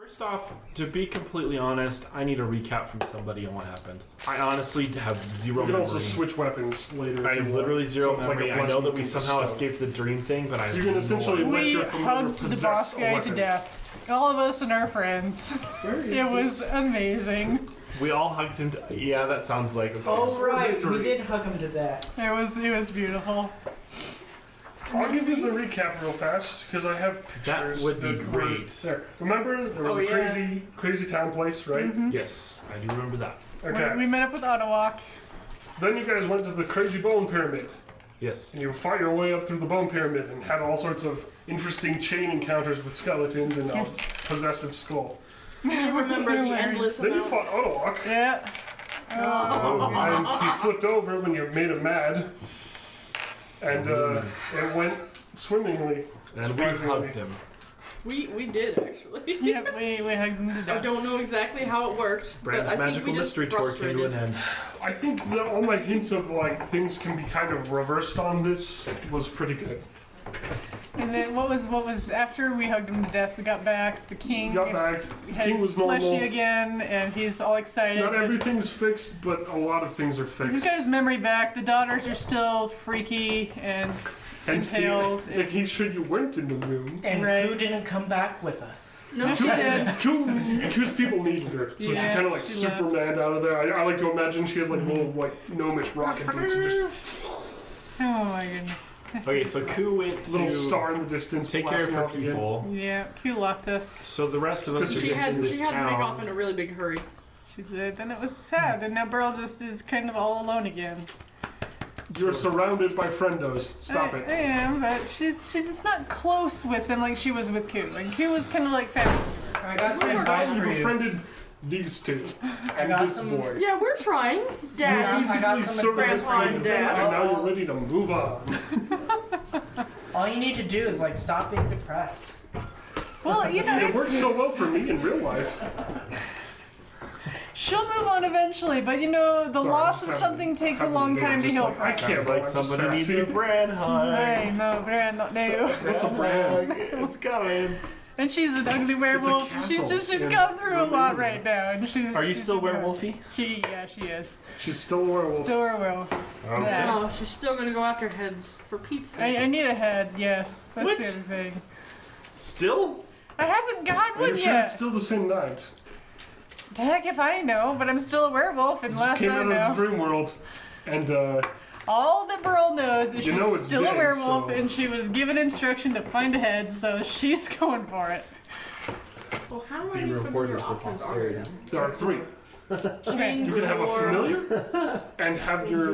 First off, to be completely honest, I need a recap from somebody on what happened. I honestly have zero memory. You can also switch weapons later. I have literally zero memory. Like I know that we somehow escaped the dream thing, but you can essentially let we your familiar hugged the boss guy to death. All of us and our friends. It was amazing. We all hugged him. Yeah, that sounds like. Oh right, we did hug him to death. It was beautiful. I'll give you the recap real fast because I have pictures. That would be great. There. Remember, there was a crazy town place, right? Mm-hmm. Yes, I do remember that. Okay. We met up with Ottawalk. Then you guys went to the crazy bone pyramid. Yes. And you fought your way up through the bone pyramid and had all sorts of interesting chain encounters with skeletons and a possessive skull. I remember the endless Then you amounts. fought Ottawalk. Yeah. And he flipped over when you made him mad. And it went swimmingly. And we hugged him. We did, actually. Yep, we hugged him to I death. don't know exactly how it worked. Brand's but I magical think we just mystery tour came to an frustrated. end. I think that all my hints of like things can be kind of reversed on this was pretty good. And then what was after we hugged him to death, we got back, the king Got back. had King was fleshy normal. again, and he's all excited. Not everything's fixed, but a lot of things are He's fixed. got his memory back. The daughters are still freaky and impaled. Making sure you weren't in the room. And Right. Koo didn't come back with us. No, she did. Q's people needed her, so she Yeah, kind of like she Superman out of there. I like to imagine she has like little like gnomish rocket boots and just Oh my goodness. Okay, so Ku went to little star in the distance. take care of blasting her off again. people. Yeah, Q left us. So the rest of us are She just had in this to make off town. in a really big hurry. She did. Then it was sad, and now Burl just is kind of all alone again. You're surrounded by friendos. Stop I it. am, but she's just not close with him like she was with Q. And Q was kind of like family. I got some advice You for you. befriended these two and got this some- boy. Yeah, we're trying. You Dad. I got basically some sort of advice for you. friended them, and now you're ready to move on. All you need to do is like stop being depressed. Well, you know, It worked so well for me in real life. she'll move on eventually, but you know, the Sorry, loss I'm of just something takes a having long to do it time to just heal like, for I us. can't Sounds like believe I'm somebody needs sassy. a brand hug. I know, Brand, not new. What's a brand? It's coming. And she's an ugly werewolf. castle She's in gone through a lot Dornmura. right now. And she's. Are you she's still a- werewolfy? She is. She's still a werewolf. Still a werewolf. Okay. Yeah. Oh, she's still gonna go after heads for pizza. I need a head. Yes, that's What? the other thing. Still? I haven't got Are you one sure yet. it's still the same night? The heck if I know, but I'm still a werewolf, and Just last came I out of the know, dream world, and all that Burl knows is You she's know it's still a dead, werewolf, so- and she was given instruction to find a head, so she's going for it. Well, how Be many familiar reported for options are there? posterity. there are three. Okay. You can have a familiar, and have your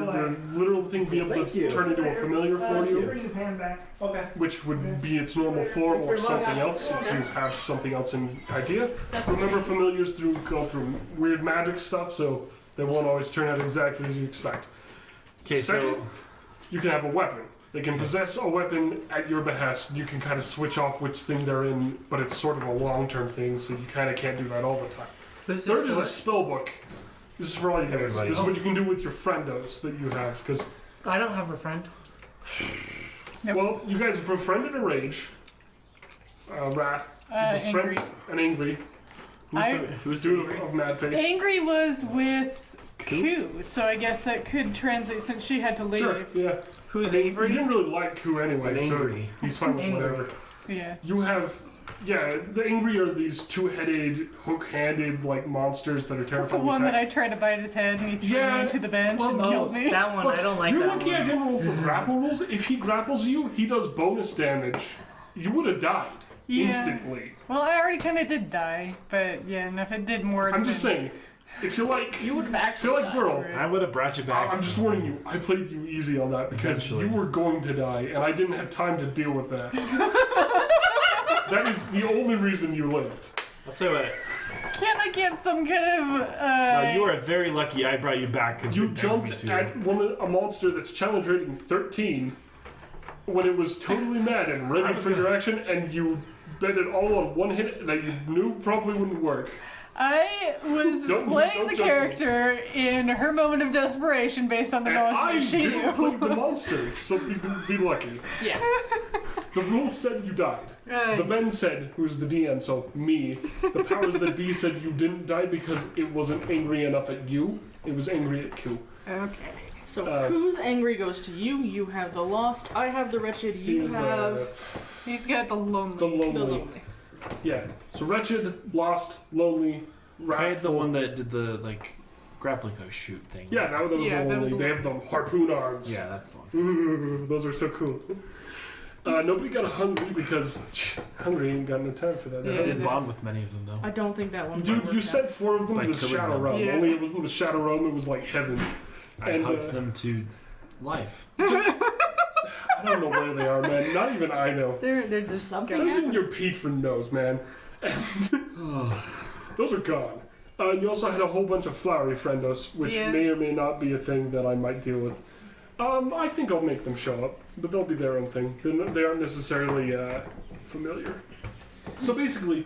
literal thing be able Thank to you. turn into a familiar for you, Bring the pan back. Okay. which would be its normal form or something else if you have something else in idea. That's Remember, a shame. familiars go through weird magic stuff, so they won't always turn out exactly as you expect. Okay, Second, so you can have a weapon. They can possess a weapon at your behest. You can kind of switch off which thing they're in, but it's sort of a long-term thing, so you kind of can't do that all the time. Third is a spell book. This is for all you guys. Everybody. This is what you can do with your friendos that you have, because I don't have a friend. Nope. well, you guys have befriended a rage, wrath, Angry. an angry, who's dude the of mad face. Angry was with Q, so I guess that could translate since she had to leave. Sure, yeah. Who's You Avery? didn't really like who anyway, An so angry. he's fine with Angry. whatever. Yeah. You have, yeah, the angry are these two-headed, hook-handed like monsters that are The terrifying. one that I tried to bite his head and he threw Yeah, me into the bench well, and no, killed me. That one, I don't like You're that lucky I one. didn't roll for grapple rules. If he grapples you, he does bonus damage. You would have died Yeah. instantly. Well, I already kind of did die, but yeah, enough. It did more. I'm just than- saying, if you like, You would have feel actually like died. Burl. I would have brought you back. I'm just warning you. I played you easy on that because Eventually. you were going to die, and I didn't have time to deal with that. That is the only reason you lived. I'll tell you what. Can't I get some kind of? No, you are very lucky I brought you back because You jumped at a monster that's challenge rating 13 when it was totally mad and ready for your action, and you bet it all on one hit that you knew probably wouldn't work. I was playing the character in her moment of desperation based on the knowledge that she I didn't knew. play the monster, so be lucky. Yeah. The rules said you died. The Ben said, who's the DM, so me, the powers that be said you didn't die because it wasn't angry enough at you. It was angry at Q. Okay. So who's angry goes to you. You have the lost. I have the wretched. You have He's got the lonely. the lonely. the lonely. Yeah. So wretched, lost, lonely, wrathful. I had the one that did the like grappling hook shoot thing. Yeah, that was Yeah, the that lonely. was the They have the harpoon arms. Yeah, that's the one. Ooh, those are so cool. Nobody got hungry because hungry ain't got no time for that. Yeah. I did bond with many of them though. I don't think that one. Dude, you said 4 of them By in the killing Shadow them. Realm. Yeah. Only it wasn't the Shadow Realm, it was like heaven. I And, hugged them to life. I don't know where they are, man. Not even I know. They're just Something Not even happened. your patron knows, man. Those are gone. You also had a whole bunch of flowery friendos, which Yeah. may or may not be a thing that I might deal with. I think I'll make them show up, but they'll be their own thing. They aren't necessarily familiar. So basically,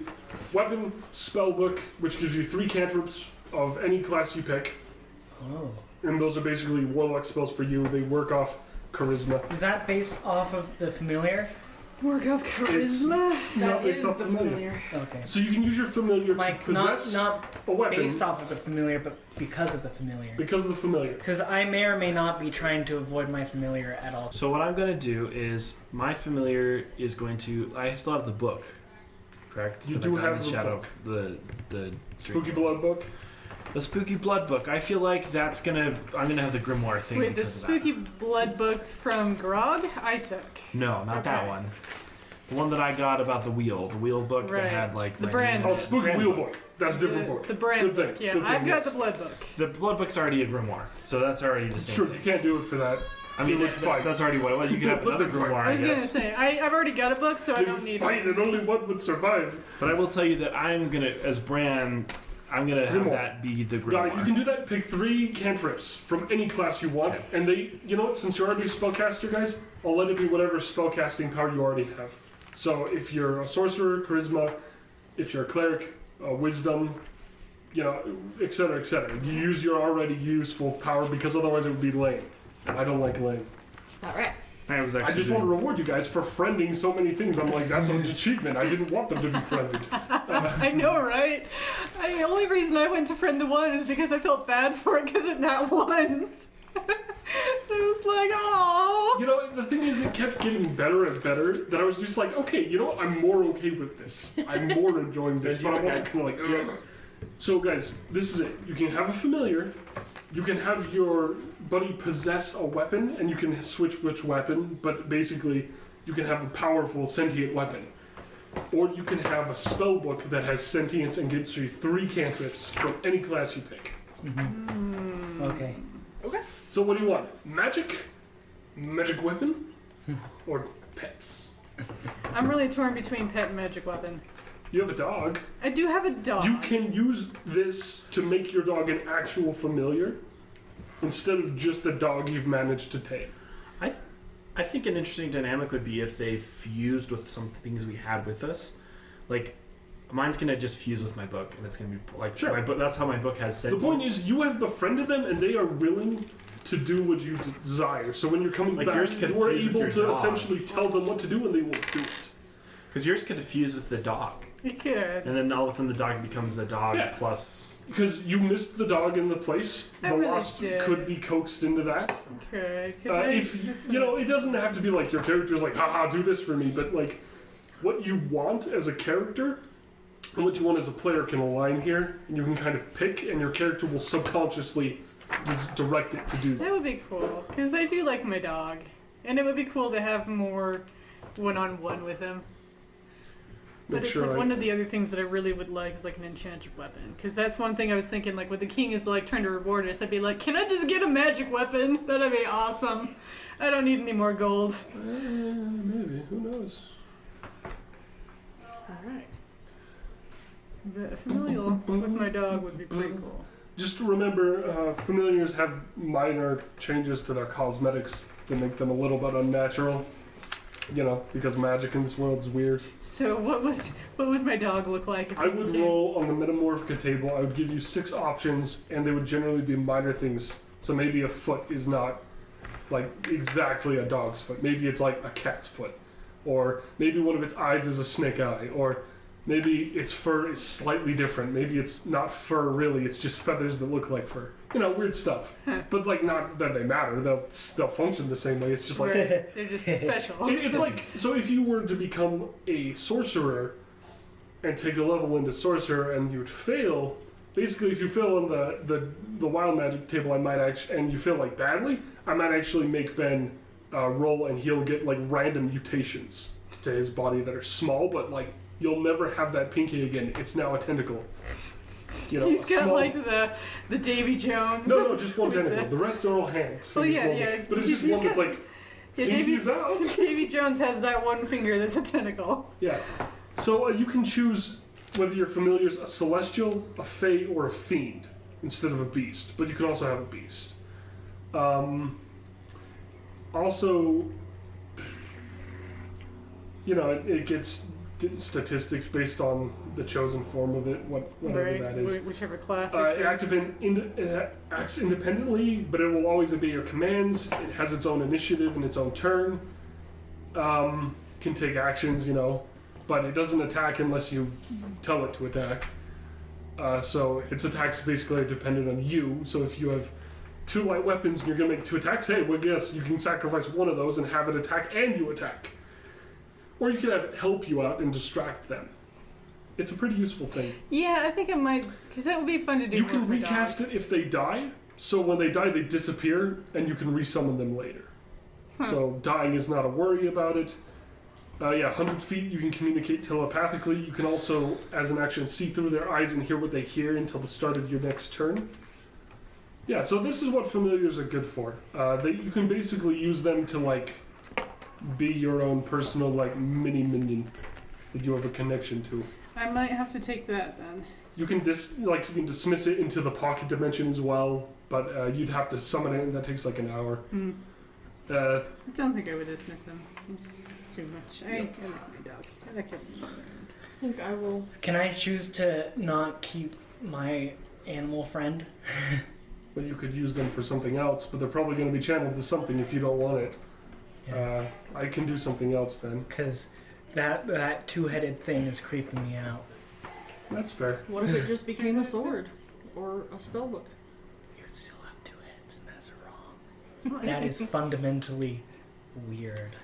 weapon, spellbook, which gives you 3 cantrips of any class you pick, Oh. and those are basically warlock spells for you. They work off charisma. Is that based off of the familiar? work of charisma. No, it's is not the familiar. Okay. So you can use your familiar Like, to possess not a weapon based off of the familiar, but because of the familiar. because of the familiar. Because I may or may not be trying to avoid my familiar at all. So what I'm gonna do is my familiar is going to. I still have the book, correct? You That do I got in have the shadow. book. The Spooky Blood book. The spooky blood book. I feel like that's gonna. I'm gonna have the grimoire thing. Wait, the because of spooky blood book from Grog I took. that. No, not that Okay. one. The one that I got about the wheel book Right. that had like The my brand name Oh, in it. Spooky Brand Wheel book. That's a different book. The brand Good thing. book. Yeah, Good thing, I've yes. got the blood book. The blood book's already a grimoire, so that's already the It's same. true. thing. You can't do it for that. I mean, You would fight. that's already what. Well, you could have Let another them fight. grimoire, I was I gonna guess. say I've already got a book, so I They don't would need fight, it. and only one would survive. But I will tell you that I'm gonna, as Bran, I'm gonna have Grimoire. that be the Yeah, grimoire. you can do that. Pick 3 cantrips from any class you want, and they, you know what? Since you're already a spellcaster, guys, I'll let it be whatever spellcasting power you already have. So if you're a sorcerer, charisma. If you're a cleric, wisdom. You know, etc., etc. You use your already useful power because otherwise it would be lame. I don't like lame. All right. I was I actually. just want to reward you guys for friending so many things. I'm like, that's an achievement. I didn't want them to be friended. I know, right? The only reason I went to friend the one is because I felt bad for it because it not once. It was like, oh. You know, the thing is, it kept getting better and better. That I was just like, okay, you know what? I'm more okay with this. I'm more enjoying this, but I'm also kind of like, ugh. So, guys, this is it. You can have a familiar. You can have your buddy possess a weapon, and you can switch which weapon. But basically, you can have a powerful sentient weapon, or you can have a spell book that has sentience and gets you 3 cantrips from any class you pick. Okay. Okay. So, what do you want? Magic weapon, or pets? I'm really torn between pet and magic weapon. You have a dog. I do have a dog. You can use this to make your dog an actual familiar instead of just a dog you've managed to tame. I think an interesting dynamic would be if they fused with some things we had with us. Like, mine's gonna just fuse with my book, and it's gonna be like Sure. my book. That's how my book has The sentience. point is, you have befriended them, and they are willing to do what you desire. So when you're coming Like, back, yours could you are fuse with able your to dog. essentially tell them what to do, and they will do it. because yours could fuse with the dog, You could. and then all of a sudden the dog becomes a dog Yeah. plus. Because you missed the dog in the place. I The really lost did. could be coaxed into that. Could. If you know, it doesn't have to be like your character's like, haha, do this for me, but like what you want as a character and what you want as a player can align here, and you can kind of pick, and your character will subconsciously direct it to do that. That would be cool, because I do like my dog. And it would be cool to have more one-on-one with him. But Make it's sure like I- one of the other things that I really would like is like an enchanted weapon. Because that's one thing I was thinking, like when the king is like trying to reward us, I'd be like, can I just get a magic weapon? That'd be awesome. I don't need any more gold. Maybe, who knows? Alright. The familial with my dog would be pretty cool. Just remember, familiars have minor changes to their cosmetics that make them a little bit unnatural. because magic in this world is weird. So what would my dog look like? If I would roll on the Metamorphica table. I would give you 6 options, and they would generally be minor things. So maybe a foot is not like exactly a dog's foot. Maybe it's like a cat's foot, or maybe one of its eyes is a snake eye, or maybe its fur is slightly different. Maybe it's not fur really. It's just feathers that look like fur. Weird stuff. But like not that they matter. They'll function the same way. It's just like they're just special. It's like, so if you were to become a sorcerer and take a level into sorcerer and you'd fail, basically if you fail on the wild magic table, and you fail like badly, I might actually make Ben roll, and he'll get like random mutations to his body that are small, but like you'll never have that pinky again. It's now a tentacle. He's got like the Davy Jones. No, just one tentacle. The rest are all hands. Oh yeah. But it's just one that's like. Davy Jones has that one finger that's a tentacle. Yeah. So you can choose whether your familiar is a celestial, a fae, or a fiend instead of a beast. But you can also have a beast. Also, it gets statistics based on the chosen form of it, whatever that is. Whichever class. It acts independently, but it will always obey your commands. It has its own initiative and its own turn. Can take actions, but it doesn't attack unless you tell it to attack. So its attacks basically are dependent on you. So if you have 2 light weapons and you're going to make 2 attacks, hey, well, guess you can sacrifice one of those and have it attack and you attack. Or you can have it help you out and distract them. It's a pretty useful thing. Yeah, I think I might, because that would be fun to do. You can recast it if they die, so when they die, they disappear, and you can resummon them later. So dying is not a worry about it. 100 feet, you can communicate telepathically. You can also, as an action, see through their eyes and hear what they hear until the start of your next turn. Yeah, so this is what familiars are good for. You can basically use them to, like, be your own personal, like, mini minion that you have a connection to. I might have to take that then. You can dismiss it into the pocket dimension as well, but you'd have to summon it, and that takes like an hour. I don't think I would dismiss him. Seems too much. I like my dog. I like him. I think I will. Can I choose to not keep my animal friend? Well, you could use them for something else, but they're probably going to be channeled to something if you don't want it. Yeah. I can do something else then. Because that 2-headed thing is creeping me out. That's fair. What if it just became a sword? Or a spellbook? You still have 2 heads, and that's wrong. That is fundamentally weird.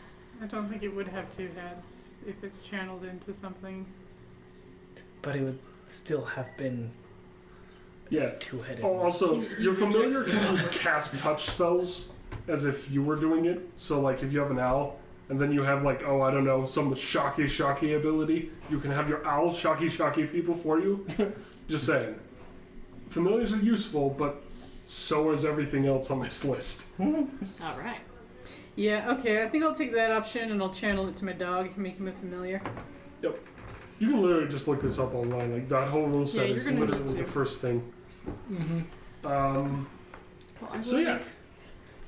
I don't think it would have 2 heads if it's channeled into something. But it would still have been 2-headed. Also, your familiar can cast touch spells as if you were doing it. So, like, if you have an owl, and then you have, like, some shocky ability, you can have your owl shocky people for you. Just saying. Familiars are useful, but so is everything else on this list. Alright. Yeah, okay, I think I'll take that option and I'll channel it to my dog and make him a familiar. Yep. You can literally just look this up online. Like, that whole rule set is literally the first thing.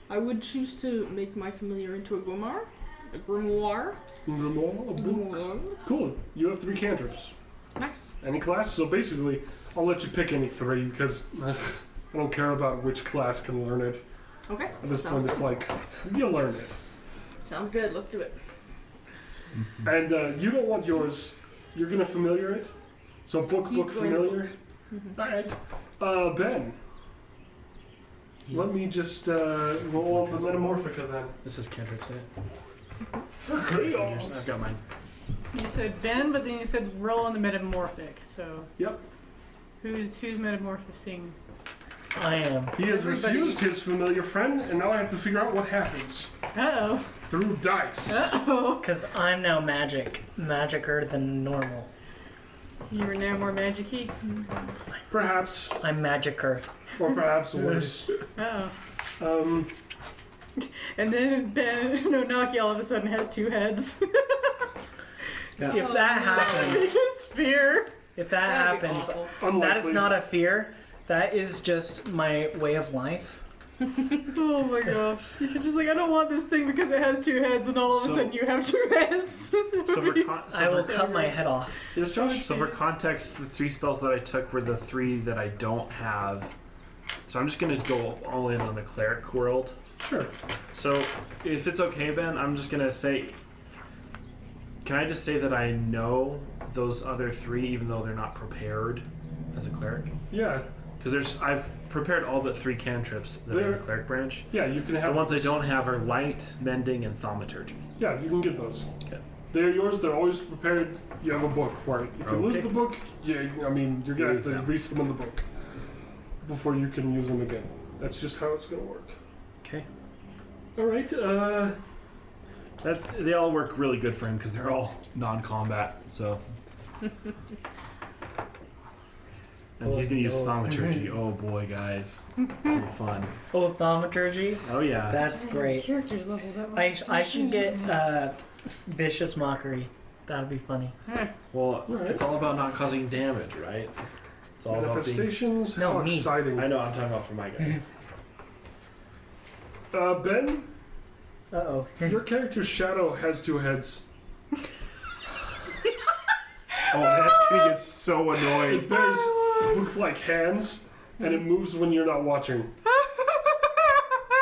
I would choose to make my familiar into a grimoire. A grimoire. Cool. You have 3 cantrips. Nice. Any class? So basically, I'll let you pick any 3 because I don't care about which class can learn it. Okay. At this point, it's like, you learn it. Sounds good. Let's do it. And you don't want yours. You're going to familiar it. So book familiar. Alright. Ben. Yes. Let me just roll on the Metamorphica then. This is cantrip set. I've got mine. You said Ben, but then you said roll on the metamorphic, so... Yep. Who's metamorphosing? I am. He has refused his familiar friend, and now I have to figure out what happens. Uh-oh. Through dice. Uh-oh. Because I'm now magicer than normal. You are now more magic-y? Perhaps. I'm magicer. Or perhaps worse. Uh-oh. And then Nonaki all of a sudden has 2 heads. Yeah. If that happens... Just fear. If that happens, that is not a fear. That is just my way of life. Oh my gosh. You're just like, I don't want this thing because it has 2 heads, and all of a sudden you have 2 heads. So I will cut my head off. Yes, Josh? So for context, the 3 spells that I took were the 3 that I don't have. So I'm just going to go all in on the cleric world. Sure. So if it's okay, Ben, I'm just going to say... Can I just say that I know those other 3 even though they're not prepared as a cleric? Yeah. Because I've prepared all but 3 cantrips that are in the cleric branch. Yeah, you can have The ones I don't have are light, mending, and thaumaturgy. Yeah, you can get those. Okay. They're yours. They're always prepared. You have a book for it. If you lose the book, you're gonna have to resummon the book before you can use them again. That's just how it's gonna work. Okay. All right. They all work really good for him because they're all non-combat. So. And he's gonna use thaumaturgy. Oh boy, guys, it's gonna be fun. Oh, thaumaturgy? Oh yeah. That's great. Characters level that much. I should get vicious mockery. That'll be funny. Well, it's all about not causing damage, right? It's all about being... Manifestations. No, how me. exciting. I know. I'm talking about for my guy. Ben, Uh-oh. your character's shadow has 2 heads. Oh, that's gonna get so annoying. It bears look like hands, and it moves when you're not watching.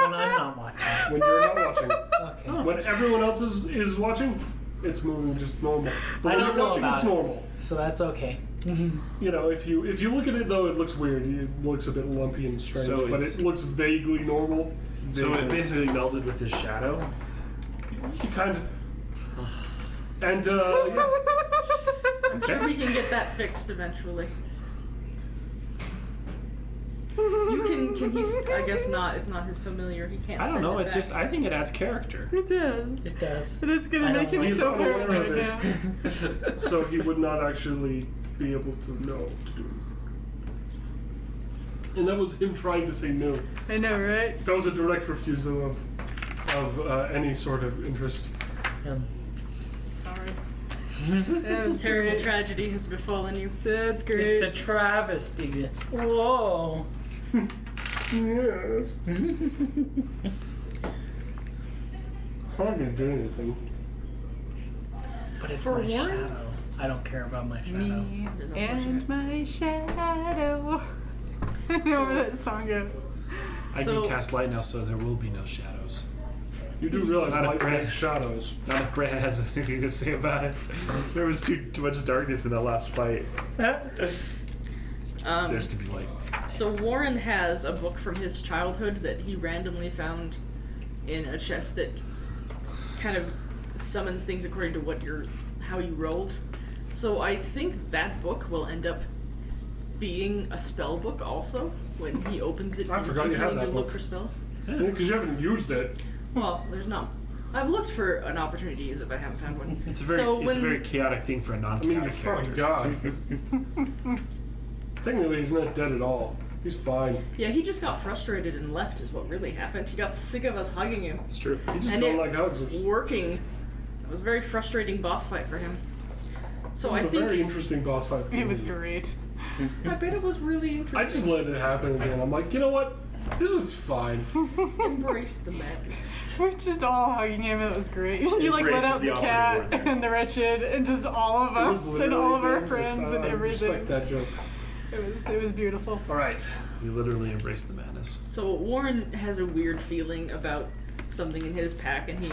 When I'm not watching. When you're not watching. Okay. When everyone else is watching, it's moving just normal. But I when don't you're know watching, about it's it. normal. So that's okay. You know, if you look at it though, it looks weird. It looks a bit lumpy and strange, So but it's- it looks vaguely normal. So it basically melded with his shadow. You kind of. And yeah. I'm sure we can get that fixed eventually. Can he? I guess not. It's not his familiar. He can't. I don't send know. it It just. I think it adds character. It does. It does. And it's gonna I make don't him He's so unaware hurt of right it. now. So he would not actually be able to know to do it. And that was him trying to say no. I know, right? That was a direct refusal of any sort of interest. Sorry. That was Terrible great. tragedy has befallen you. That's great. It's a travesty. Whoa. Yes. I'm not gonna do anything. But it's For my Warren? shadow. I don't care about my shadow. Me There's a and my shadow. I know where that song goes. I So- can cast light now, so there will be no shadows. You do realize Not a light breath. makes shadows. Not if Brad has anything to say about it. There was too much darkness in that last fight. There's to be light. So Warren has a book from his childhood that he randomly found in a chest that kind of summons things according to how you rolled. So I think that book will end up being a spell book also when he opens it I and forgot you had intending that to look book. for spells. Because you haven't used it. Well, there's not. I've looked for an opportunity to use it, but I haven't found one. It's a So very when- chaotic thing for a I non-chaotic mean, you fucking character. God. Technically, he's not dead at all. He's fine. Yeah, he just got frustrated and left is what really happened. He got sick of us hugging him. It's true. He just And don't it- like hugs. It Working. It was a very frustrating boss fight for him. So I was a very think interesting boss fight. For It was me. great. I bet it was really interesting. I just let it happen again. I'm like, you know what? This is fine. Embrace the madness. We're just all hugging him. It was great. You like let Embrace out is the the operative cat word there. and the wretched and just all of It was us and all of our literally dangerous. friends and I everything. respect that joke. It was beautiful. All right. We literally embrace the madness. So Warren has a weird feeling about something in his pack, and he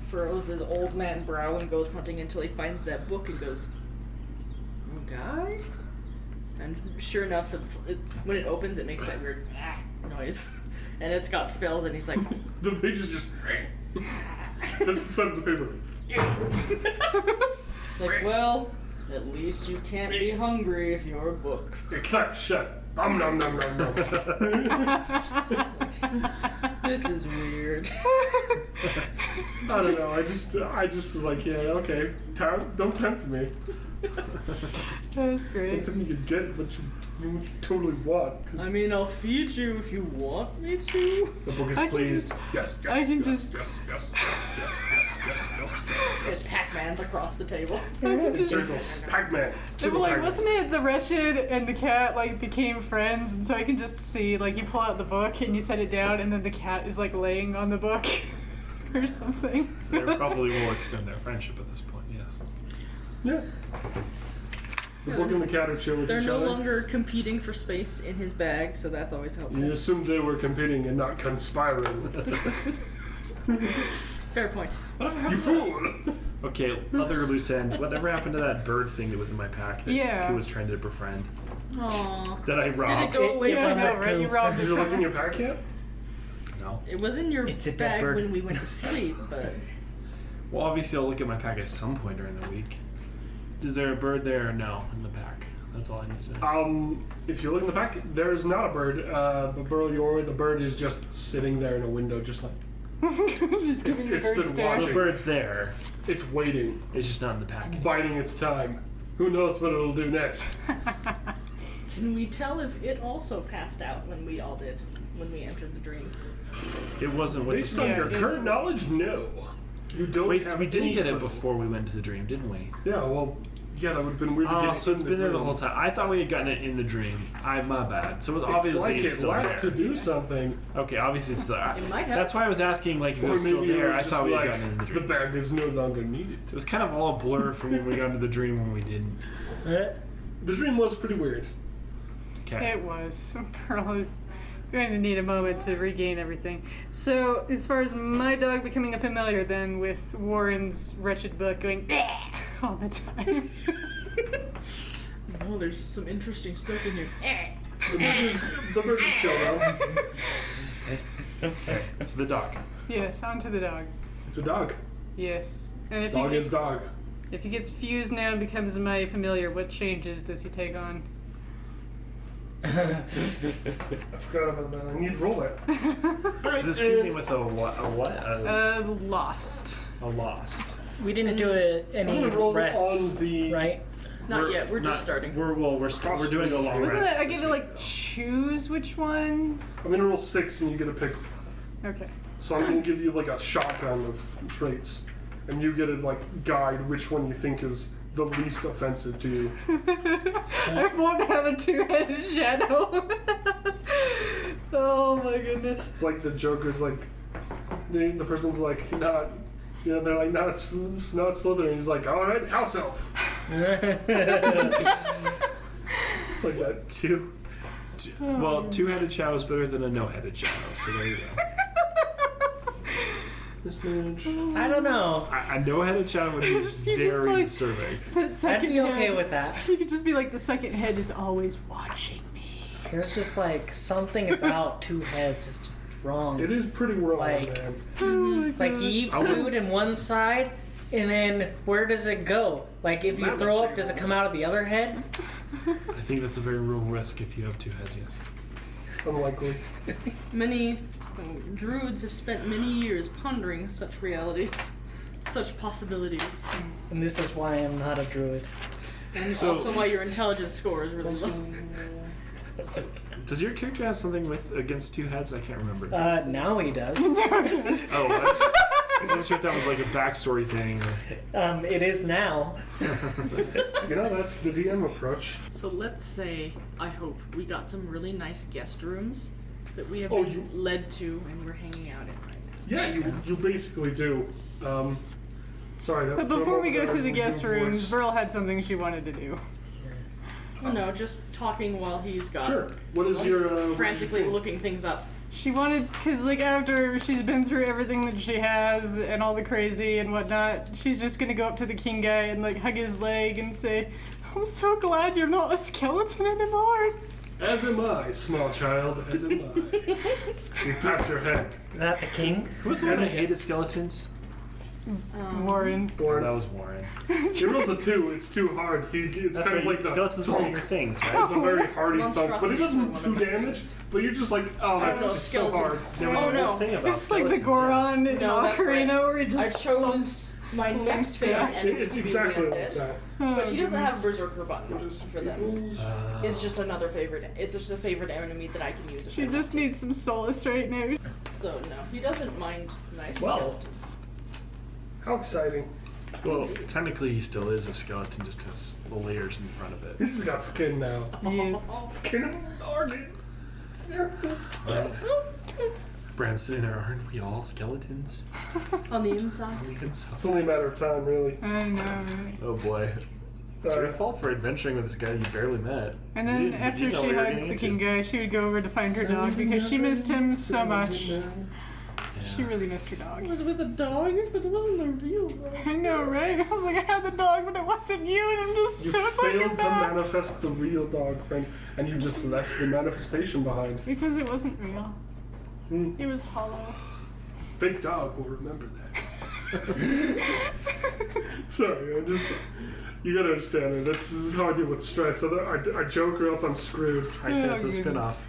furrows his old man brow and goes hunting until he finds that book and goes, "Guy?" And sure enough, when it opens, it makes that weird noise, and it's got spells, and he's like, The page is just. That's the side of the paper. "It's like, well, at least you can't be hungry if you're a book." It claps shut. Nom nom nom nom nom. This is weird. I don't know. I just was like, yeah, okay. Don't tempt me. That was great. Don't tell me you get what you Totally what? I mean, I'll feed you if you want me to. The book is I can pleased. just- Yes, yes, I can yes, just- yes. And Pac-Man's across the table. Circles. Pac-Man. But like, wasn't it the wretched and the cat like became friends, and so I can just see like you pull out the book and you set it down, and then the cat is like laying on the book or something. They probably will extend their friendship at this point. Yes. Yeah. The book and the cat are chill with They're each no other. longer competing for space in his bag, so that's always helpful. You assumed they were competing and not conspiring. Fair point. You fool! Okay, other loose end. Whatever happened to that bird thing that was in my pack that Yeah. Q was trying to befriend? Aww. That I robbed? go away? Yeah, I know, right? You robbed Did the you look in cat. your pack yet? No. It was in your It's a dead bag bird. when we went to sleep, but Well, obviously I'll look at my pack at some point during the week. Is there a bird there or no in the pack? That's all I need to know. If you look in the pack, there is not a bird. The bird is just sitting there in a window, just like Just giving you it's bird been stare. So watching. the bird's there. it's waiting, It's just not in the pack. biding its time. Who knows what it'll do next? can we tell if it also passed out when we all did, when we entered the dream? It wasn't with Based the on Yeah, your it- current knowledge, no. You don't Wait, have we didn't any get it clue. before we went to the dream, didn't we? Yeah, well, yeah, that would have been weird to get Oh, it so it's in been there the dream. whole time. I thought we had gotten it in the dream. My bad. So obviously it's like it's it still left there. to do something. Okay, obviously it's still there. It might have. That's why I was asking, like, if it Or was still maybe it there. was I just thought we had like, gotten it in the the dream. bag is no longer needed. It was kind of all a blur from when we got into the dream when we didn't. The dream was pretty weird. Okay. It was. Pearl is going to need a moment to regain everything. So, as far as my dog becoming a familiar, then with Warren's wretched book going "Bleh" all the time. Oh, there's some interesting stuff in here. The bird is chill though. Okay. It's the dog. Yes, onto the dog. It's a dog. Yes. And if Dog he is gets, dog. if he gets fused now and becomes my familiar, what changes does he take on? I forgot about that. I need to roll that. Is this fusing with a what? Lost. A lost. We didn't do I'm any gonna roll rests, on the. right? Not yet, we're just starting. We're doing a long Wasn't rest. it? I this get to week, like though. choose which one. I'm gonna roll 6 and you get a pick. Okay. So I'm gonna give you like a shotgun of traits, and you get to like guide which one you think is the least offensive to you. I won't have a two-headed shadow. Oh my goodness. It's like the Joker's like, the person's like not, they're like not Slytherin. He's like, all right, house elf. It's like that. Two-headed shadow is better than a no-headed shadow. So there you go. I don't know. A no-headed shadow would be You just, very like- disturbing. That I'd second be okay head, with that. You could just be like, the second head is always watching me. There's just like something about two heads is just wrong. It is pretty wrong, Like- man. Oh my Like God. you eat I was- food in one side, and then where does it go? Like if you Not throw much up, does it come out of the other head? I think that's a very real risk if you have two heads, yes. Unlikely. Many druids have spent many years pondering such realities, such possibilities, And this is why I'm not a druid. and So- also why your intelligence score is really low. Does your character have something with against two heads? I can't remember. Now he does. Oh, I wasn't sure if that was like a backstory thing. It is now. That's the DM approach. So let's say, I hope, we got some really nice guest rooms that we have Oh, been you- led to and we're hanging out in right now. Yeah, you basically do. Sorry. But before we go to the guest rooms, voice. Burl had something she wanted to do. Well, no, just talking while he's got Sure. What is while your he's frantically looking things up. She wanted, because like after she's been through everything that she has and all the crazy and whatnot, she's just gonna go up to the king guy and like hug his leg and say, "I'm so glad you're not a skeleton anymore." As am I, small child. As am I. He pats your head. That the king? Who was the one that hated skeletons? Warren. Or That was Warren. it rolls a 2. It's too hard. It's That's kind of right. like the Skeletons were one of your thunk. things, right? It's a very hardy thunk, but it Monstrosities doesn't are one do of my damage. favorites. But you're just like, oh, that's no, just so hard. skeletons. There was Oh, a no. whole thing about It's like the skeletons, yeah. Goron in No, that's Ocarina right. where it I just chose My next favorite enemy It's would be exactly the like undead. that. But he doesn't have a berserker button for them. It's just another favorite. It's just a favorite enemy that I can use. If She I just want needs some solace right now. to. So no, he doesn't mind nice Wow. skeletons. How exciting. Well, technically he still is a skeleton, just has the layers in front of it. He's got skin now. Yes. Skin and organs. Brand's sitting there, aren't we all skeletons? On the inside. On the inside. It's only a matter of time, really. I know, right? Oh boy. It's your fault for adventuring with this guy you barely met. And then after she hugs the king guy, she would go over to find her dog because she missed him so much. She really missed her dog. I was with a dog, but it wasn't the real dog. I know, right? I was like, I had the dog, but it wasn't you, and I'm just You so fucking failed to bad. manifest the real dog, friend, and you just left the manifestation behind. Because it wasn't real. It was hollow. Fake dog will remember that. Sorry, you gotta understand it. This is how I deal with stress. I joke or else I'm screwed. I said it's a Oh, spin-off.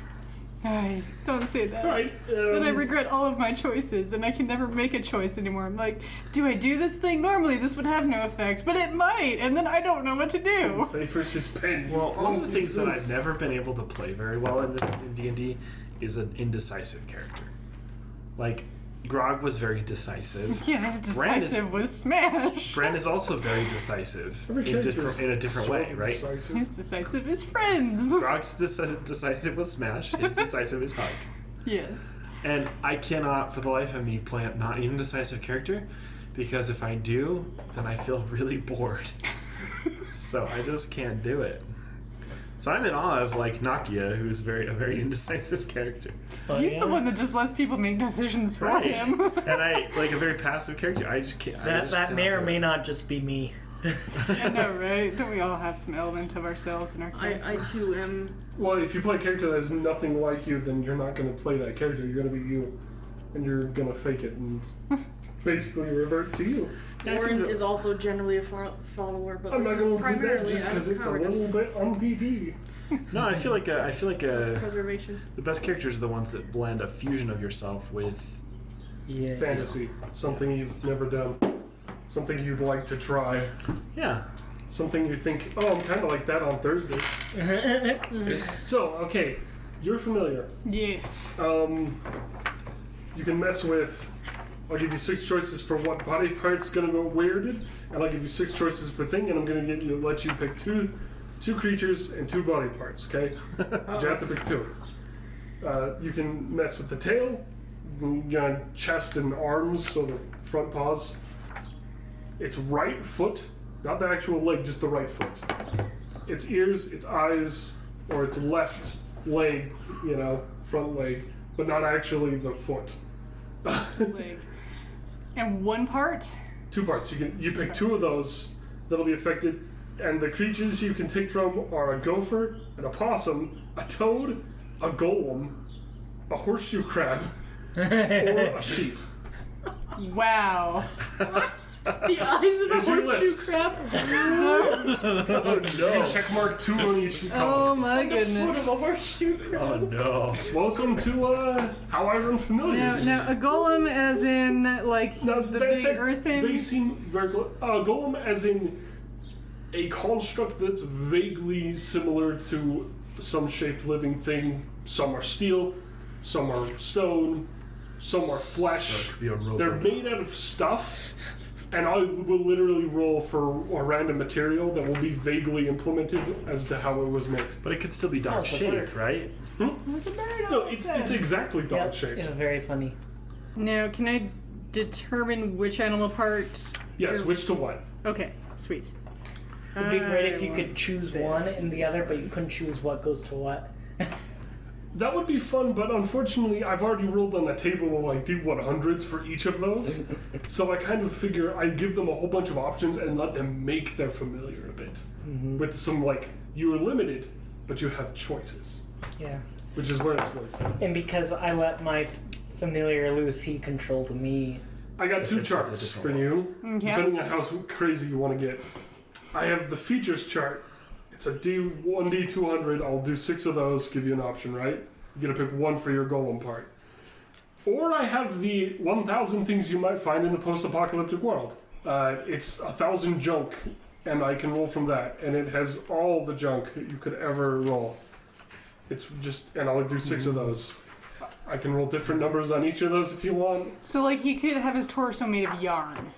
Ay, don't say that. Alright, Then I regret all of my choices, and I can never make a choice anymore. I'm like, do I do this thing? Normally this would have no effect, but it might, and then I don't know what to do. Faith versus pen. Well, one of the things that I've never been able to play very well in D&D is an indecisive character. Like, Grog was very decisive. Yeah, his Bran is- decisive was smash. Bran is also very decisive Every in, character is in a different way, right? decisive. His decisive is friends. Grog's decisive was smash. His decisive is hug. Yes. And I cannot, for the life of me, play a not indecisive character, because if I do, then I feel really bored. So I just can't do it. So I'm in awe of like Nakia, who's a very indecisive character. Well, He's yeah. the one that just lets people make decisions for Right. him. And I like a very passive character. I just can't. That may or may not just be me. I know, right? Don't we all have some element of ourselves in our I character? too am. Well, if you play a character that is nothing like you, then you're not going to play that character. You're going to be you, and you're going to fake it and basically revert to you. Yeah, I think Warren that- is also generally a follower, but I'm this not going is to do that primarily just out because of it's a cowardice. little bit on BD. No, I feel like Preservation. the best characters are the ones that blend a fusion of yourself with. Yeah. Fantasy, something you've never done, something you'd like to try, Yeah. something you think, oh, I'm kind of like that on Thursday. So, okay, you're familiar. Yes. You can mess with. I'll give you 6 choices for what body part's gonna go weirded, and I'll give you 6 choices for thing, and I'm gonna let you pick two creatures and 2 body parts. Okay, you have to pick 2. You can mess with the tail, chest and arms, so the front paws. Its right foot, not the actual leg, just the right foot. Its ears, its eyes, or its left leg, front leg, but not actually the foot. Leg. And one part? 2 parts. You pick 2 of those that'll be affected, and the creatures you can take from are a gopher, an opossum, a toad, a golem, a horseshoe crab, or a sheep. Wow. The eyes of a Here's your horseshoe list. crab. Oh no. Check mark 2 on each column. Oh my The foot goodness. of a horseshoe crab. Oh no. Welcome to How I Run Familiars. Now, a golem as in, like, Now, the that's big it. earthen? They seem very golem as in a construct that's vaguely similar to some shaped living thing. Some are steel, some are stone, some are flesh. So it could be a robot. They're made out of stuff, and I will literally roll for a random material that will be vaguely implemented as to how it was made. But it could still be dog it's a shaped, right? It's a bird No, on it's its head. exactly dog Yep, shaped. it's very funny. Now, can I determine which animal part? Yes, which to what? Okay, sweet. It'd be great if you I could want choose this. one and the other, but you couldn't choose what goes to what. That would be fun, but unfortunately, I've already rolled on a table of like D100s for each of those. So I kind of figure I give them a whole bunch of options and let them make their familiar a bit. With some like, you are limited, but you have choices. Yeah. Which is where it's really fun. And because I let my familiar loose, he controlled me. I got If 2 it's with a charts different for you, Okay. depending on how crazy you want to get. I have the features chart. It's a D1, D200. I'll do 6 of those, give you an option, right? You get to pick 1 for your golem part. Or I have the 1,000 things you might find in the post-apocalyptic world. It's 1,000 junk, and I can roll from that, and it has all the junk that you could ever roll. It's just, and I'll do 6 of those. I can roll different numbers on each of those if you want. So, like, he could have his torso made of yarn.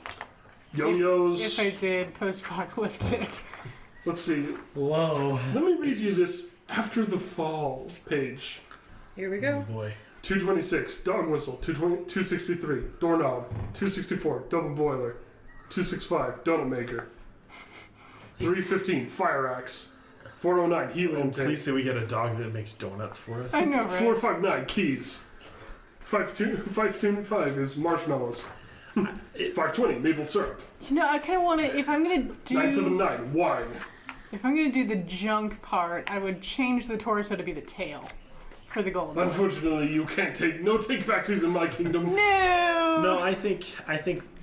Yo-yos. If I did post-apocalyptic. Let's see. Whoa. Let me read you this After the Fall page. Here we go. Oh boy. 226, dog whistle. 263, doorknob. 264, double boiler. 265, donut maker. 315, fire axe. 409, helium tank. Please say we get a dog that makes donuts for us. I know, right? 459, keys. 525 is marshmallows. 520, maple syrup. You know, I kind of want to, if I'm going to do... 979, wine. If I'm going to do the junk part, I would change the torso to be the tail for the golem. Unfortunately, you can't take backsies in my kingdom. No! No, I think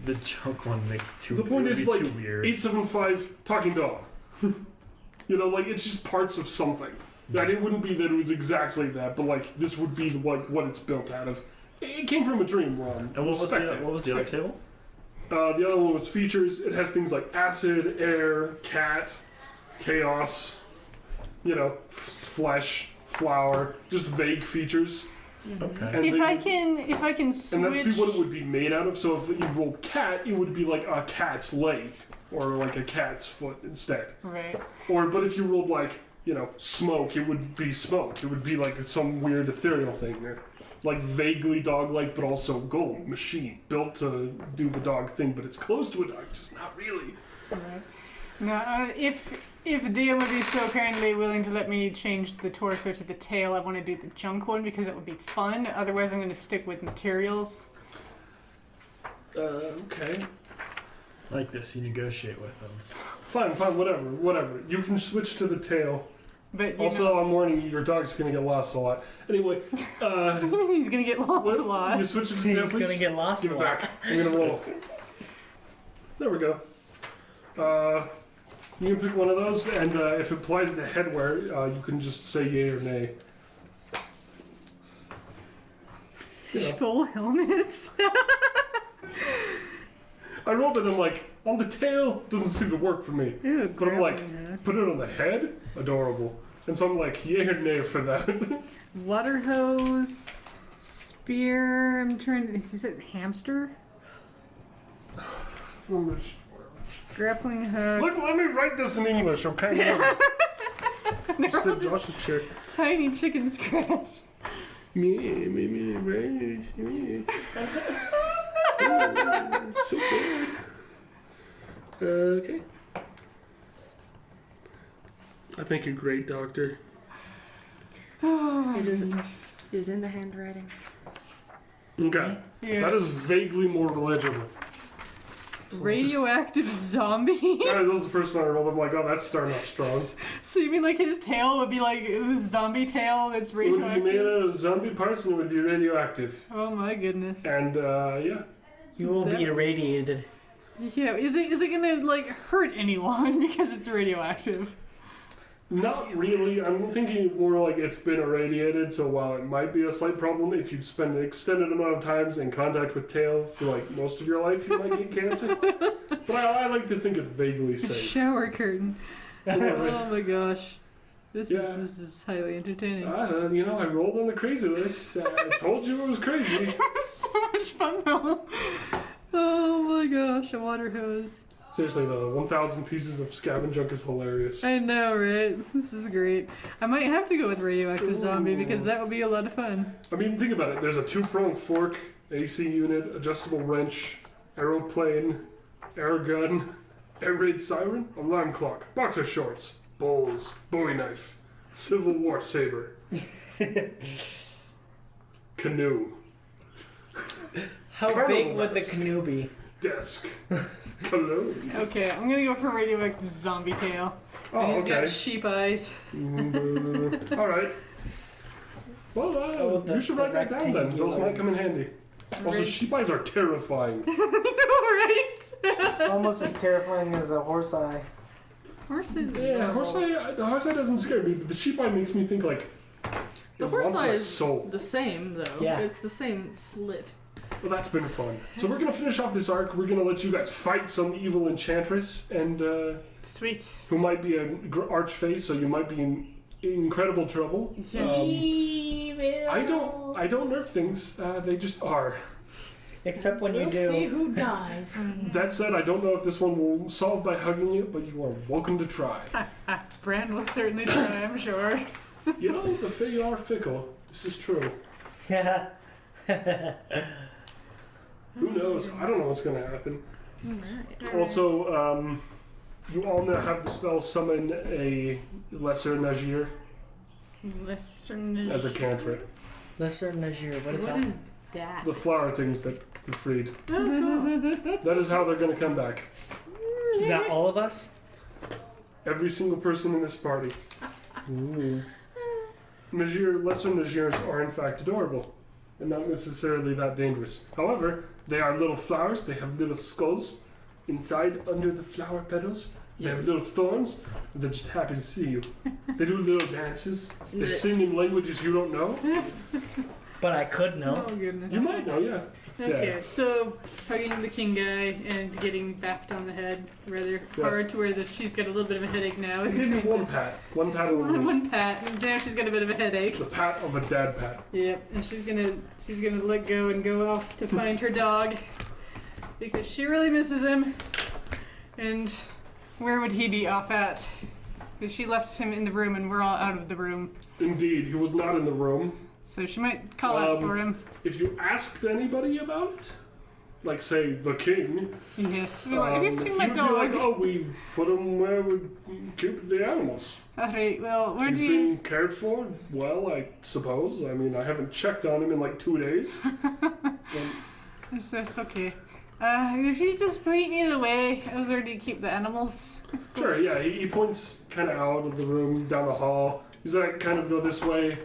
the junk one makes too. The point is, like, too weird. 875, talking dog. You know, like, it's just parts of something. That it wouldn't be that it was exactly that, but, like, this would be what it's built out of. It came from a dream, Ron. And what was the other table? The other one was features. It has things like acid, air, cat, chaos, you know, flesh, flower, just vague features. Okay. And If I can switch... And that's what it would be made out of. So if you rolled cat, it would be like a cat's leg or like a cat's foot instead. Right. But if you rolled like, you know, smoke, it would be smoke. It would be like some weird ethereal thing there. Like vaguely dog-like, but also gold machine built to do the dog thing, but it's close to a dog, just not really. Right. Now, if DM would be so kindly willing to let me change the torso to the tail, I want to do the junk one because that would be fun. Otherwise, I'm going to stick with materials. Okay. Like this, you negotiate with them. Fine, whatever. You can switch to the tail. But Also, I'm warning you, your dog's gonna get lost a lot. Anyway, he's going to get lost a lot. You switch to the tail, He's please? gonna get lost Give a it lot. back. I'm gonna roll. There we go. You can pick one of those, and if it applies to headwear, you can just say yay or nay. You know, Full helmets. I rolled it and I'm like, on the tail, doesn't seem to work for me. Ew, But I'm like, grappling hook. put it on the head? Adorable. And so I'm like, yay or nay for that. Water hose, spear. I'm trying to. Is it hamster? Grappling hook. Look, let me write this in English, okay? They're all Said just Josh's chair. tiny chicken scratch. So good. Okay. I make a great doctor. It is in the handwriting. Okay. Yeah. That is vaguely more legible. Radioactive zombie. That was the first one I rolled. I'm like, oh, that's starting off strong. So you mean like his tail would be like the zombie tail that's It would be made radioactive? out of zombie parts and it would be radioactive. Oh my goodness. And, yeah. You will be irradiated. Yeah, is it gonna like hurt anyone because it's radioactive? Not really. I'm thinking more like it's been irradiated, so while it might be a slight problem, if you spend an extended amount of times in contact with tail for like most of your life, you might get cancer. But I like to think it's vaguely safe. Shower curtain. Oh my gosh. This Yeah. is highly entertaining. You know, I rolled on the crazy list. I told you it was crazy. It's so much fun though. Oh my gosh, a water hose. Seriously though, 1,000 pieces of scavenge junk is hilarious. I know, right? This is great. I might have to go with radioactive zombie because that would be a lot of fun. I mean, think about it. There's a 2-pronged fork, AC unit, adjustable wrench, aeroplane, air gun, air raid siren, alarm clock, boxer shorts, bowls, bowie knife, Civil War saber, canoe, How Carnival big would the mask. canoe be? desk, cologne. Okay, I'm gonna go for radioactive zombie tail. Oh, And he's okay. got sheep eyes. All right. Well, Oh, the- you should write that down then. Those might come in rectangulars. handy. Also, Right. sheep eyes are terrifying. Right? Almost as terrifying as a horse eye. Horses. Yeah, the horse eye doesn't scare me, but the sheep eye makes me think like The it horse wants eye my is soul. the same though. Yeah. It's the same slit. Well, that's been fun. So we're gonna finish off this arc. We're gonna let you guys fight some evil enchantress, and Sweet. who might be an archfae, so you might be in incredible trouble. I don't nerf things. They just are. Except when you We'll do. see who dies. That said, I don't know if this one will solve by hugging it, but you are welcome to try. Brand will certainly try, I'm sure. You know, the Fae are fickle. This is true. Yeah. Who knows? I don't know what's gonna happen. Alright. Also, you all now have the spell summon a lesser Najir Lesser as a cantrip. Lesser Najir, what is What that? is that? The flower things that you freed. Oh, That is how they're gonna come back. Is that all of us? Every single person in this party. Ooh. Lesser Najirs are in fact adorable, and not necessarily that dangerous. However, they are little flowers. They have little skulls inside under the flower petals. They have little thorns. And they're just happy to see you. They do little dances. They sing in languages you don't know. But I could know. Oh, goodness. You might know, yeah. Okay, so hugging the king guy and getting bapped on the head rather hard to where she's got a little bit of a headache now. I'll give you one pat. One pat only. One pat, and now she's got a bit of a headache. The pat of a dad pat. Yep, and she's gonna let go and go off to find her dog because she really misses him. And where would he be off at? Because she left him in the room and we're all out of the room. Indeed, he was not in the room. So she might call out for him. If you asked anybody about it, like say the king, Yes. Have you seen my he would dog? be like, oh, we've put him where we keep the animals. Alright, well, where He's do you... been cared for, well, I suppose. I mean, I haven't checked on him in like 2 days. It's okay. If you just point me the way, where do you keep the animals? Sure, yeah, he points kind of out of the room, down the hall. He's like, kind of go this way.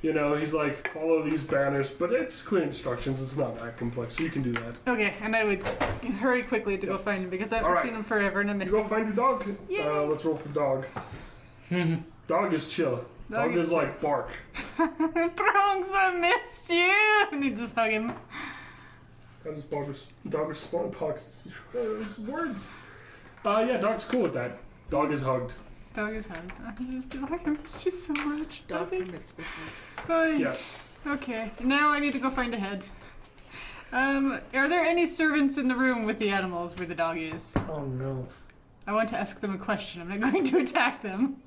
You know, he's like, follow these banners, but it's clear instructions. It's not that complex, so you can do that. Okay, and I would hurry quickly to go find him because I haven't Alright. seen him forever and I You miss go him. find your dog. Yay. Let's roll for dog. Dog is chill. Dog is like bark. Bronx, I missed you! And you just hug him. That is dog respond pockets. Words. Yeah, dog's cool with that. Dog is hugged. Dog is hugged. I missed you so much. Dog permits this one. Bye. Yes. Okay, now I need to go find a head. Are there any servants in the room with the animals where the dog is? Oh no. I want to ask them a question. I'm not going to attack them.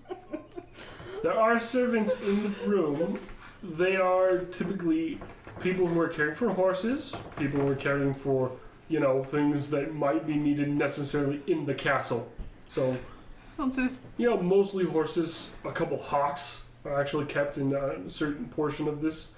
There are servants in the room. They are typically people who are caring for horses, people who are caring for, you know, things that might be needed necessarily in the castle. So, I'll just... you know, mostly horses. A couple hawks are actually kept in a certain portion of this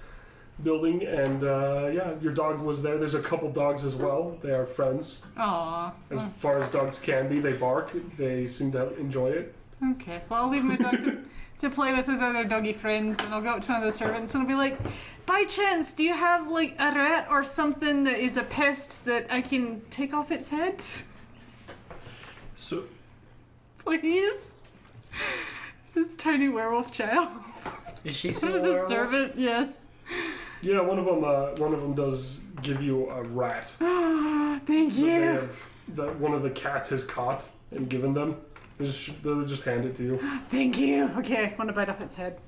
building. And, yeah, your dog was there. There's a couple dogs as well. They are friends. Aww. As far as dogs can be, they bark. They seem to enjoy it. Okay, well, I'll leave my dog to play with his other doggy friends, and I'll go up to one of the servants and I'll be like, by chance, do you have, like, a rat or something that is a pest that I can take off its head? So, Please? This tiny werewolf child. Is she still a The werewolf? servant, yes. Yeah, one of them does give you a rat. Thank That they you. have, that one of the cats has caught and given them. They'll just hand it to you. Thank you. Okay, I want to bite off its head.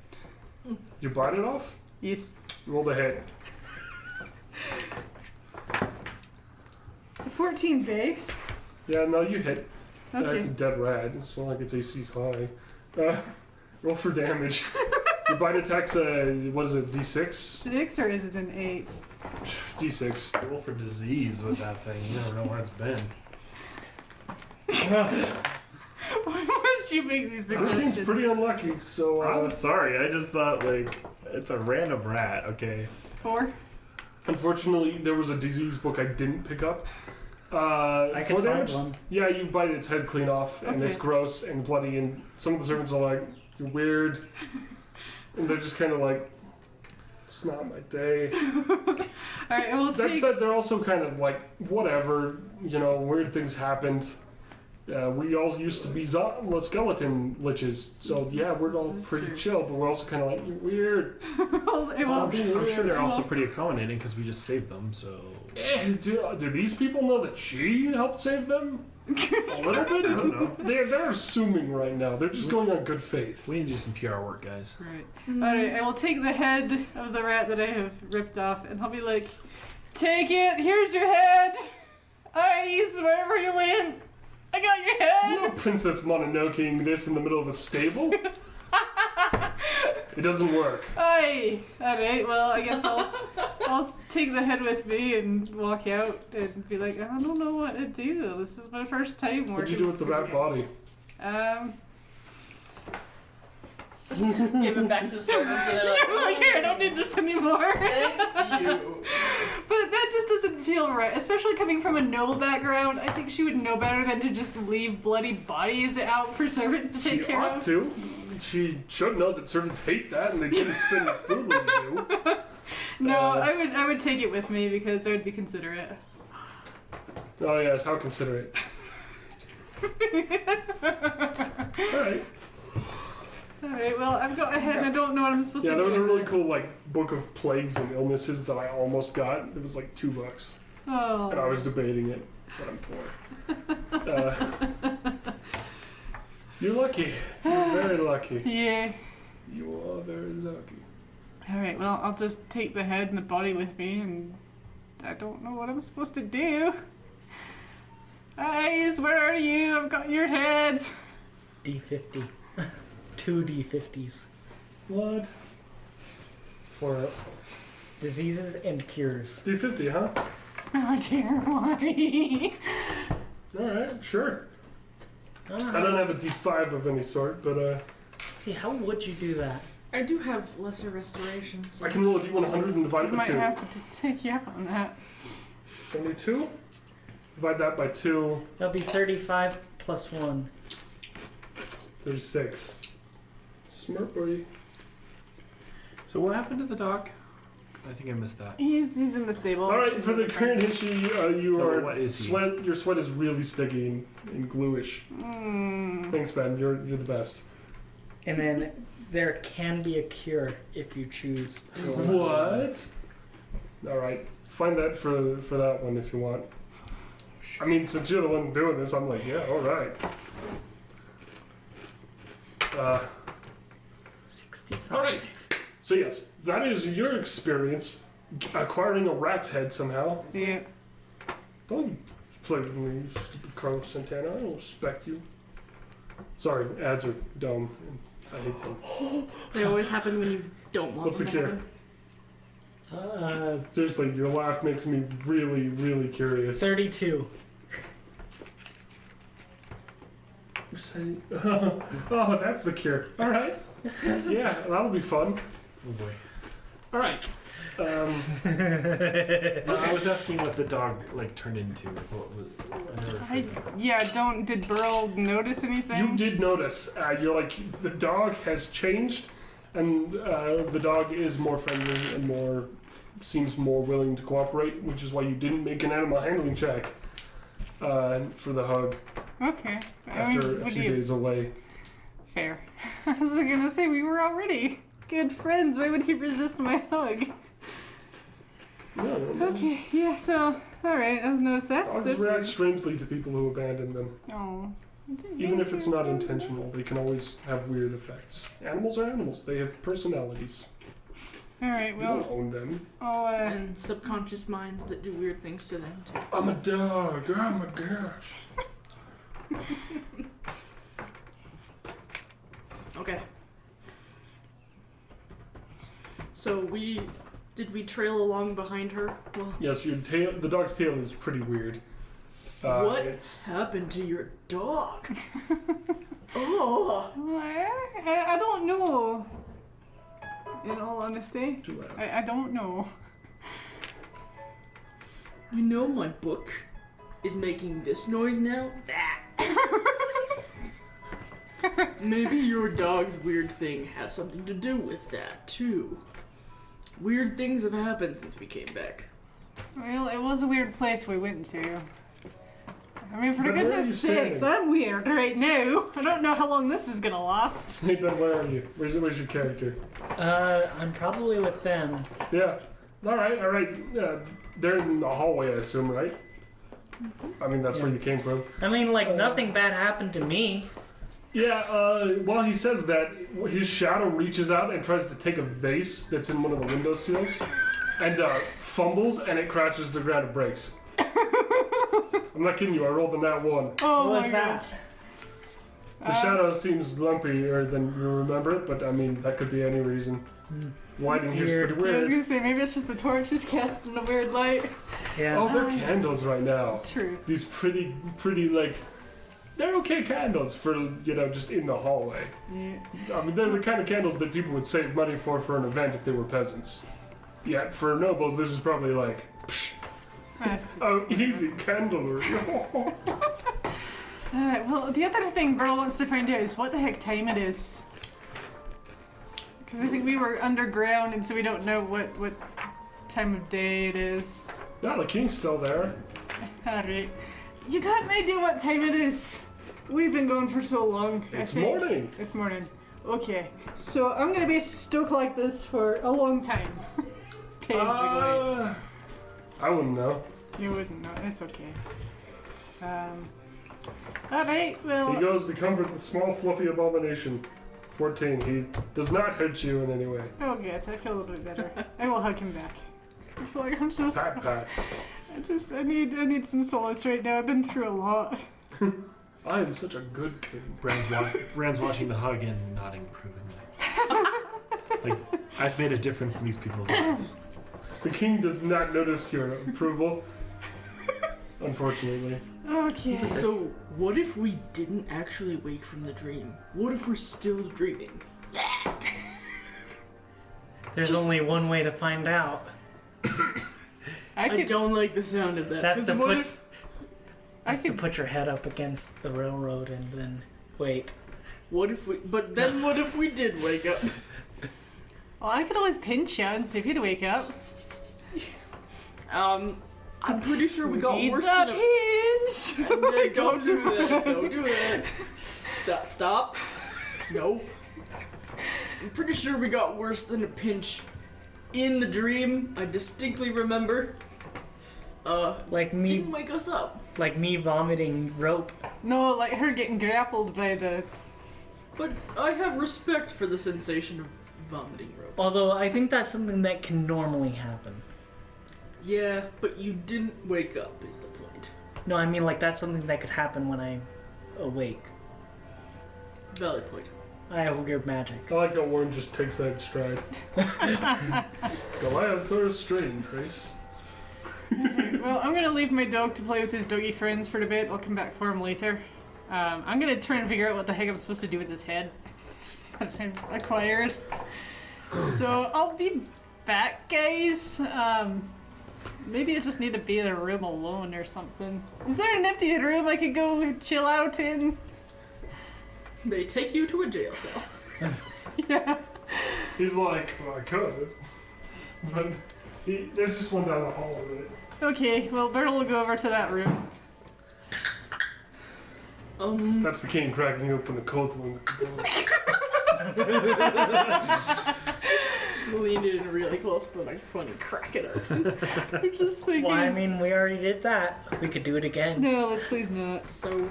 You bite it off? Yes. Roll the hit. 14 base. Yeah, no, you hit. Okay. It's a dead rat. It's not like its AC's high. Roll for damage. Your bite attack's what is it, D6? 6 or is it an 8? D6. roll for disease with that thing. You never know where it's been. Why must you make these 13's suggestions? pretty unlucky, so I'm sorry. I just thought, like, it's a random rat, okay? 4? unfortunately there was a disease book I didn't pick up. I can find damage? one. Yeah, you bite its head clean off, and Okay. it's gross and bloody, and some of the servants are like, "You're weird," and they're just kind of like, "It's not my day." Alright, we'll That take... said, they're also kind of like, "Whatever, you know, weird things happened. We all used to be skeleton liches, so yeah, we're all pretty chill, but we're also kind of like, you're weird." It won't be I'm sure they're weird. also pretty accommodating because we just saved them, so... Do these people know that she helped save them? A little bit? I don't know. They're assuming right now. They're just going on good faith. We need to do some PR work, guys. Right. Alright, I will take the head of the rat that I have ripped off, and I'll be like, take it, here's your head! Eyes, wherever you went! I got your head! You know Princess Mononoke this in the middle of a stable? It doesn't work. Aye! Alright, well, I guess I'll take the head with me and walk out and be like, I don't know what to do. This is my first time working. What'd you do with the rat body? Give it back to the servants and they're I'm like, here, I don't need this anymore. thank you. But that just doesn't feel right, especially coming from a noble background. I think she would know better than to just leave bloody bodies out for servants to take She care ought of. to. She should know that servants hate that and they didn't spend the food when you do. No, I would take it with me because I would be considerate. Oh yes, how considerate. Alright. Alright, well, I've got a head and I don't know what I'm supposed Yeah, to there do. was a really cool book of plagues and illnesses that I almost got. It was like $2. Oh. And I was debating it, but I'm poor. You're lucky. You're very lucky. Yeah. You are very lucky. Alright, well, I'll just take the head and the body with me, and I don't know what I'm supposed to do. Eyes, where are you? I've got your head. D50. 2 D50s. What? For diseases and cures. D50, huh? Oh dear, why? Alright, sure. I don't have a D5 of any sort, but See, how would you do that? I do have lesser restoration. So. I can roll a D100 and divide I it by might 2. have to take you up on that. 72? Divide that by 2. That'll be 35 plus 1. 36. Smart buddy. So what happened to the dog? I think I missed that. He's in the stable. Alright, for the current issue, you No, are what is he? your sweat is really sticky and gluish. Thanks, Ben. You're the best. And then there can be a cure if you choose to. What? Alright. Find that for that one if you want. I mean, since you're the one doing this, I'm like, yeah, alright. 65. Alright. So yes, that is your experience acquiring a rat's head somehow. Yeah. Don't play with me, stupid Carlos Santana. I don't respect you. Sorry, ads are dumb. I hate them. They always happen when you don't want What's the them to cure? happen. Seriously, your laugh makes me really, really curious. 32. Oh, that's the cure. Alright. Yeah, that'll be fun. Oh boy. Alright. I was asking what the dog turned into. What was, I never heard that. Did Burl notice anything? You did notice. You're like, the dog has changed, and the dog is more friendly and seems more willing to cooperate, which is why you didn't make an animal handling check for the hug Okay. after a few days away. Fair. I was gonna say we were already good friends. Why would he resist my hug? No, Okay, yeah, so, alright, I've noticed that's dogs weird. react strangely to people who abandon them. Oh. Even if it's not intentional, they can always have weird effects. Animals are animals. They have personalities. Alright, You don't well, own them. I'll, And subconscious minds that do weird things to them too. I'm a dog. Oh my gosh. Okay. So did we trail along behind her? Well, Yes, the dog's tail is pretty weird. what It's happened to your dog? Oh. I don't know. In all honesty, too loud. I don't know. You know my book is making this noise now? That. Maybe your dog's weird thing has something to do with that, too. Weird things have happened since we came back. Well, it was a weird place we went to. I mean, for But where are you goodness sakes, standing? I'm weird right now. I don't know how long this is gonna last. Hey Ben, where are you? Where's your character? I'm probably with them. Yeah. All right. They're in the hallway, I assume, right? I mean, that's where you came from. I mean, like, nothing bad happened to me. Yeah, while he says that, his shadow reaches out and tries to take a vase that's in one of the window sills and fumbles, and it crashes to the ground and breaks. I'm not kidding you, I rolled a nat 1. Oh What my was that? gosh. The shadow seems lumpier than you remember it, but I mean, that could be any reason. Lighting here is pretty Yeah, I was weird. gonna say, maybe it's just the torches casting a weird light. Yeah. Oh, they're candles right now. True. These pretty, like, they're okay candles for, just in the hallway. Yeah. I mean, they're the kind of candles that people would save money for an event if they were peasants. Yeah, for nobles, this is probably like, psh, Nice. oh, easy candlery. Alright, well, the other thing Burl wants to find out is what the heck time it is. Because I think we were underground, and so we don't know what time of day it is. Yeah, the king's still there. Alright. You got an idea what time it is? We've been going for so long. It's I think. morning. It's morning. Okay. So I'm gonna be stuck like this for a long time. Basically. I wouldn't know. You wouldn't know. It's okay. Alright, well. He goes to comfort the small, fluffy abomination. 14. He does not hurt you in any way. Oh, good. I feel a little bit better. I will hug him back. I feel like I'm just. Pat. I need some solace right now. I've been through a lot. I am such a good king. Brand's watching the hug and nodding approvingly. Like, I've made a difference in these people's lives. The king does not notice your approval. Unfortunately. Okay. So, what if we didn't actually wake from the dream? What if we're still dreaming? There's only one way to find out. I don't like the sound of that. That's 'cause to what put. if That's to put your head up against the railroad and then wait. what if we did wake up? Well, I could always pinch you and see if you'd wake up. I'm pretty sure we got Needs worse a than a pinch. Don't do that. Don't do that. Stop. No. I'm pretty sure we got worse than a pinch in the dream. I distinctly remember. Like me, Didn't wake us up. like me vomiting rope. No, like her getting grappled by the. But I have respect for the sensation of vomiting rope. Although I think that's something that can normally happen. Yeah, but you didn't wake up is the point. No, I mean like that's something that could happen when I awake. Valid point. I have weird magic. I like how Warren just takes that in stride. Goliaths are strange, Grace. Well, I'm gonna leave my dog to play with his doggy friends for a bit. I'll come back for him later. I'm gonna try and figure out what the heck I'm supposed to do with this head that I've acquired. So I'll be back, guys. Maybe I just need to be in a room alone or something. Is there an empty room I could go chill out in? They take you to a jail cell. Yeah. He's like, well, I could. But there's just one down the hall with it. Okay, well, Bertle will go over to that room. That's the king cracking open a cold one with the door. Just lean it in really close to the microphone and crack it open. I'm just thinking. Well, I mean, we already did that. We could do it again. No, let's please not. So,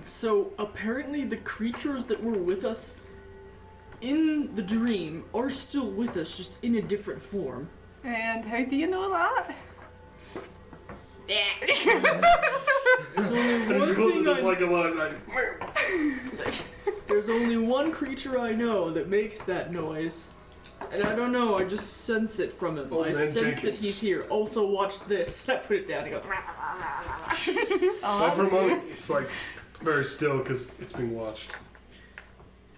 so apparently the creatures that were with us in the dream are still with us, just in a different form. And how do you know that? There's only And one she closes thing just I like a line, like, There's only one creature I know that makes that noise. And I don't know, I just sense it from him. Old I man sense that Jenkins. he's here. Also, watch this. I put it down and go. well, for a moment, it's like very still because it's being watched.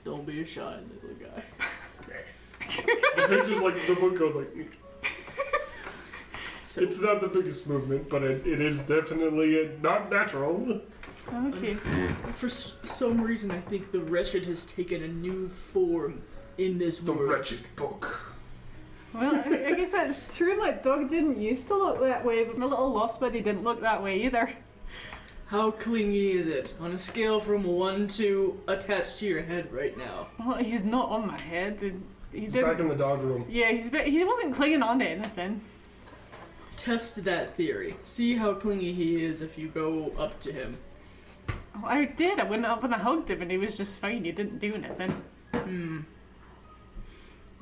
Don't be a shy little guy. The picture's like, the book goes like, So, it's not the biggest movement, but it is definitely not natural. Okay. for some reason, I think the wretched has taken a new form in this The world. wretched book. Well, I guess that's true. My dog didn't used to look that way, but my little lost buddy didn't look that way either. How clingy is it on a scale from 1 to attached to your head right now? Well, he's not on my head. He's back in the dog room. Yeah, he wasn't clinging on to anything. Test that theory. See how clingy he is if you go up to him. Well, I did. I went up and I hugged him and he was just fine. He didn't do anything.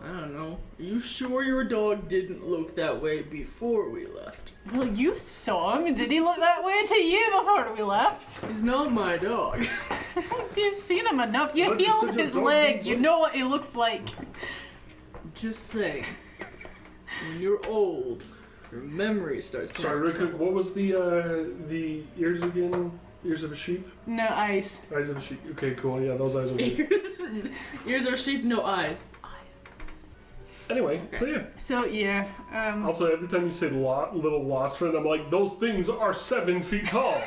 I don't know. Are you sure your dog didn't look that way before we left? Well, you saw him. Did he look that way to you before we left? He's not my dog. You've seen him enough. You But you healed said your his dog leg. didn't You look- know what he looks like. Just saying. When you're old, your memory starts to Sorry, real quick. What was the ears again? Ears of a sheep? No eyes. Eyes of a sheep. Okay, cool. Yeah, those eyes are weird. Ears are sheep, no eyes. Anyway, so yeah. So yeah. Also, every time you say little lost friend, I'm like, those things are 7 feet tall.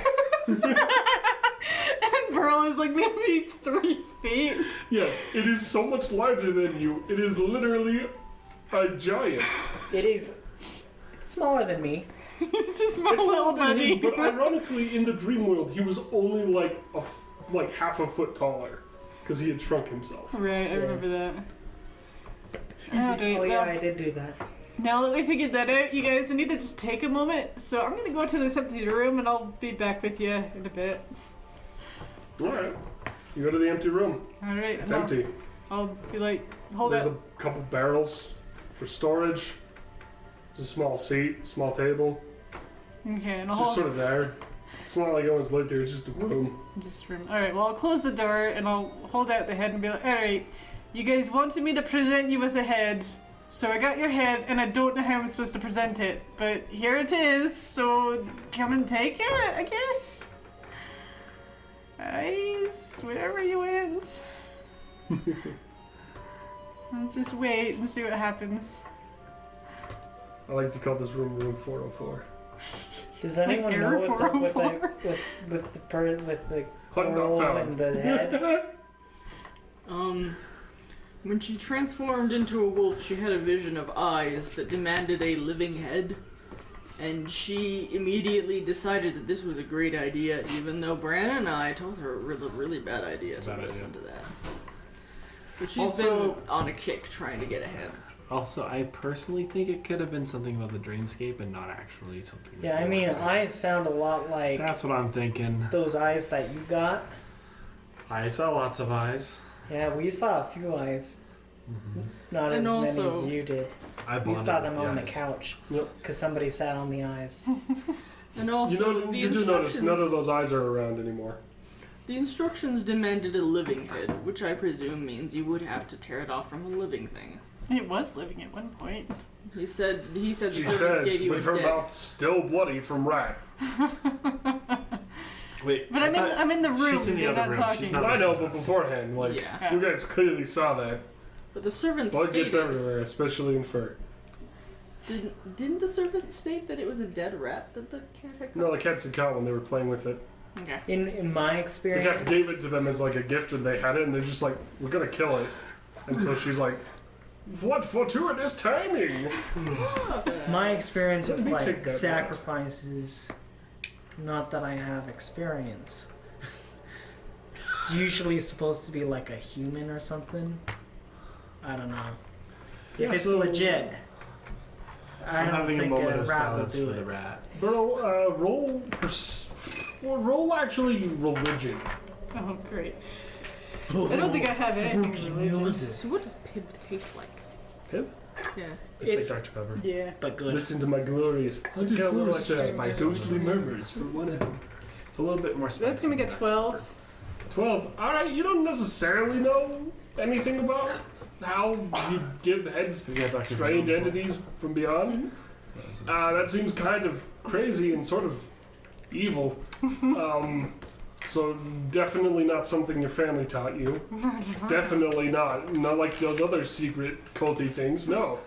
And Burl is like maybe 3 feet. Yes, it is so much larger than you. It is literally a giant. It is smaller than me. He's just my It's little not buddy. him, but ironically, in the dream world, he was only like half a foot taller because he had shrunk himself. Right, I remember that. Alright, Oh yeah, well, I did do that. now that we figured that out, you guys, I need to just take a moment. So I'm gonna go to this empty room and I'll be back with you in a bit. All right, you go to the empty room. Alright. It's empty. I'll be like, hold There's it. a couple barrels for storage. There's a small seat, small table. Okay, and I'll It's just hold sort of there. It's not like anyone's lived here. It's just a room. just room. Alright, well I'll close the door and I'll hold out the head and be like, alright, you guys wanted me to present you with the head. So I got your head and I don't know how I'm supposed to present it. But here it is, so come and take it, I guess. Eyes, wherever you went. I'll just wait and see what happens. I like to call this room Room 404. Does anyone Like know Error what's up with 404? with the Hunt not coral found. and the head? When she transformed into a wolf, she had a vision of eyes that demanded a living head. And she immediately decided that this was a great idea, even though Bran and I told her it was a really bad idea It's a to bad listen idea. to that. But she's Also- been on a kick trying to get ahead. Also, I personally think it could have been something about the dreamscape and not actually something. Yeah, I mean, eyes sound a lot like That's what I'm thinking. those eyes that you got. I saw lots of eyes. Yeah, we saw a few eyes. Not And as also- many as you did. I We saw bonded them with on the eyes. couch Yep. because somebody sat on the eyes. And also, the You do notice instructions, none of those eyes are around anymore. the instructions demanded a living head, which I presume means you would have to tear it off from a living thing. It was living at one point. He said the She servants says, gave you a with her dead. mouth still bloody from rat. Wait, But I I'm thought in the room. She's in the You're other not room. talking. She's not I know, listening but to us. beforehand, like, Yeah. you guys clearly saw that. But the servants Blood gets stated... everywhere, especially in fur. Didn't the servant state that it was a dead rat that the cat had caught? No, the cats had caught when they were playing with it. Okay. In my The experience, cats gave it to them as like a gift and they had it and they're just like, we're gonna kill it. And so she's like, what fortuitous timing! my experience Let with me take like that sacrifices, not that I have experience. It's usually supposed to be like a human or something. I don't know. Yeah, If it's so- legit, I I'm don't having a think moment a of rat would silence do for the it. rat. Bro, roll actually religion. Oh, great. I don't think I have anything religious. So what does Pib taste like? Pip? Yeah. It's like Dr. Pepper. Yeah. but good. Listen to my glorious got a little extra spice on ghostly it. murmurs for 1 hour. It's a little bit more spicy. That's gonna than get Dr. 12. 12. Alright, you don't necessarily know anything about how you give heads Yeah, Dr. strange Pepper. entities from beyond. This is- That seems kind of crazy and sort of evil. So definitely not something your family taught you. Definitely not. Not like those other secret culty things. No.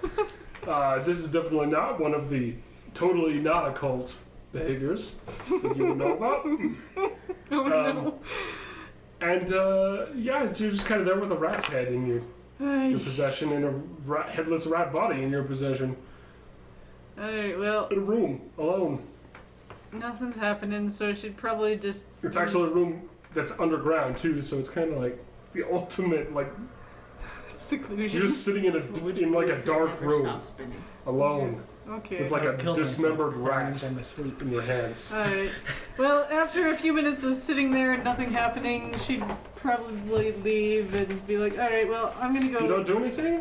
This is definitely not one of the totally not occult behaviors that you would know about. Oh no. And yeah, you're just kind of there with a rat's head in your possession and a headless rat body in your possession. Alright, well, In a room, alone. Nothing's happening, so she'd probably just... It's actually a room that's underground, too, so it's kind of like the ultimate, like... seclusion. You're just sitting in like a dark room, Stop spinning. alone, Okay. with like a dismembered rat I'm asleep. in your hands. Alright. Well, after a few minutes of sitting there and nothing happening, she'd probably leave and be like, alright, well, I'm gonna go... You don't do anything?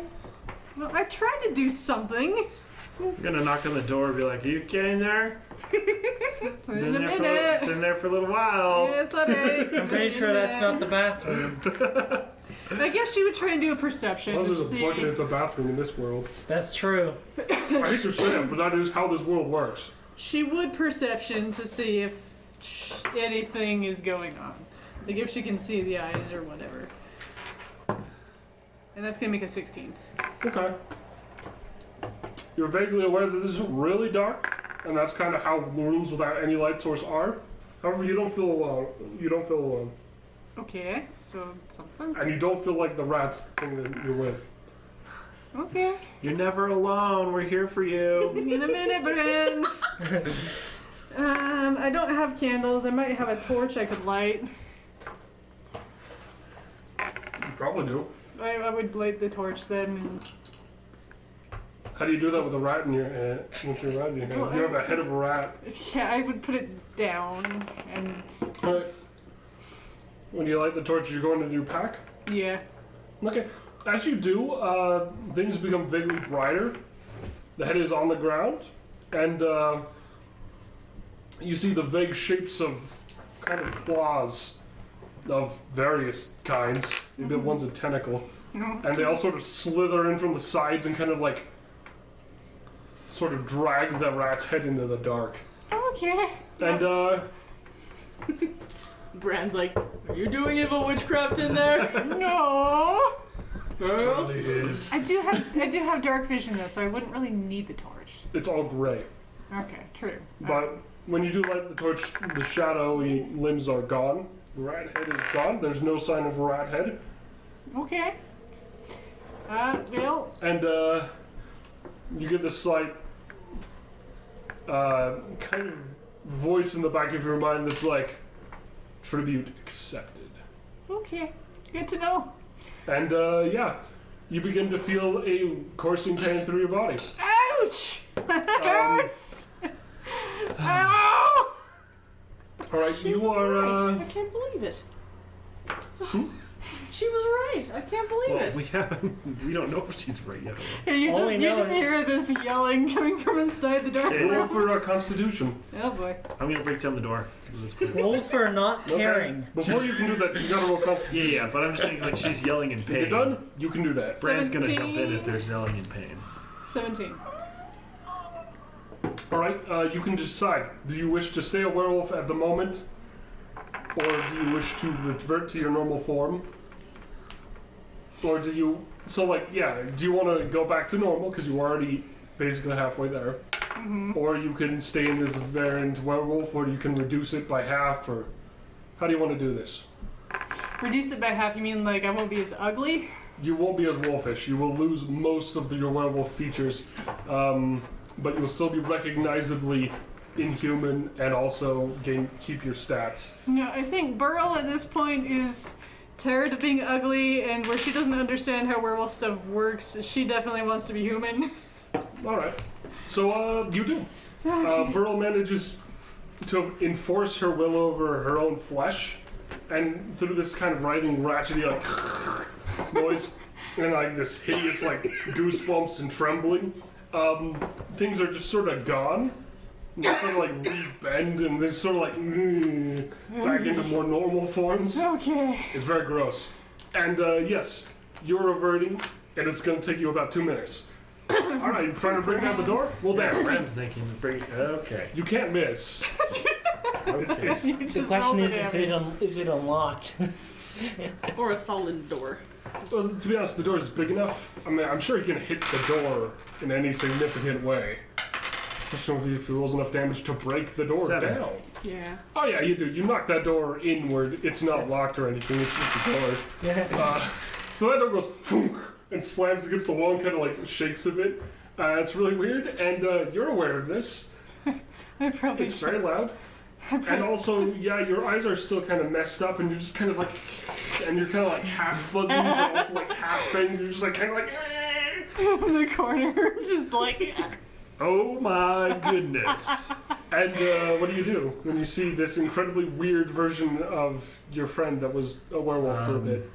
Well, I tried to do something. I'm gonna knock on the door and be like, "Are you okay in there? In a minute. Been there for a little while." Yes, alright. I'm pretty sure that's not the bathroom. I guess she would try and do a perception Well, to there's a see... bucket, it's a bathroom in this world. That's true. I hate to say it, but that is how this world works. She would perception to see if anything is going on. Like if she can see the eyes or whatever. And that's gonna make a 16. Okay. You're vaguely aware that this is really dark, and that's kind of how rooms without any light source are. However, you don't feel alone. You don't feel alone. Okay, so something. And you don't feel like the rats thing that you're with. Okay. You're never alone. We're here for you. In a minute, Bryn. I don't have candles. I might have a torch I could light. You probably do. I would light the torch then. And... How do you do that with a rat in your hand? With your rat in your hand? You have a head of a rat. Yeah, I would put it down and... Alright. When you light the torch, you're going to do pack? Yeah. Okay. As you do, things become vaguely brighter. The head is on the ground, and you see the vague shapes of kind of claws of various kinds. Maybe one's a tentacle. And they all sort of slither in from the sides and kind of like sort of drag the rat's head into the dark. Okay. And Bran's like, are you doing evil witchcraft in there? No. Girl? it is. I do have dark vision though, so I wouldn't really need the torch. It's all gray. Okay, true. But when you do light the torch, the shadowy limbs are gone. The rat head is gone. There's no sign of a rat head. Okay. Well. And you get this slight kind of voice in the back of your mind that's like, tribute accepted. Okay. Good to know. And yeah, you begin to feel a coursing pain through your body. Ouch! That hurts! Ow! Alright, you are. I can't believe it. She was right. I can't believe Well, it. we don't know if she's right yet. Yeah, you All just we you know just is- hear this yelling coming from inside the dark Roll room. for Constitution. Oh boy. I'm gonna break down the door. at this point. Roll for not caring. Before you can do that, you gotta roll Constitution. Yeah, but I'm just saying, like, she's yelling in pain. You're done? You can do that. Bran's gonna jump in 17. if there's yelling in pain. 17. Alright, you can decide. Do you wish to stay a werewolf at the moment? Or do you wish to revert to your normal form? Or do you... So, like, yeah, do you want to go back to normal, because you're already basically halfway there? Mm-hmm. Or you can stay in this variant werewolf, or you can reduce it by half, or... How do you want to do this? Reduce it by half, you mean like I won't be as ugly? You won't be as wolfish. You will lose most of your werewolf features, but you'll still be recognizably inhuman and also keep your stats. No, I think Burl at this point is tired of being ugly, and where she doesn't understand how werewolf stuff works, she definitely wants to be human. Alright. So, you do. Burl manages to enforce her will over her own flesh, and through this kind of writhing, ratchety, like, noise, and, like, this hideous, like, goosebumps and trembling, things are just sort of gone. And they sort of, like, re-bend, and they're sort of, like, back into more normal forms. Okay. It's very gross. And, yes, you're reverting, and it's going to take you about 2 minutes. Alright, you trying to break down the door? Well, damn. Bran's thinking, okay. You can't miss. It's You The just question roll is, damage. is it unlocked? Or a solid door. well, to be honest, the door is big enough. I mean, I'm sure you can hit the door in any significant way. Question if it rolls enough damage to break the door 7. down. Yeah. Oh yeah, you do. You knock that door inward. It's not locked or anything. It's just a door. Yeah. So that door goes thunk and slams against the wall and kind of like shakes a bit. It's really weird, and you're aware of this. I probably It's should. very loud. And also, yeah, your eyes are still kind of messed up, and you're just kind of like, and you're kind of like half fuzzy, but also like half thing. You're just like kind of like. in the corner, just like. Oh my goodness. And what do when you see this incredibly weird version of your friend that was a werewolf for a bit?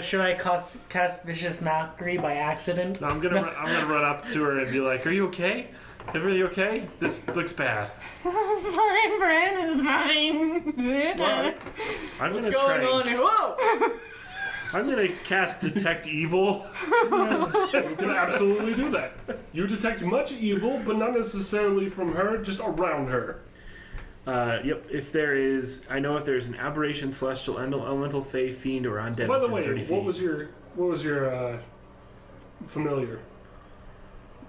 Should I cast Vicious Mockery by accident? No, I'm gonna run up to her and be like, "Are you okay? Everything okay? This looks bad." It's fine, Bran. It's fine. Right. What's going on here? Whoa! I'm gonna cast Detect Evil. You can absolutely do that. You detect much evil, but not necessarily from her, just around her. Yep. If there's an aberration, celestial, elemental, fae, fiend, or undead. By the within way, 30 feet. what was your familiar?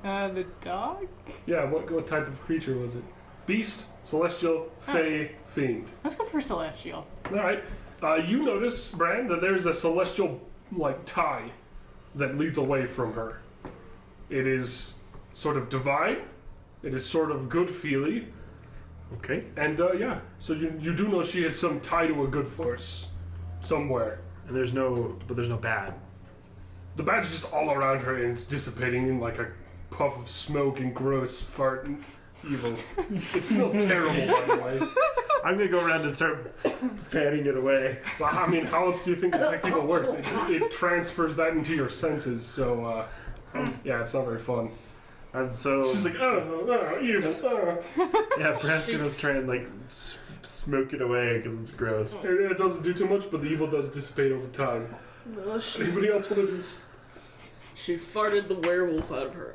The dog? Yeah, what type of creature was it? Beast, celestial, fae, fiend. Let's go for Celestial. All right. You notice, Bran, that there's a celestial tie that leads away from her. It is sort of divine. It is sort of good feely. Okay. And yeah, so you do know she has some tie to a good force somewhere. And there's no bad. The bad's just all around her and it's dissipating in like a puff of smoke and gross fart and evil. It smells terrible, by the way. I'm gonna go around and start fanning it away. But, I mean, how else do you think Detect Evil works? It transfers that into your senses, so yeah, it's not very fun. So She's like, oh, evil, yeah, Brad's gonna try and like smoke it away because it's gross. It doesn't do too much, but the evil does dissipate over time. Well, Anybody else want to do? she farted the werewolf out of her.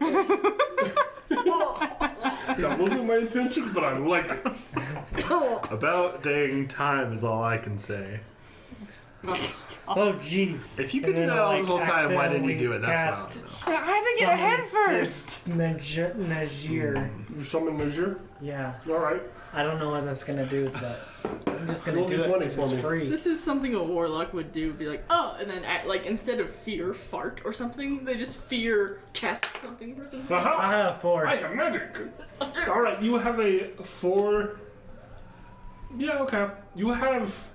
That wasn't my intention, but I like it. About dang time is all I can say. Oh, jeez. If you could do that all this whole time, why didn't you do it? That's what I don't know. I had to get ahead first. Najir. You summon Najir? Yeah. Alright. I don't know what that's gonna do, but I'm just gonna Roll do it D20 because for it's me. free. This is something a warlock would do. Be like, oh, and then act, like instead of fear fart or something, they just fear cast something for themselves. Aha! I have 4. I have magic! Alright, you have a 4. Yeah, okay. You have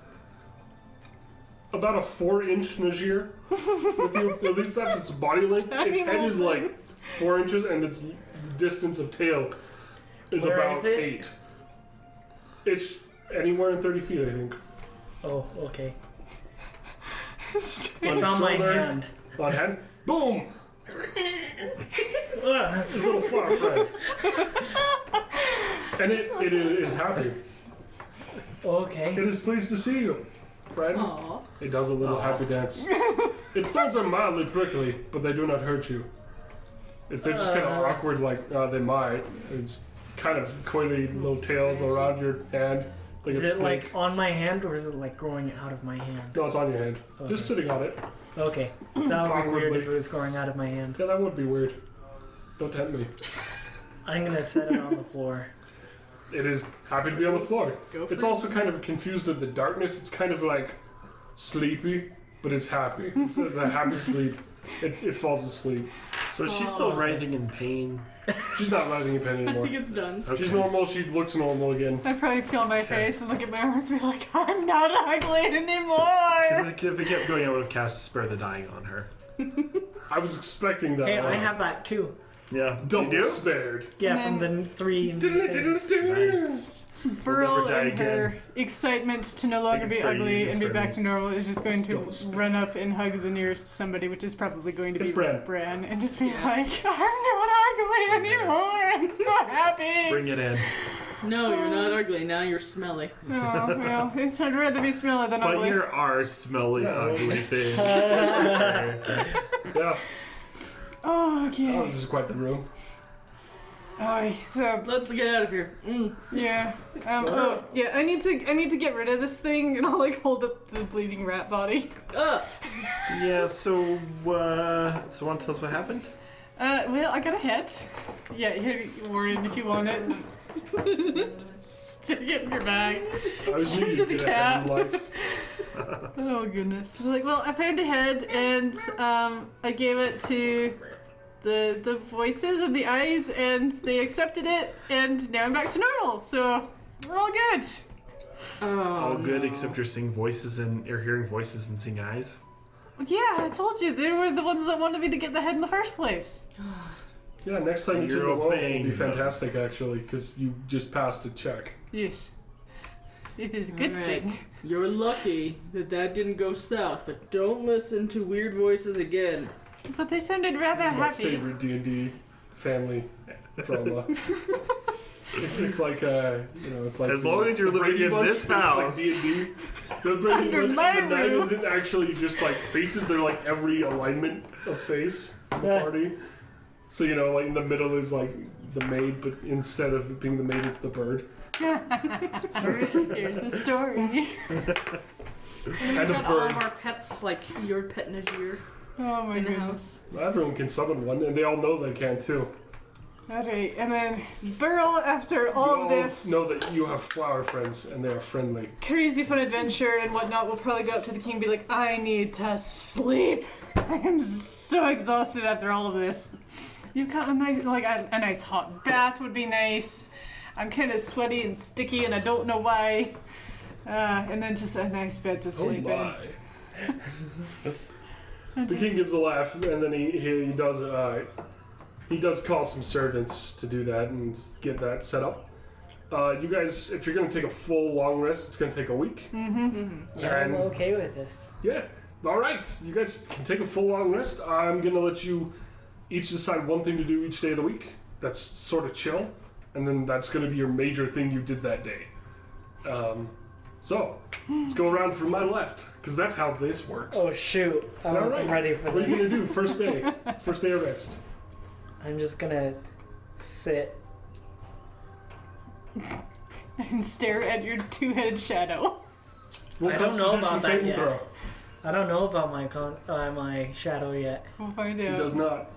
about a 4-inch Najir with you. At least that's its body length. Its head is like 4 inches, and its distance of tail is Where about is it? 8. It's anywhere in 30 feet, I think. Oh, okay. It's It's on my shoulder. hand. On hand. Boom! Ugh. Little far friend. And it is happy. Okay. It is pleased to see you, friend. Aww. It does a little happy dance. Its thorns are mildly prickly, but they do not hurt you. They're just kind of awkward, like they might. It's kind of coily little tails around your hand. Like Is a it snake. like on my hand or is it like growing out of my hand? No, it's on your hand. Okay. Just sitting on it. Okay. That would be weird Awkwardly. if it was growing out of my hand. Yeah, that would be weird. Don't tempt me. I'm gonna set it on the floor. It is happy to be on the floor. Go for It's it. also kind of confused at the darkness. It's kind of like sleepy, but it's happy. It's a happy sleep. It falls asleep. So she's still writhing in pain. She's not rising in pain I anymore. think it's done. Okay. She's normal. She looks normal again. I probably feel my face and look at my arms and be like, I'm not ugly anymore. Because if it kept going, I would have cast Spare the Dying on her. I was expecting that. Hey, I have that too. Yeah. double You do? spared. Yeah, And from the 3. Nice. Burl never die in her again. excitement to no longer can be spare you, ugly you can and be spare back me. to normal is just going to Don't spare run up and hug the nearest somebody, which is probably going to It's be Bran. and just be like, I'm not ugly anymore. I'm so happy. Bring it in. No, you're not ugly. Now you're smelly. Oh, well, I'd rather be smelly than But ugly. here are smelly, Yeah. ugly things. It's okay. Yeah. Oh, okay. Oh, this is quite the room. Oh, so Let's get out of here. yeah. Yeah. I need to get rid of this thing, and I'll like hold up the bleeding rat body. Yeah, so want to tell us what happened? Well, I got a hit. Yeah, here, Warren, if you want it. Stick it in your bag. I was Give it to the cat. life. Oh goodness. I was like, well, I found a head, and I gave it to the voices and the eyes, and they accepted it, and now I'm back to normal. So we're all good. All good except you're seeing voices and you're hearing voices and seeing eyes. Yeah, I told you they were the ones that wanted me to get the head in the first place. Yeah, next time you You're turn the wolf will obeying be them. fantastic, actually, because you just passed a check. Yes, it is a good Alright. thing. You're lucky that didn't go south, but don't listen to weird voices again. But they sounded rather This is my happy. favorite D&D family drama. It's like it's like As long as you're the living Brady in Bunch, this but house. It's like D&D. The Brady Under Bunch my and the night roof. isn't actually just like faces. They're like every alignment of face of the party. So like in the middle is like the maid, but instead of it being the maid, it's the bird. Here's the story. And We've a got all bird. of our pets, like your pet Najir, Oh my in the goodness. house. Everyone can summon one, and they all know they can too. Alright, and then Burl, after You all of this know that you have flower friends, and they are friendly. crazy fun adventure and whatnot, will probably go up to the king and be like, I need to sleep. I am so exhausted after all of this. You've got a nice, a nice hot bath would be nice. I'm kind of sweaty and sticky and I don't know why. And then just a nice bed to Oh sleep in. my. The king gives a laugh, and then he does call some servants to do that and get that set up. You guys, if you're going to take a full long rest, it's going to take a week. Yeah, I'm And- okay with this. Yeah. All right. You guys can take a full long rest. I'm going to let you each decide one thing to do each day of the week. That's sort of chill. And then that's going to be your major thing you did that day. So, let's go around from my left, because that's how this works. Oh shoot, I All wasn't right. ready for What are you this. going to do first day? First day of rest. I'm just gonna sit. And stare at your two-headed shadow. Roll I don't know about Constitution that saving yet. throw. I don't know about my shadow yet. We'll find He out. does not.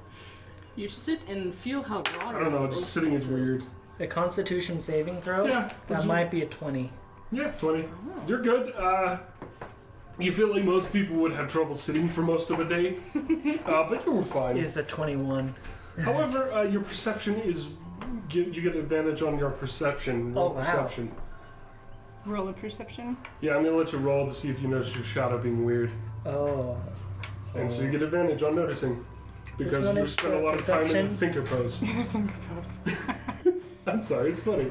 You sit and feel how raw. I don't know, just sitting is weird. A Constitution saving throw. Yeah. That might be a 20. Yeah, 20. You're good. You feel like most people would have trouble sitting for most of a day, but you were fine. Is a 21. However, your perception is... You get advantage on your perception. Roll Oh, wow. perception. Roll a perception. Yeah, I'm going to let you roll to see if you notice your shadow being weird. Oh. And so you get advantage on noticing. Because one you is spent a the lot of time in perception? the thinker pose. I'm sorry, it's funny.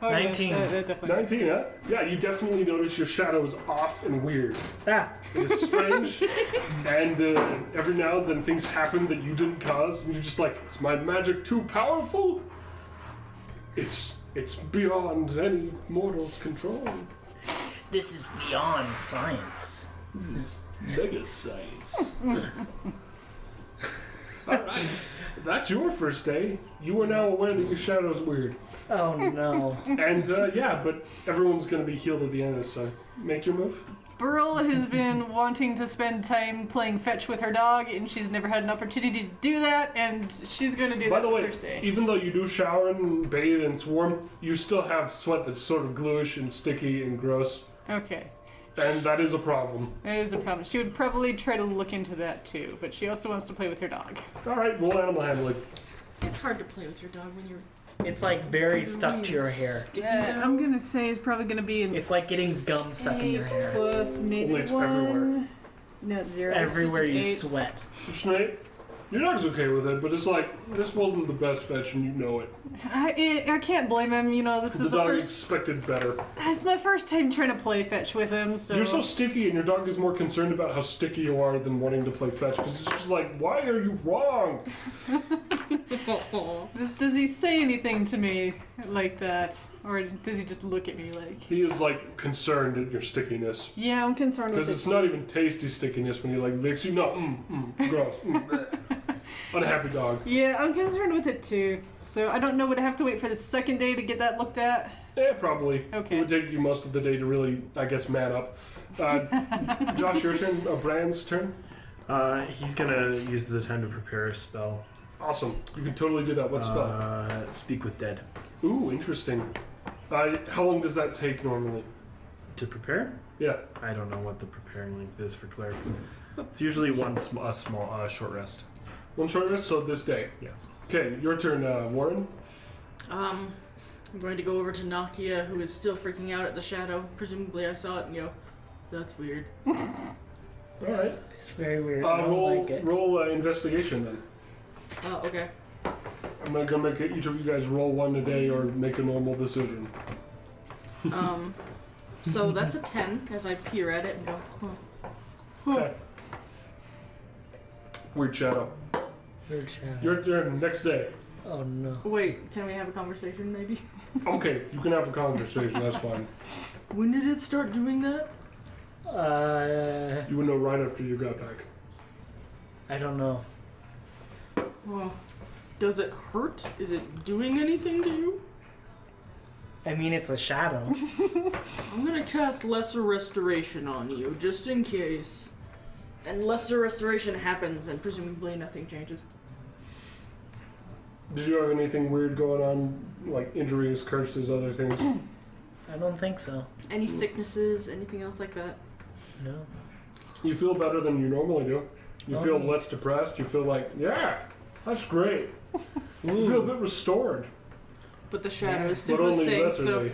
Oh, 19. Yeah, that definitely. 19, huh? Yeah, you definitely notice your shadow is off and weird. Ah. It is strange, and every now and then things happen that you didn't cause, and you're just like, is my magic too powerful? It's beyond any mortal's control. This is beyond science. This is mega science. Alright, that's your first day. You are now aware that your shadow is weird. Oh no. And yeah, but everyone's going to be healed at the end, so make your move. Burl has been wanting to spend time playing fetch with her dog, and she's never had an opportunity to do that, and she's going to do By that the way, first day. even though you do shower and bathe and it's warm, you still have sweat that's sort of gluish and sticky and gross. Okay. And that is a problem. That is a problem. She would probably try to look into that too, but she also wants to play with her dog. Alright, roll animal handling. It's hard to play with your dog when you're It's like very stuck to your hair. sticky Yeah, down. I'm going to say it's probably going to be an It's like getting gum stuck in your 8 hair. plus maybe Only it's 1. everywhere. No, 0. It's Everywhere you just an sweat. Snape, your dog's okay with it, but it's like, this wasn't the best fetch and you know it. 8. I can't blame him. You know, this The is the dog first. expected better. It's my first time trying to play fetch with him, so. You're so sticky and your dog is more concerned about how sticky you are than wanting to play fetch, because it's just like, why are you wrong? Does he say anything to me like that? Or does he just look at me like. He is like concerned at your stickiness. Yeah, I'm concerned with Because it. it's not even tasty stickiness when he like licks you. No, gross. Bleh. Unhappy dog. Yeah, I'm concerned with it too. So I don't know, would I have to wait for the second day to get that looked at? Yeah, probably. Okay. It would take you most of the day to really, I guess, man up. Josh, your turn. Brand's turn. He's gonna use the time to prepare a spell. Awesome. You can totally do that. What spell? Speak with dead. Ooh, interesting. How long does that take normally? To prepare? Yeah. I don't know what the preparing length is for clerics. It's usually a small short rest. One short rest, so this day. Yeah. Okay, your turn, Warren. I'm going to go over to Nakia, who is still freaking out at the shadow. Presumably I saw it and go, that's weird. Alright. It's very weird. I don't like it. Roll investigation then. Oh, okay. I'm not gonna make each of you guys roll one a day or make a normal decision. So that's a 10 as I peer at it and go, Okay. Weird shadow. Weird shadow. Your turn, next day. Oh no. Wait, can we have a conversation maybe? Okay, you can have a conversation, that's fine. When did it start doing that? You would know right after you got back. I don't know. Well, does it hurt? Is it doing anything to you? I mean, it's a shadow. I'm gonna cast Lesser Restoration on you, just in case. And Lesser Restoration happens, and presumably nothing changes. Did you have anything weird going on, like injuries, curses, other things? I don't think so. Any sicknesses, anything else like that? No. You feel better than you normally do. You Oh. feel less depressed. You feel like, yeah, that's great. You feel a bit restored. But the shadow is But still the only same, so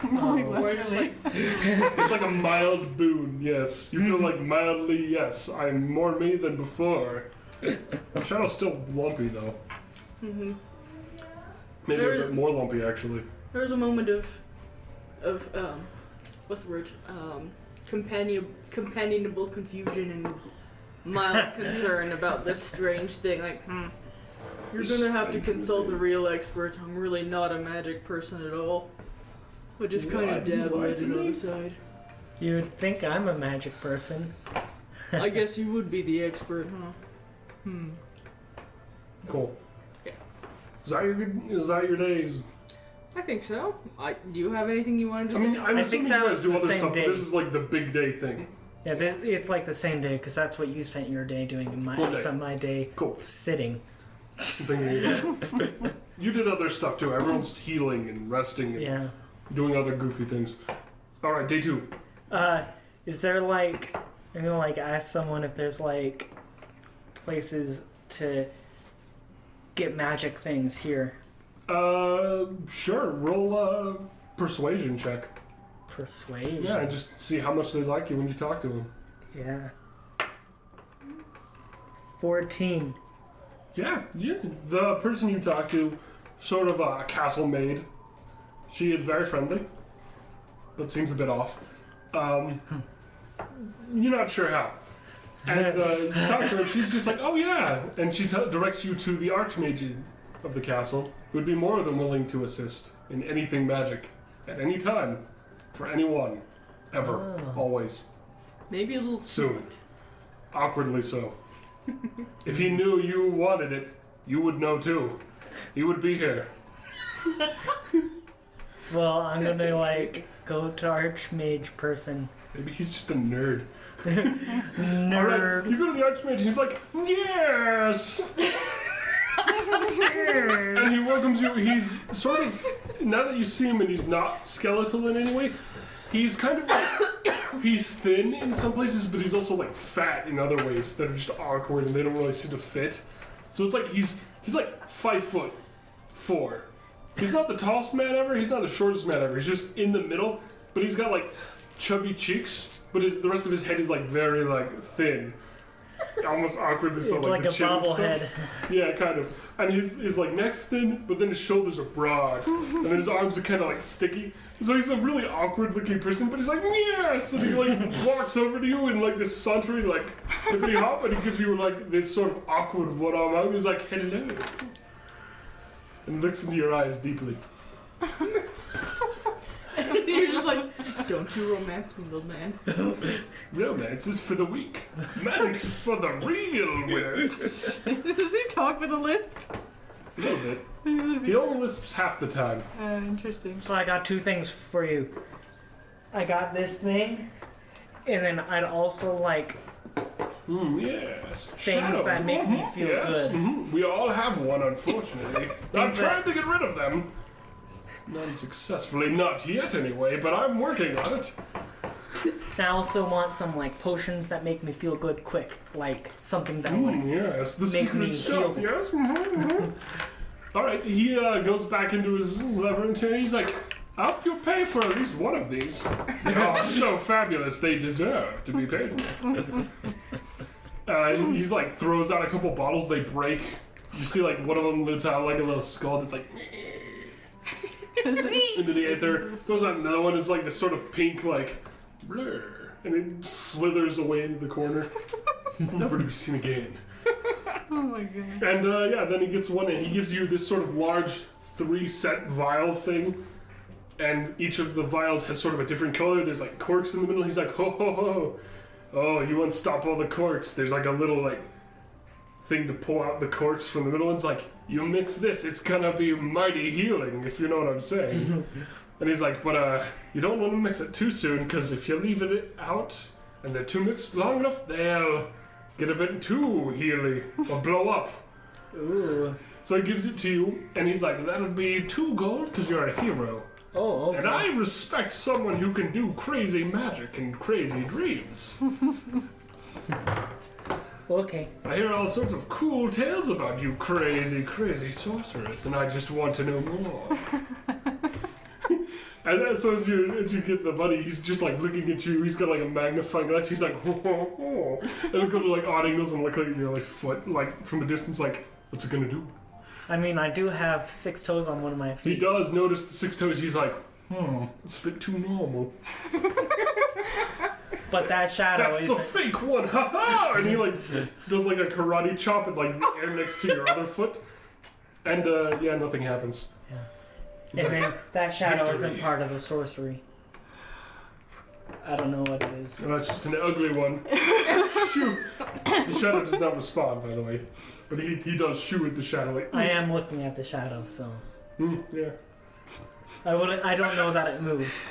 lesserly. we're just like, It's like a mild boon, yes. You feel like mildly, yes, I'm more me than before. The shadow's still lumpy, though. mm-hmm. Maybe There a is- bit more lumpy, actually. There was a moment of what's the word? Companionable confusion and mild concern about this strange thing. Like, you're gonna have to consult a real expert. I'm really not a magic person at all. I just kind of dabble at it on the side. You would think I'm a magic person. I guess you would be the expert, huh? Cool. Okay. Is that your days? I think so. Do you have anything you wanted to I say? mean, I'm I assuming think that you guys was do the other same stuff, day. but this is like the big day thing. Yeah, it's like the same day because that's what you spent your day doing. And One I day. spent my day Cool. sitting. You did other stuff too. Everyone's healing and resting and Yeah. doing other goofy things. Alright, day 2. Is there like I'm gonna like ask someone if there's like places to get magic things here. Sure. Roll a persuasion check. Persuasion. Yeah, and just see how much they like you when you talk to them. Yeah. 14. Yeah. The person you talk to, sort of a castle maid. She is very friendly, but seems a bit off. You're not sure how. And you talk to her, she's just like, oh yeah. And she directs you to the archmage of the castle, who would be more than willing to assist in anything magic, at any time, for anyone, ever, always, Maybe a little soon. Awkwardly so. If he knew you wanted it, you would know too. He would be here. Well, I'm gonna like go to archmage person. Maybe he's just a nerd. Nerd. Alright, you go to the archmage and he's like, yes! And he welcomes you. He's sort of, now that you see him and he's not skeletal in any way, he's kind of like, he's thin in some places, but he's also like fat in other ways that are just awkward and they don't really seem to fit. So it's like he's like 5'4". He's not the tallest man ever, he's not the shortest man ever, he's just in the middle, but he's got like chubby cheeks, but the rest of his head is like very like thin. Almost awkwardly so, It's like like the a chin and bobblehead. stuff. Yeah, kind of. And his like neck's thin, but then his shoulders are broad, and then his arms are kind of like sticky. So he's a really awkward looking person, but he's like, yes! And he like walks over to you in like this sauntering like hippity hop, and he gives you like this sort of awkward one arm out. He's like, hello. And looks into your eyes deeply. You're just like, don't you romance me, little man. Romance is for the weak. Magic is for the real winners. Does he talk with a lisp? A little bit. He only lisps half the time. Interesting. So I got two things for you. I got this thing, and then I'd also like Yes. things that make me feel Yes. good. We all have one, unfortunately. I've Things tried to get rid of them. Unsuccessfully, not yet anyway, but I'm working on it. And I also want some like potions that make me feel good quick, like something that would Yes, the make me secret stuff, heal. yes. Alright, he goes back into his laboratory. He's like, I hope you pay for at least one of these. They are so fabulous, they deserve to be paid for. He's like, throws out a couple bottles, they break. You see, like, one of them lets out like a little skull that's like into the aether. Throws out another one, it's like this sort of pink, like, blur. And it slithers away into the corner. Never to be seen again. Oh my god. And then he gets one, and he gives you this sort of large 3-set vial thing. And each of the vials has sort of a different color. There's like corks in the middle. He's like, ho ho ho. Oh, you unstop all the corks. There's like a little like thing to pull out the corks from the middle. And it's like, you mix this, it's gonna be mighty healing, if you know what I'm saying. And he's like, but you don't want to mix it too soon, because if you leave it out and they're too mixed long enough, they'll get a bit too healy or blow up. Ooh. So he gives it to you, and he's like, that'll be 2 gold, because you're a hero. Oh, okay. And I respect someone who can do crazy magic and crazy dreams. Okay. I hear all sorts of cool tales about you crazy, crazy sorceress, and I just want to know more. And then, so as you get the money, he's just like looking at you. He's got like a magnifying glass. He's like, ho, ho, ho. And he'll go to like odd angles and look like your like foot, like from a distance, like, what's it gonna do? I mean, I do have 6 toes on one of my He feet. does notice the 6 toes. He's like, it's a bit too normal. But that shadow That's the is. fake one, haha! And he like does like a karate chop at like the air next to your other foot, and nothing happens. He's And like, then that shadow victory. isn't part of the sorcery. I don't know what it is. "Oh, that's just an ugly one. Shoo! The shadow does not respond, by the way, but he does shoo at the shadow like. I am looking at the shadow, so Yeah. I don't know that it moves.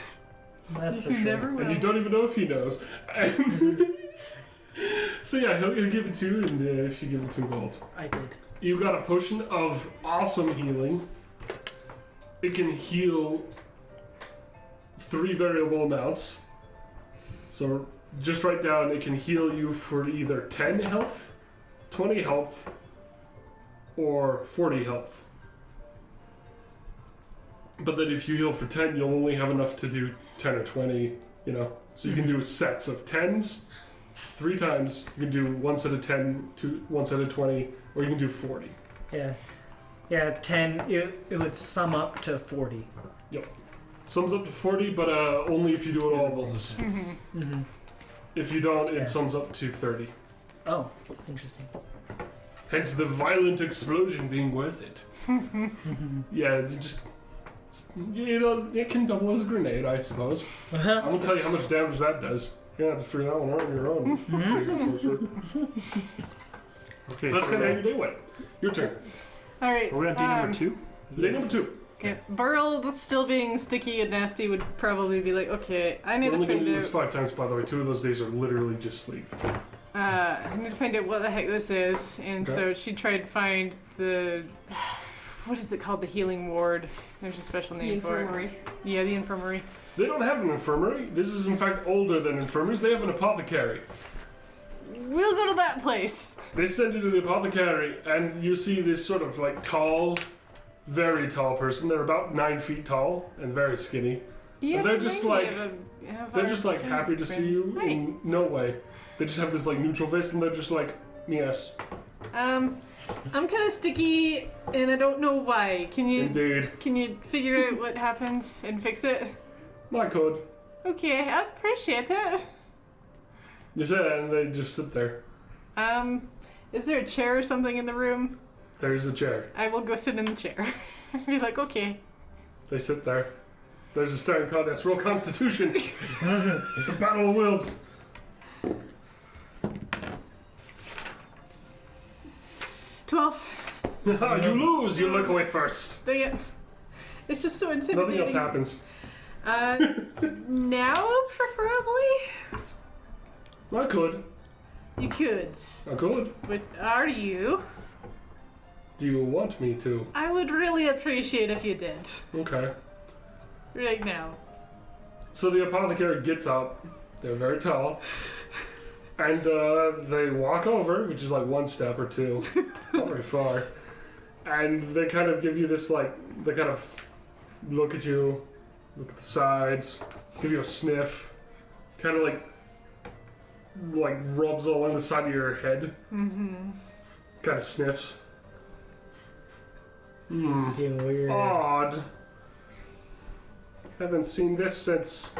That's for You sure. never will. And you don't even know if he knows. And so yeah, he'll give it to you, and if you give him 2 gold. I did. You got a potion of awesome healing. It can heal 3 variable amounts. So just write down, it can heal you for either 10 health, 20 health, or 40 health. But then if you heal for 10, you'll only have enough to do 10 or 20, you know. So you can do sets of 10s 3 times. You can do 1 set of 10, 1 set of 20, or you can do 40. Yeah. Yeah, 10, it would sum up to 40. Sums up to 40, but only if you do it all at Intervals once. of 10. Mm-hmm. If you don't, it Yeah. sums up to 30. Oh, interesting. Hence the violent explosion being worth it. Yeah, you just... You know, it can double as a grenade, I suppose. I won't tell you how much damage that does. You're gonna have to figure that one out on your own. Crazy sorcerer. Okay, That's so kind of how you do it. Your turn. Alright. we're on day number 2. Day number 2. Okay. Burl still being sticky and nasty would probably be like, okay, I need We're to only gonna find do this out. 5 times, by the way. 2 of those days are literally just sleep. I need to find out what the heck this is. And Okay. so she tried to find the. What is it called? The healing ward. There's a special The name for it. infirmary. Yeah, the infirmary. They don't have an infirmary. This is, in fact, older than infirmaries. They have an apothecary. We'll go to that place. They send you to the apothecary, and you see this sort of like tall, very tall person. They're about 9 feet tall and very skinny. Yeah, they're but just maybe like- have They're our just like happy to see you Hi. in no way. They just have this like neutral face, and they're just like, yes, I'm kind of sticky, and I don't know why. Can you indeed. figure out what happens and fix it? My code. Okay, I appreciate it. You say that, and they just sit there. Is there a chair or something in the room? There's a chair. I will go sit in the chair. Be like, okay. They sit there. There's a staring contest. Roll Constitution. It's a battle of wills. 12. You lose. You look away first. Dang it. It's just so intimidating. Nothing else happens. Now, preferably? I could. You could. I could. But are you? Do you want me to? I would really appreciate if you did. Okay. Right now. So the apothecary gets up, They're very tall. And they walk over, which is like one step or two. It's not very far. And they kind of give you this, like, they kind of look at you, look at the sides, give you a sniff, kind of like rubs along the side of your head. Mm-hmm. Kind of sniffs. Weird. Odd. Haven't seen this since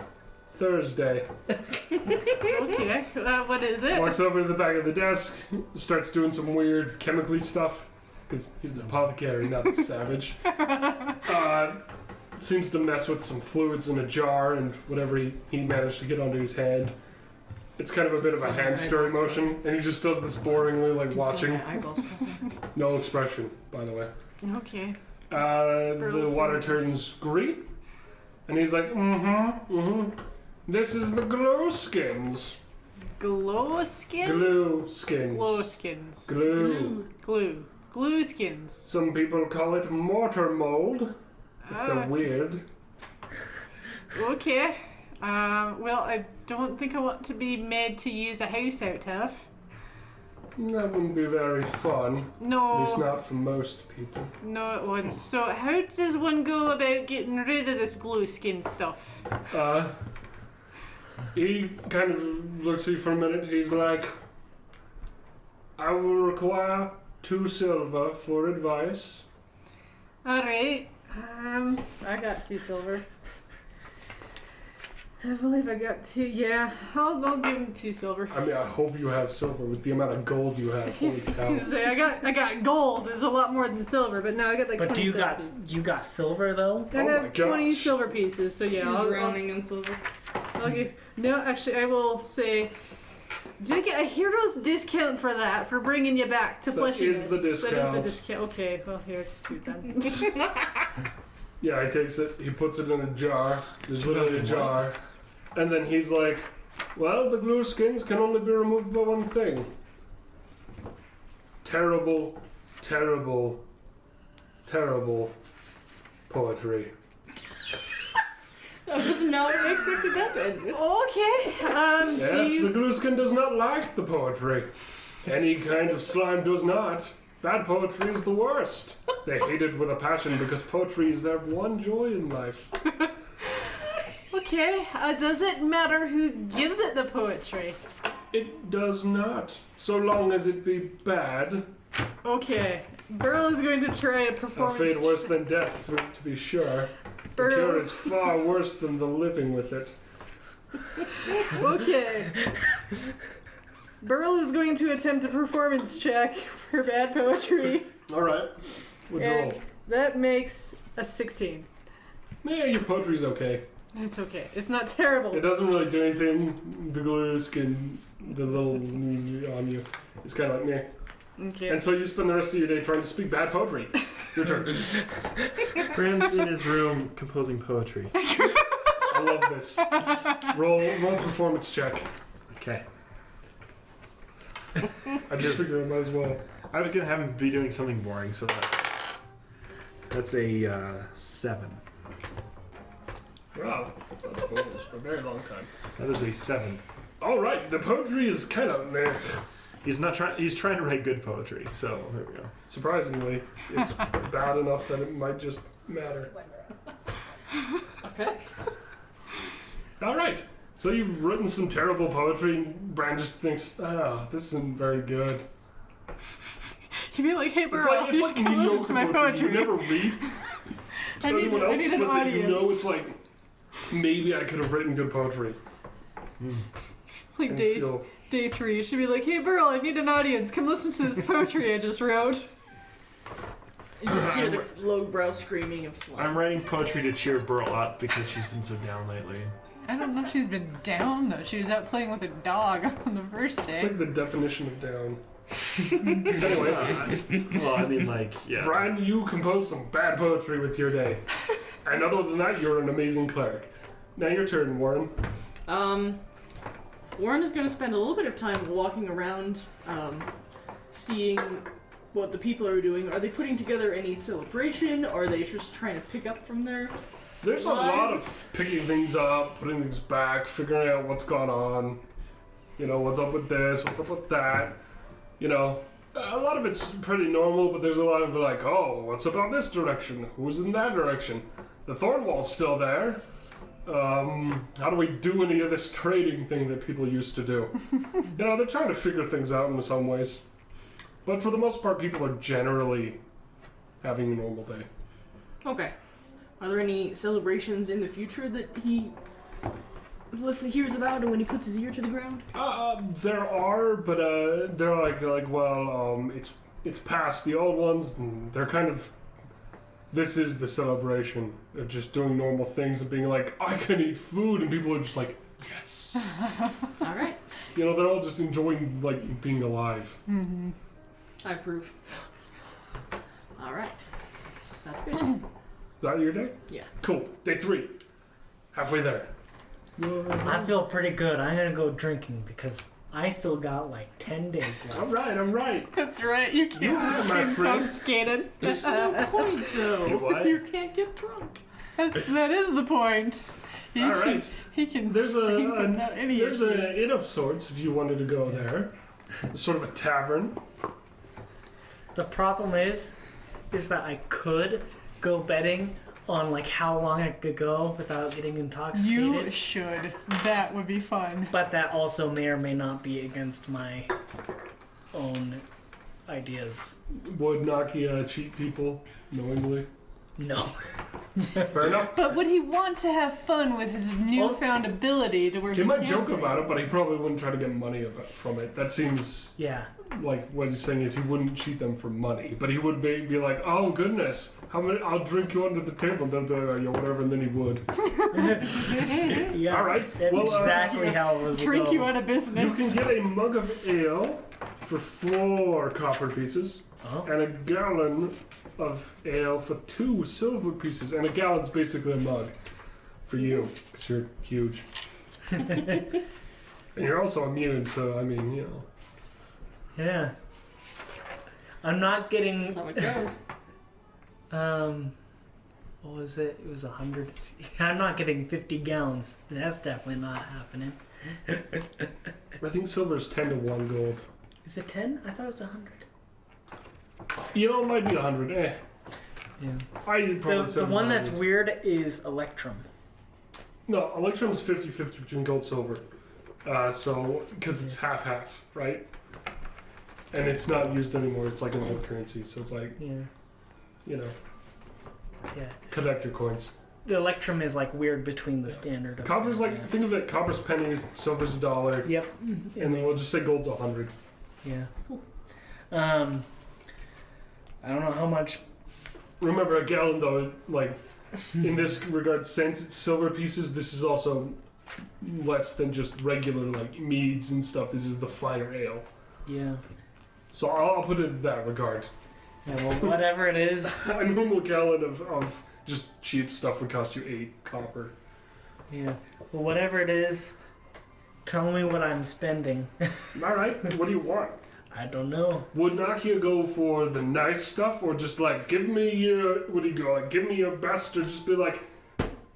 Thursday. Okay, what is it? Walks over to the back of the desk, starts doing some weird chemically stuff, because he's an apothecary, not a savage. Seems to mess with some fluids in a jar and whatever he managed to get onto his hand. It's kind of a bit of a hand stirring motion, and he just does this boringly, like watching. No expression, by the way. Okay. The water turns green, and he's like, This is the glow skins. Glow skins? Glue skins. Glow skins. Glue skins. Some people call it mortar mold. If they're weird. Okay. Well, I don't think I want to be made to use a house out of. That wouldn't be very fun. No. At least not for most people. No, it wouldn't. So how does one go about getting rid of this glue skin stuff? He kind of looks at you for a minute. He's like, I will require 2 silver for advice. Alright. I got 2 silver. I believe I got 2. Yeah, I'll give him 2 silver. I mean, I hope you have silver with the amount of gold you have. Holy I was cow. gonna say I got gold. Is a lot more than silver, but now I got like. But 20 you silver got pieces. you got silver though? I Oh have my 20 gosh. silver pieces, so yeah, She's I'll drowning in silver. I'll give. No, actually, I will say. Do I get a hero's discount for that, for bringing you back to fleshiness? is the discount. That is the discount. Okay, well, here it's 2 then. Yeah, he takes it, he puts it in a jar. There's literally a jar. And then he's like, well, the glue skins can only be removed by one thing. Terrible, terrible, terrible poetry. I was not expecting that to end with. Okay. Yes, the glue skin does not like the poetry. Any kind of slime does not. Bad poetry is the worst. They hate it with a passion because poetry is their one joy in life. Okay. Does it matter who gives it the poetry? It does not, so long as it be bad. Okay. Burl is going to try a A performance. fate worse than death, to be sure. The Burl. cure is far worse than the living with it. Okay. Burl is going to attempt a performance check for bad poetry. Alright. What'd you And roll? that makes a 16. Yeah, your poetry's okay. It's okay. It's not terrible. It doesn't really do anything. The glue skin, the little on you, it's kind of like meh. Okay. And so you spend the rest of your day trying to speak bad poetry. Your turn. Brand's in his room composing poetry. I love this. Roll performance check. Okay. I just figured I might as well. I was gonna have him be doing something boring, so that's a 7. Wow, that's a bonus for a very long time. That is a 7. All right, the poetry is kind of meh. He's not trying. He's trying to write good poetry. So there we go. Surprisingly, it's bad enough that it might just matter. Okay. All right, so you've written some terrible poetry, and Bran just thinks, this isn't very good. You'd be like, hey, Burl, It's you like should come listen to my poetry. You never read to anyone I else, need an but then you know audience. it's like, maybe I could have written good poetry. Like And day, feel- day 3, you should be like, hey, Burl, I need an audience. Come listen to this poetry I just wrote. You just hear the low brow screaming of slime. I'm writing poetry to cheer Burl up because she's been so down lately. I don't know if she's been down, though. She was out playing with a dog on the first It's day. like the definition of down. Anyway, Well, I mean, like, yeah. Brian, you compose some bad poetry with your day. And other than that, you're an amazing cleric. Now your turn, Warren. Warren is going to spend a little bit of time walking around, seeing what the people are doing. Are they putting together any celebration? Or are they just trying to pick up from their There's a lot of picking things up, putting things back, figuring out what's gone on. You know, what's up with this, what's up with that. You know, a lot of it's pretty normal, but there's a lot of like, oh, what's about this direction? Who's in that direction? The thorn wall's still there. How do we do any of this trading thing that people used to do? You know, they're trying to figure things out in some ways. But for the most part, people are generally having a normal day. Okay. Are there any celebrations in the future that he hears about when he puts his ear to the ground? There are, but they're like well, it's past the old ones, and they're kind of. This is the celebration of just doing normal things and being like, I can eat food, and people are just like, yes. All right. You know, they're all just enjoying like being alive. Mm-hmm. I approve. All right. That's good. Is that your day? Yeah. Cool. Day 3. Halfway there. I feel pretty good. I'm gonna go drinking because I still got like 10 days left. I'm right. That's right. You can't Yeah, my be friend. intoxicated. That's no point, though. What? You can't get drunk. That is the point. He All can, right. He can There's drink without any there's an issues. inn of sorts if you wanted to go there. It's sort of a tavern. The problem is that I could go betting on like how long I could go without getting intoxicated. You should. That would be fun. But that also may or may not be against my own ideas. Would Nakia cheat people knowingly? No. Fair enough. But would he want to have fun with his newfound ability to where He might joke break? about it, but he probably wouldn't try to get money from it. That seems Yeah. like what he's saying is he wouldn't cheat them for money, but he would be like, oh goodness, how many? I'll drink you under the table. And they'll be like, oh, yeah, whatever, and then he would. Yeah. All right. That's Well, exactly how it was. Drink you going. out of You business. can get a mug of ale for 4 copper pieces, Oh. and a gallon of ale for 2 silver pieces, and a gallon's basically a mug for you, because you're huge. And you're also immune, so, I mean, you know. Yeah. I'm not getting. So it goes. What was it? It was 100. I'm not getting 50 gallons. That's definitely not happening. I think silver's 10 to 1 gold. Is it 10? I thought it was 100. You know, it might be 100. Yeah. I probably The said one that's 100. weird is Electrum. No, Electrum's 50-50 between gold and silver. So, because it's half-half, right? And it's not used anymore. It's like an old currency. So it's like, Yeah. you know, Yeah. collect your coins. The Electrum is like weird between the standard. Copper's like, Yeah. think of it, copper's pennies, silver's a dollar, Yep. and then we'll just say gold's 100. Yeah. I don't know how much. Remember, a gallon, though, like, in this regard, since it's silver pieces, this is also less than just regular, like, meads and stuff. This is the finer ale. Yeah. So I'll put it in that regard. Yeah. Well, whatever it is. A normal gallon of just cheap stuff would cost you 8 copper. Yeah. Well, whatever it is. Tell me what I'm spending. Alright, what do you want? I don't know. Would Nakia go for the nice stuff, or just like, give me your, what do you go, like, give me your best, or just be like,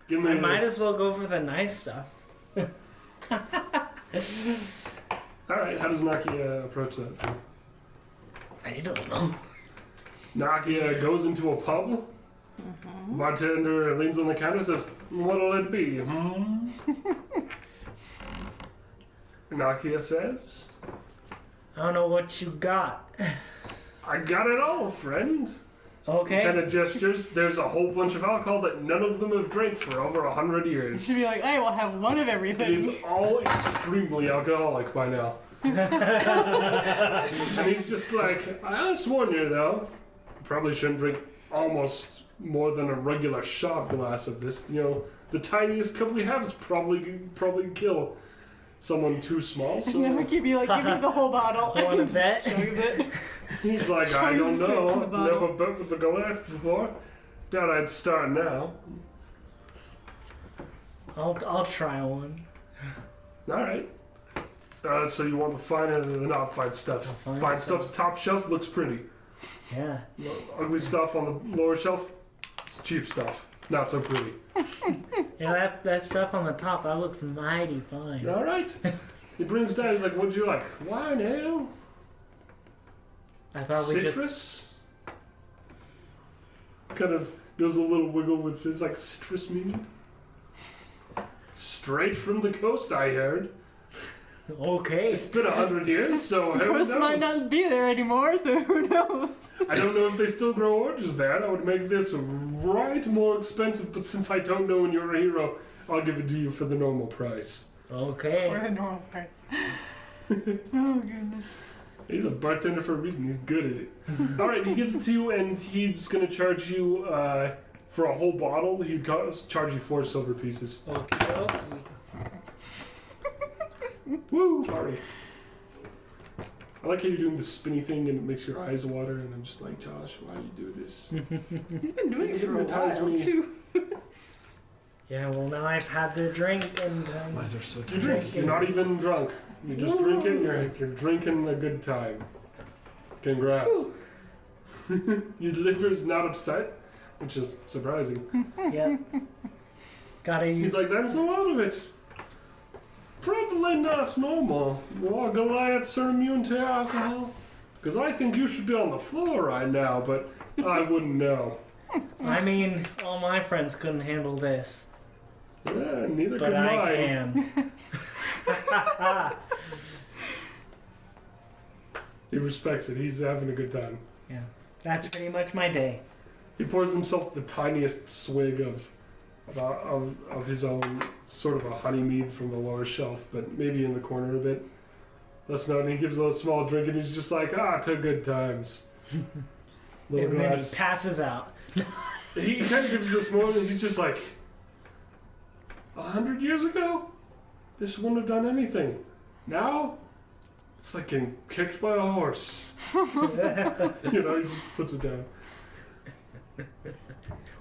give me I might as well go for the nice stuff. Alright, how does Nakia approach that? I don't know. Nakia goes into a pub, bartender leans on the counter and says, what'll it be, Nakia says, I don't know what you got. I got it all, friend. Okay. Kind of gestures. There's a whole bunch of alcohol that none of them have drank for over 100 You years. should be like, I will have one of It everything. is all extremely alcoholic by now. And he's just like, I just warn you though, you probably shouldn't drink almost more than a regular shot glass of this. You know, the tiniest cup we have is probably kill someone too small. And So then he'd be like, give me the whole bottle. Wanna bet? Chugs it. he's like, I don't Straight from the know, bottle. never bet with the glass before. Doubt I'd start now. I'll try one. All right. So you want the finer than the not fine stuff. The fine Fine stuff. stuff's top shelf, looks pretty. Yeah. Ugly stuff on the lower shelf, it's cheap stuff. not so pretty. Yeah, that stuff on the top, that looks mighty fine. All right. He brings down. He's like, "What'd you like? Wine, ale, I thought we just... citrus?" Kind of does a little wiggle with his like citrus meaning. Straight from the coast, I heard. Okay. It's been 100 years, so The who coast knows? might not be there anymore, so who knows? I don't know if they still grow oranges there. That would make this right more expensive, but since I don't know and you're a hero, I'll give it to you for the normal price. Okay. Or the normal price. Oh, goodness. He's a bartender for a reason. He's good at it. All right, he gives it to you, and he's going to charge you for a whole bottle. He'd charge you 4 silver pieces. Okay. Woo! Sorry. I like how you're doing the spinny thing and it makes your eyes water, and I'm just like, Josh, why do you do this? He's been doing it for a Hypnotize while, me. too. Yeah, well, now I've had the drink and... Mines are so You tiny. drink. You're not even drunk. You just drink it, and you're drinking a good time. Congrats. Your liver's not upset, which is surprising. Yep. Gotta use... He's like, that's a lot of it. Probably not normal. More Goliaths are immune to alcohol. Because I think you should be on the floor right now, but I wouldn't know. I mean, all my friends couldn't handle this. Yeah, neither But could I mine. can. He respects it. He's having a good time. Yeah. That's pretty much my day. He pours himself the tiniest swig of his own sort of a honey mead from the lower shelf, but maybe in the corner a bit. Less known. He gives a little small drink, and he's just like, to good times. Little And then he glass. passes out. He kind of gives this moment, and he's just like, 100 years ago, this wouldn't have done anything. Now, it's like getting kicked by a horse. He just puts it down.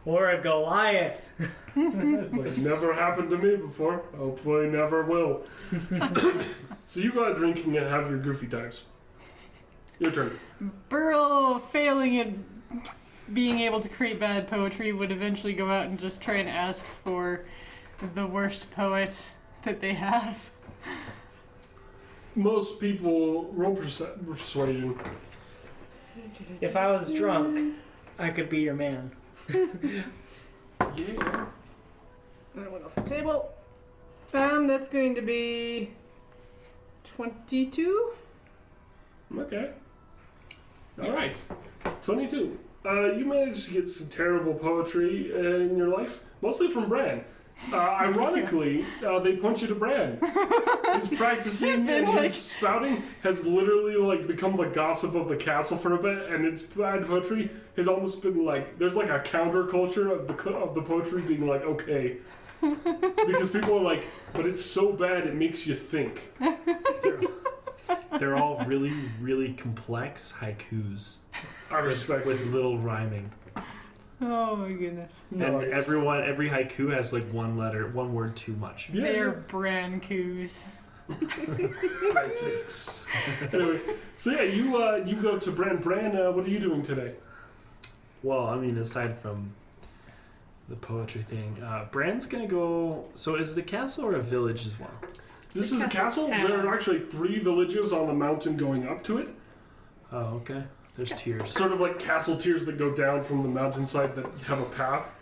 Or a Goliath. It's like, never happened to me before. Hopefully never will. So you go out drinking and have your goofy times. Your turn. Burl, failing at being able to create bad poetry, would eventually go out and just try and ask for the worst poet that they have. Most people roll persuasion. If I was drunk, I could be your man. Yeah. And it went off the table. That's going to be 22. Okay. All Yes. right. 22. You managed to get some terrible poetry in your life, mostly from Bran. Ironically, they point you to Bran. His practicing He's been and like- his spouting has literally become the gossip of the castle for a bit, and its bad poetry has almost been there's a counterculture of the poetry being okay, because people are like, but it's so bad it makes you think. They're all really, really complex haikus I respect with little rhyming. Oh my goodness. Nice. And every haiku has one word too much. Yeah, They're Brancoos. High Anyway, so yeah, you go to Bran. Bran, what are you doing today? Well, I mean, aside from the poetry thing, Bran's gonna go. So, is it a castle or a village as well? This The is a castle. castle There town. are actually 3 villages on the mountain going up to it. Oh, okay. There's tiers. Sort of like castle tiers that go down from the mountainside that have a path.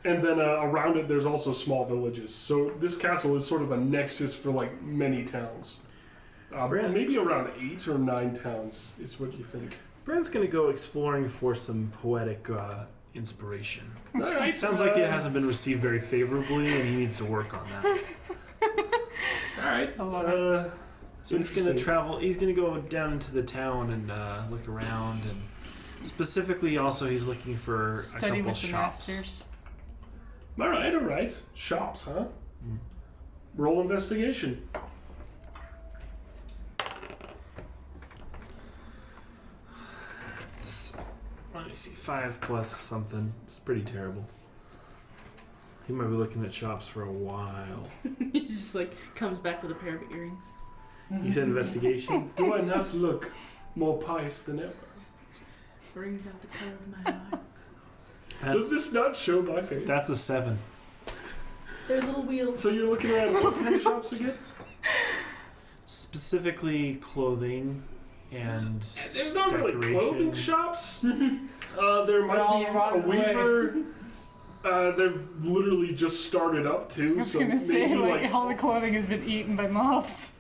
And then around it, there's also small villages. So this castle is sort of a nexus for many towns. Bran. Maybe around 8 or 9 towns is what you think. Bran's gonna go exploring for some poetic inspiration. All right. Sounds like it hasn't been received very favorably, and he needs to work on that. All right. I love it. So he's gonna Interesting. travel. He's gonna go down into the town and look around, and specifically, also, he's looking for Study a couple with the shops. masters. All right. Shops, huh? Roll investigation. Let me see, 5 plus something. It's pretty terrible. He might be looking at shops for a while. He just comes back with a pair of earrings. He said investigation. Do I not look more pious than ever? Brings out the color of my eyes. Does this not show my face? That's a 7. They're little wheels. So you're looking at what kind of shops again? Specifically clothing and There's not really decoration. clothing shops. There might all be a rotted away. weaver. They've literally just started up too. I was so gonna say, maybe like, all the clothing has been eaten by moths.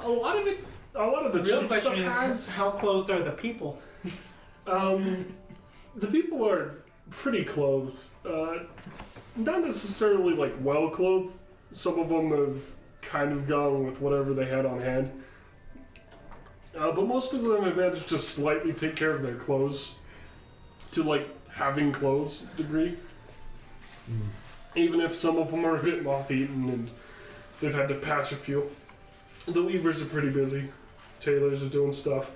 a lot of the The real cheap question stuff is, has. how clothed are the people? The people are pretty clothed. Not necessarily like well clothed. Some of them have kind of gone with whatever they had on hand. But most of them have managed to slightly take care of their clothes to like having clothes degree. Even if some of them are a bit moth eaten and they've had to patch a few. The weavers are pretty busy. Tailors are doing stuff.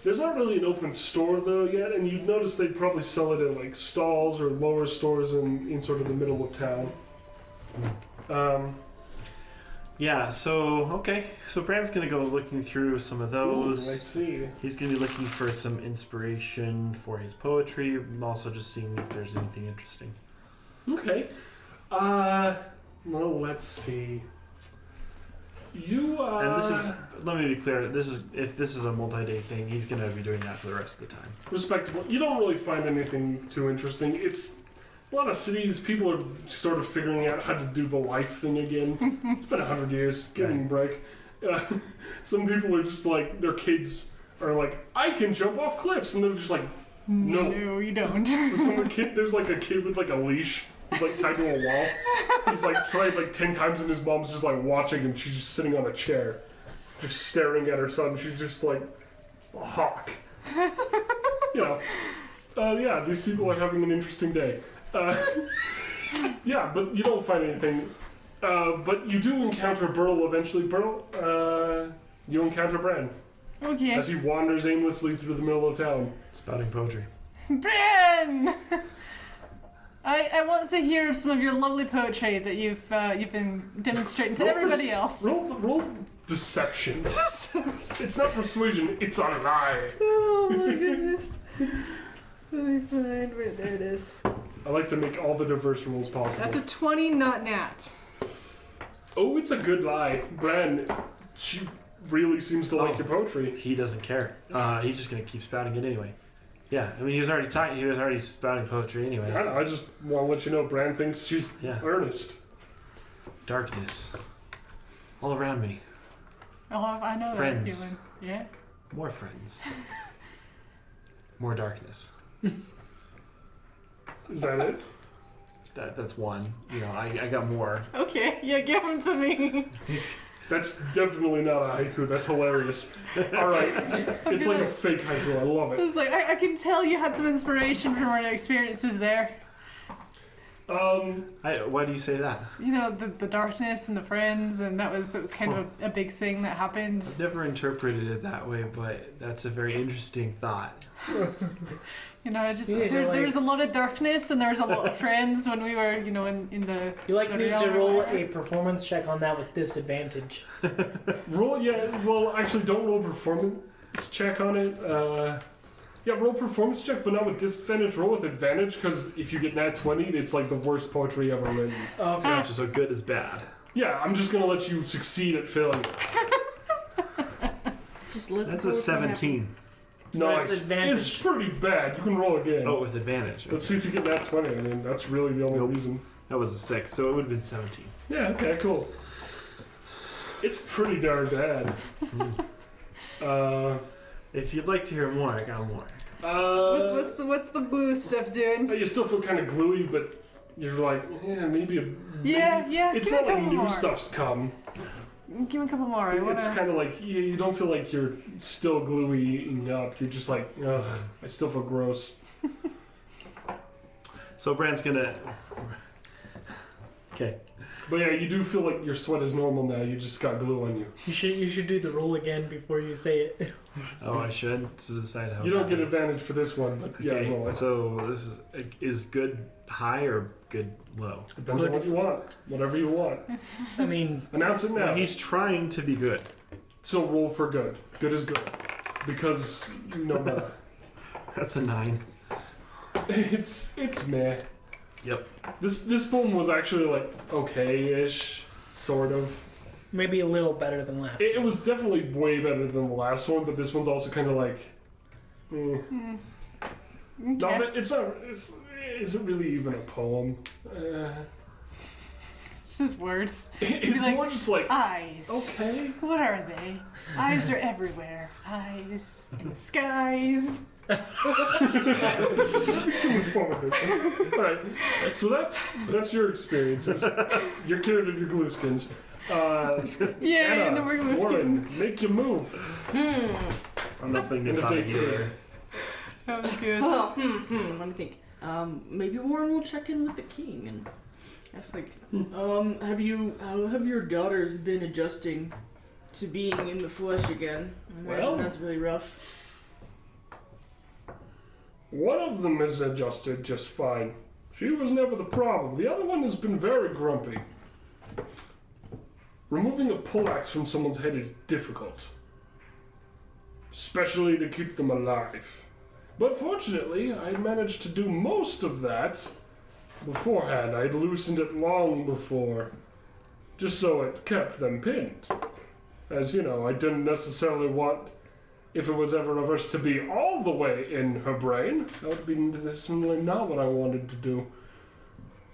There's not really an open store though yet, and you'd notice they'd probably sell it at like stalls or lower stores in sort of the middle of town. Yeah, so Brand's gonna go looking through some of those. I see. He's gonna be looking for some inspiration for his poetry, and also just seeing if there's anything interesting. Okay. Well, let's see. And this is, let me be clear, if this is a multi-day thing, he's gonna be doing that for the rest of the time. respectable. You don't really find anything too interesting. It's a lot of cities. People are sort of figuring out how to do the life thing again. It's been 100 years. Give them a break. Some people are just like their kids are like, I can jump off cliffs, and they're just like, no. No, you don't. So there's like a kid with like a leash. He's like tied to a wall. He's like tried like 10 times, and his mom's just like watching, and she's just sitting on a chair, just staring at her son. She's just like a hawk. Yeah, these people are having an interesting day. Yeah, but you don't find anything. But you do encounter Burl eventually. Burl, you encounter Bran Okay. as he wanders aimlessly through the middle of town. Spouting poetry. Bran! I want to hear some of your lovely poetry that you've been demonstrating to everybody else. Roll deception. It's not persuasion, it's a lie. Oh my goodness. Let me find where there it is. I like to make all the diverse rolls possible. That's a 20, not nat. Oh, it's a good lie. Bran, she really seems to like your poetry. He doesn't care. He's just gonna keep spouting it anyway. Yeah, I mean he was already spouting poetry anyways. I don't know, I just want to let you know Bran thinks she's earnest. Darkness. All around me. Oh, I know Friends. that feeling. Yeah. More friends. More darkness. Is that it? That's one. You know, I got more. Okay, yeah, give them to me. That's definitely not a haiku. That's hilarious. Alright. It's like a fake haiku. I love it. It's like, I can tell you had some inspiration from our experiences there. Why do you say that? You know, the darkness and the friends, and that was kind of a big thing that happened. I've never interpreted it that way, but that's a very interesting thought. You know, I just You need to, there was a lot of darkness and there was a lot of friends when we were, you know, in the. You like the need realm to or roll whatever. a performance check on that with disadvantage. Well, actually, don't roll a performance check on it. Yeah, roll performance check, but not with disadvantage. Roll with advantage, because if you get nat 20, it's like the worst poetry ever written. Okay. Gotcha, so good is bad. Yeah, I'm just gonna let you succeed at failing. Just let That's the a poetry 17. Nice. advantage. It's pretty bad. You can roll again. Oh, with advantage. Let's see if you get nat 20. I mean, that's really the only Nope. reason. That was a 6, so it would have been 17. Yeah, okay, cool. It's pretty darn bad. If you'd like to hear more, I got more. What's the blue stuff doing? You still feel kind of gluey, but you're like, yeah, maybe a... Yeah. It's give not me a like couple new more. stuff's come. Give me a couple more. It's kind of like, you don't feel like you're still gluey up. You're just like, ugh, I still feel gross. So Brand's gonna... Okay. But yeah, you do feel like your sweat is normal now. You just got glue on you. You should do the roll again before you say it. Oh, I should to decide how. You don't get it is. advantage for this one, but yeah, Okay, roll it. so this is good high or good low? Depends on what you want. Whatever you want. I mean, Announce it now. Well, he's trying to be good. So roll for good. Good is good. Because you know better. That's a 9. It's meh. Yep. This poem was actually like okay-ish, sort of. Maybe a little better than last. It was definitely way better than the last one, but this one's also kind of like. Okay. No, but it's isn't really even a poem. It's just words. It's like, more just like eyes. okay. What are they? Eyes are everywhere. Eyes in the skies. Too much fun with this. All right, so that's your experiences. Your carrot and your glue skins. Yeah, Anna, and then we're glue Warren, skins. make your move. I'm not thinking about it either. That was good. Well, let me think. Maybe Warren will check in with the king and ask, like, how have your daughters been adjusting to being in the flesh again? I imagine Well, that's really rough. one of them has adjusted just fine. She was never the problem. The other one has been very grumpy. Removing a poleaxe from someone's head is difficult, especially to keep them alive. But fortunately, I managed to do most of that beforehand. I'd loosened it long before, just so it kept them pinned. As you know, I didn't necessarily want, if it was ever reversed, to be all the way in her brain. That would be necessarily not what I wanted to do. It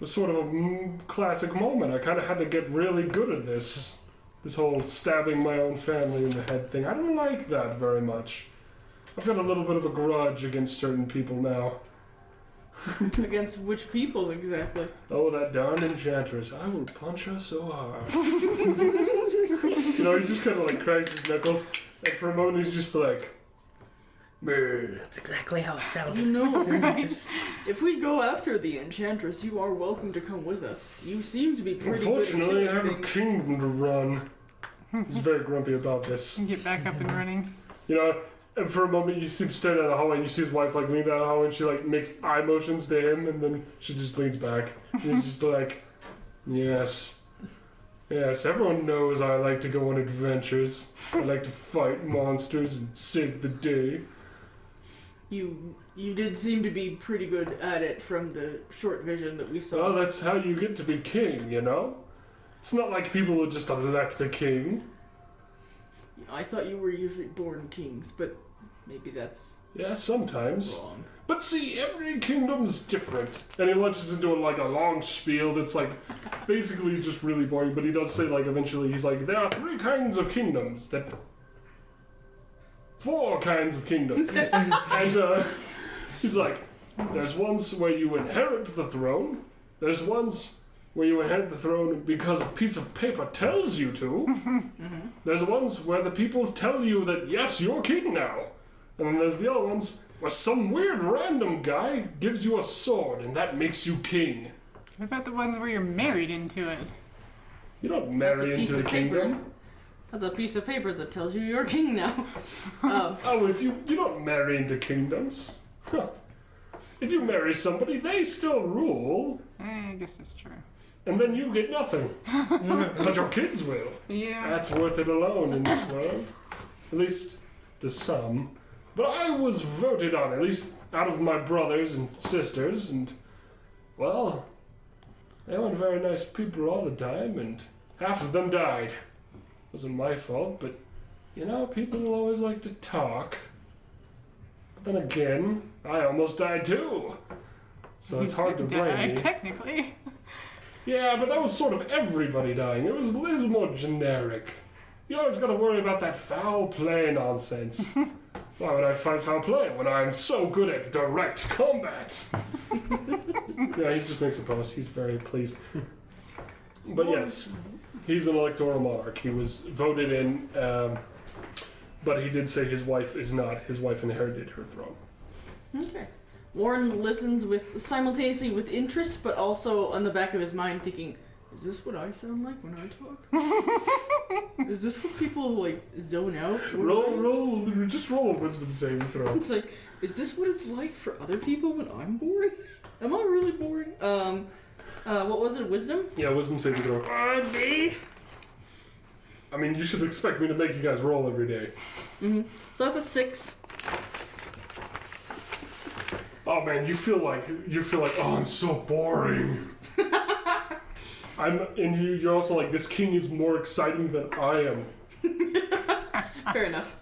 was sort of a classic moment. I kind of had to get really good at this. This whole stabbing my own family in the head thing. I don't like that very much. I've got a little bit of a grudge against certain people now. Against which people exactly? Oh, that darn Enchantress. I will punch her so hard. You know, he just kind of like cracks his knuckles, and for a moment he's just like, "Meh." That's exactly how it sounded. You know, if we go after the Enchantress, you are welcome to come with us. You seem to be pretty Unfortunately, good I at have a killing things. kingdom to run. He's very grumpy about this. Get back up and running. You know, and for a moment you see him staring down the hallway, and you see his wife like lean down the hallway, and she like makes eye motions to him, and then she just leans back. And he's just like, yes. Yes, everyone knows I like to go on adventures. I like to fight monsters and save the day. You did seem to be pretty good at it from the short vision that we saw. Well, that's how you get to be king, you know? It's not like people who just elect a king. I thought you were usually born kings, but maybe that's Yeah, sometimes. wrong. But see, every kingdom's different. And he launches into like a long spiel that's like basically just really boring, but he does say like eventually he's like, there are 4 kinds of kingdoms. And he's like, there's ones where you inherit the throne, there's ones where you inherit the throne because a piece of paper tells you to, there's ones where the people tell you that yes, you're king now, and then there's the other ones where some weird random guy gives you a sword and that makes you king. What about the ones where you're married into it? You don't That's a marry piece into the of paper. kingdom. That's a piece of paper that tells you you're king now. Oh, if you don't marry into kingdoms. Huh. If you marry somebody, they still rule, I guess that's true. and then you get nothing. But your kids will. Yeah. That's worth it alone in this world. At least to some. But I was voted on, at least out of my brothers and sisters, and, well, they weren't very nice people all the time, and half of them died. Wasn't my fault, but, you know, people will always like to talk. But then again, I almost died too. So it's hard to blame me. Technically. Yeah, but that was sort of everybody dying. It was more generic. You always got to worry about that foul play nonsense. Why would I fight foul play when I'm so good at direct combat? Yeah, he just makes a post. He's very pleased. But yes, he's an electoral monarch. He was voted in, but he did say his wife is not. His wife inherited her throne. Okay. Warren listens simultaneously with interest, but also on the back of his mind thinking, is this what I sound like when I talk? Is this what people, like, zone out? Just roll a wisdom saving throw. It's like, is this what it's like for other people when I'm boring? Am I really boring? What was it, wisdom? Yeah, wisdom saving throw. I mean, you should expect me to make you guys roll every day. So that's a 6. Oh man, you feel like oh, I'm so boring. You're also like, this king is more exciting than I am. Fair enough.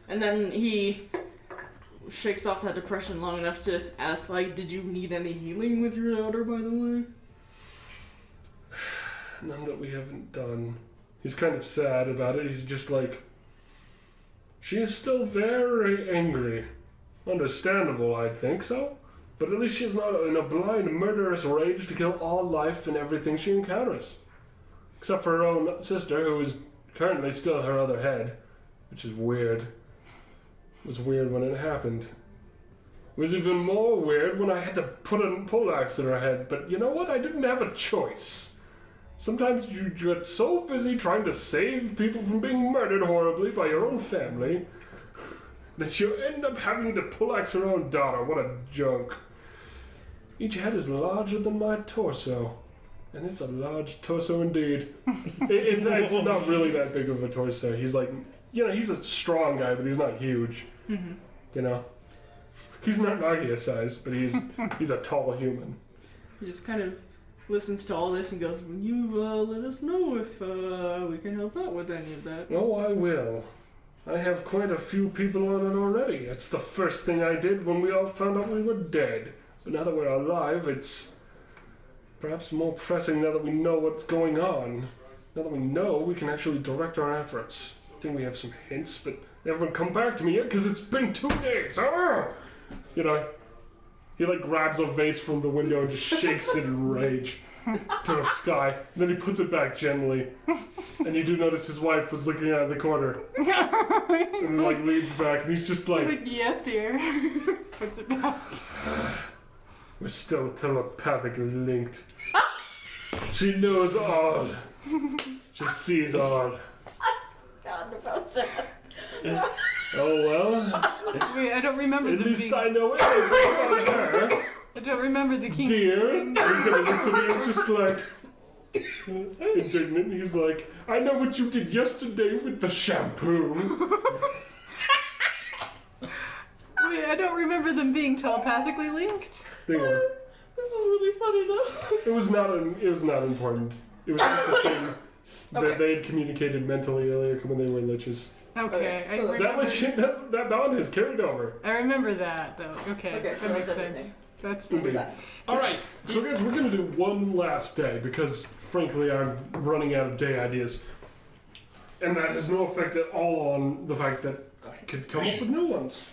And then he shakes off that depression long enough to ask, like, did you need any healing with your daughter, by the way? None that we haven't done. He's kind of sad about it. He's just like, she is still very angry. Understandable, I'd think so. But at least she's not in a blind, murderous rage to kill all life and everything she encounters. Except for her own sister, who is currently still her other head. Which is weird. It was weird when it happened. It was even more weird when I had to put a poleaxe in her head. But you know what? I didn't have a choice. Sometimes you get so busy trying to save people from being murdered horribly by your own family that you end up having to poleaxe your own daughter. What a joke. Each head is larger than my torso. And it's a large torso indeed. It's not really that big of a torso. He's like, he's a strong guy, but he's not huge. Mm-hmm. You know? He's not Nagia sized, but he's a tall human. He just kind of listens to all this and goes, will you let us know if we can help out with any of that? Oh, I will. I have quite a few people on it already. It's the first thing I did when we all found out we were dead. But now that we're alive, it's perhaps more pressing now that we know what's going on. Now that we know, we can actually direct our efforts. I think we have some hints, but they haven't come back to me yet because it's been 2 days. He like grabs a vase from the window and just shakes it in rage to the sky. And then he puts it back gently. And you do notice his wife was looking out of the corner. And like leans back and he's just like... He's like, yes, dear. Puts it back. We're still telepathically linked. She knows all. She sees all. God about that. Oh well. Wait, I don't remember At the least being... I know everything about her. I don't remember the king. Dear. He's gonna look at me and just like indignant. He's like, I know what you did yesterday with the shampoo. Wait, I don't remember them being telepathically linked. They were. This is really funny though. It was not important. It was just a thing that they had communicated mentally earlier when they were liches. Okay, so I That remember. that bond has carried over. I remember that though. Okay, Okay, so that makes that's sense. everything. That's Indeed. fine. Done. Alright, so guys, we're gonna do one last day because frankly I'm running out of day ideas. And that has no effect at all on the fact that I could come up with new ones.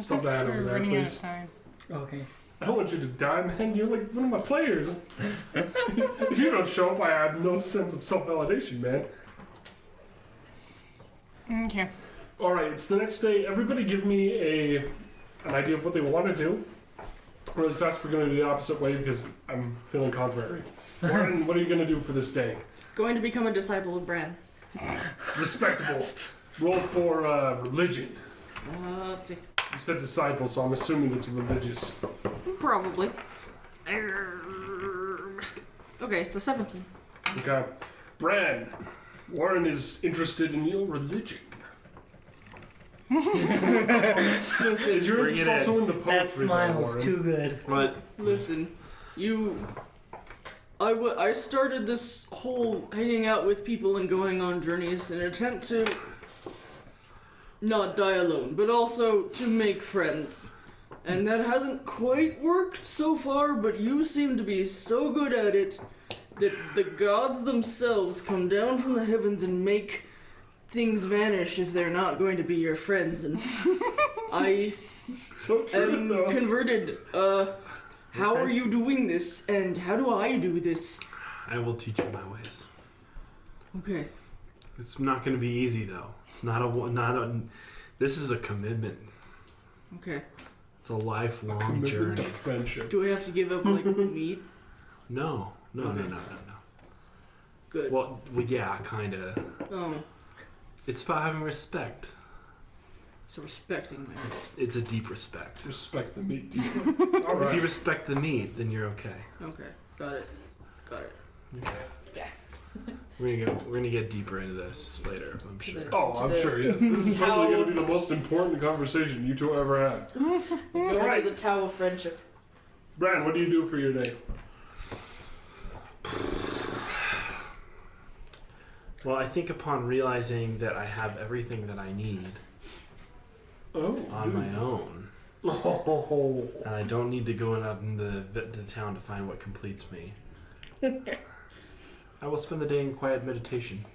Stop that over We're there, running out of please. time. Okay. I don't want you to die, man. You're like one of my players. If you don't show up, I have no sense of self-validation, man. Okay. Alright, it's the next day. Everybody give me an idea of what they want to do. Really fast, we're going to do the opposite way because I'm feeling contrary. Warren, what are you going to do for this day? Going to become a disciple of Bran. Respectable. Roll for religion. Let's see. You said disciple, so I'm assuming it's religious. Probably. Okay, so 17. Okay. Bran, Warren is interested in your religion. Is your Bring interest it also in the poetry? That smile is Warren? too good. What? Listen, I started this whole hanging out with people and going on journeys in an attempt to not die alone, but also to make friends. And that hasn't quite worked so far, but you seem to be so good at it that the gods themselves come down from the heavens and make things vanish if they're not going to be your friends. And I So true, am though. converted. How are you doing this, and how do I do this? I will teach you my ways. Okay. It's not going to be easy though. It's not a. This is a commitment. Okay. It's a lifelong Commitment journey. to friendship. Do I have to give up, like, meat? No. Good. Well, yeah, kind of. Oh, It's about having respect. so respecting me. It's a deep respect. Respect the meat deeper. If you Alright. respect the meat, then you're okay. Okay, got it. Okay. We're gonna get deeper into this later, I'm sure. Oh, I'm sure. Yeah. This is probably going to be the most important conversation you two ever had. All right. To the Tower of Friendship. Brian, what do you do for your day? Well, I think upon realizing that I have everything that I need on my own, and I don't need to go out into the town to find what completes me, I will spend the day in quiet meditation.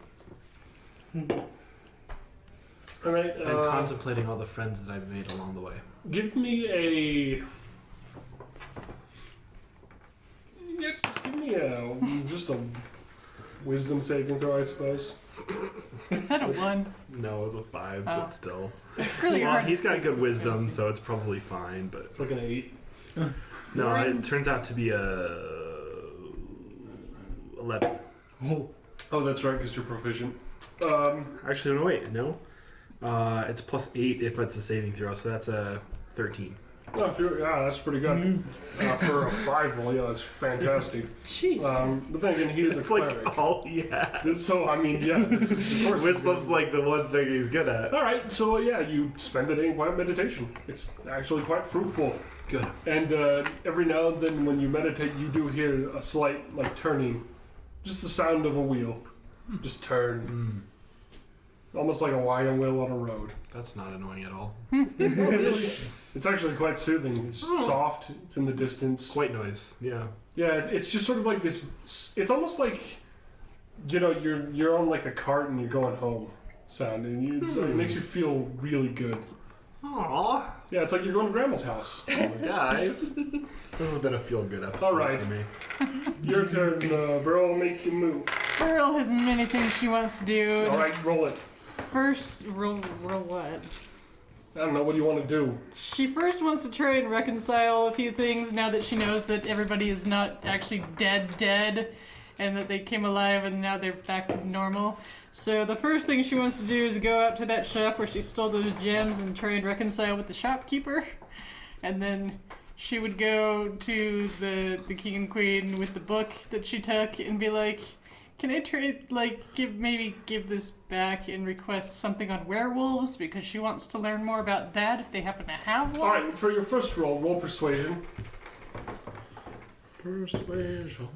All right. And contemplating all the friends that I've made along the way. Give me just a wisdom saving throw, I suppose. Is that a 1? No, it was a 5, Oh. but still. Really Well, hard. he's to got say good some wisdom, fancy. so it's probably fine, but... It's like an 8. No, it turns out to be a 11. Oh, that's right, because you're proficient. Actually, no, wait, no. It's plus 8 if it's a saving throw, so that's a 13. Oh, sure. Yeah, that's pretty good. For a 5 roll, yeah, that's fantastic. Jeez. But then again, he is It's a like cleric. all he has. So, I mean, yeah, this is, of course. Wisdom's like the one thing he's good at. All right, so yeah, you spend the day in quiet meditation. It's actually quite fruitful. Good. And every now and then when you meditate, you do hear a slight, like, turning. Just the sound of a wheel. Just turn. Almost like a wagon wheel on a road. That's not annoying at all. It's actually quite soothing. It's soft. It's in the distance. White noise, yeah. Yeah, it's just sort of like this. It's almost like, you know, you're on like a cart and you're going home sound, and it makes you feel really good. Aww. Yeah, it's like you're going to grandma's house. Guys, this has been a feel-good episode All right. for me. Your turn, bro. Make you move. Girl has many things she wants to do. All right, roll it. First, roll what? I don't know. What do you want to do? She first wants to try and reconcile a few things now that she knows that everybody is not actually dead, and that they came alive and now they're back to normal. So the first thing she wants to do is go out to that shop where she stole those gems and try and reconcile with the shopkeeper. And then she would go to the king and queen with the book that she took and be like, can I trade, give this back and request something on werewolves? Because she wants to learn more about that if they happen to have one. All right, for your first roll persuasion. Persuasion.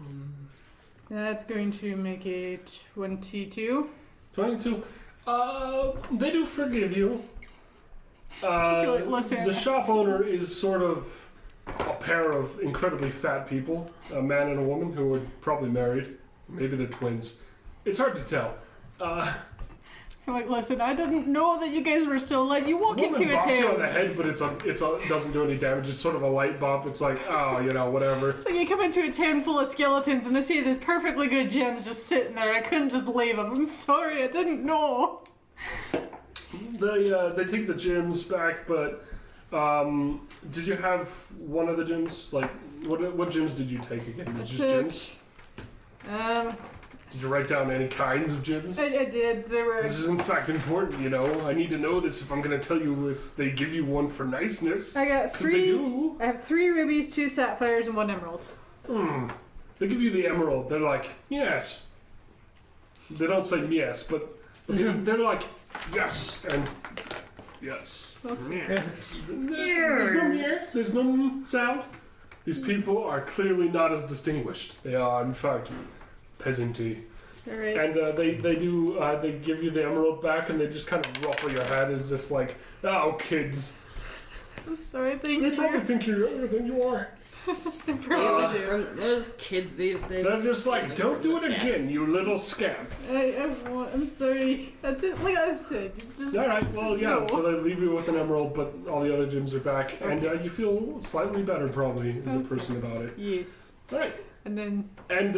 That's going to make a 22. 22. They do forgive you. feel like listen- The shop owner is sort of a pair of incredibly fat people, a man and a woman who are probably married. Maybe they're twins. It's hard to tell. I'm like, listen, I didn't know that you guys were still alive. You walk Woman into a bops you on the town. head, but it doesn't do any damage. It's sort of a light bop. It's like, oh, whatever. It's like you come into a town full of skeletons and I see this perfectly good gems just sitting there. I couldn't just leave them. I'm sorry, I didn't know. They take the gems back, but did you have one of the gems? Like, what gems did you take again? Just gems? Did you write down any kinds of gems? I did. There were. This is in fact important, I need to know this if I'm going to tell you if they give you one for niceness. I got 'Cause they do. I have 3 rubies, 2 sapphires, and 1 emerald. They give you the emerald. They're like, yes. They don't say yes, but they're like, yes, and yes. There's no yes. There's no sound. These people are clearly not as distinguished. They are, in fact, peasanty. All right. And they give you the emerald back, and they just kind of ruffle your head as if like, oh, kids. I'm sorry. Thank They you. probably think you're everything you are. I probably do. There's kids these days. They're just like, don't do it again, you little scamp. I'm sorry. I did, like I said, just. All right, well, yeah. No. So they leave you with an emerald, but all the other gems are back, and you feel slightly better probably as a person about it. Yes. All right. And then. And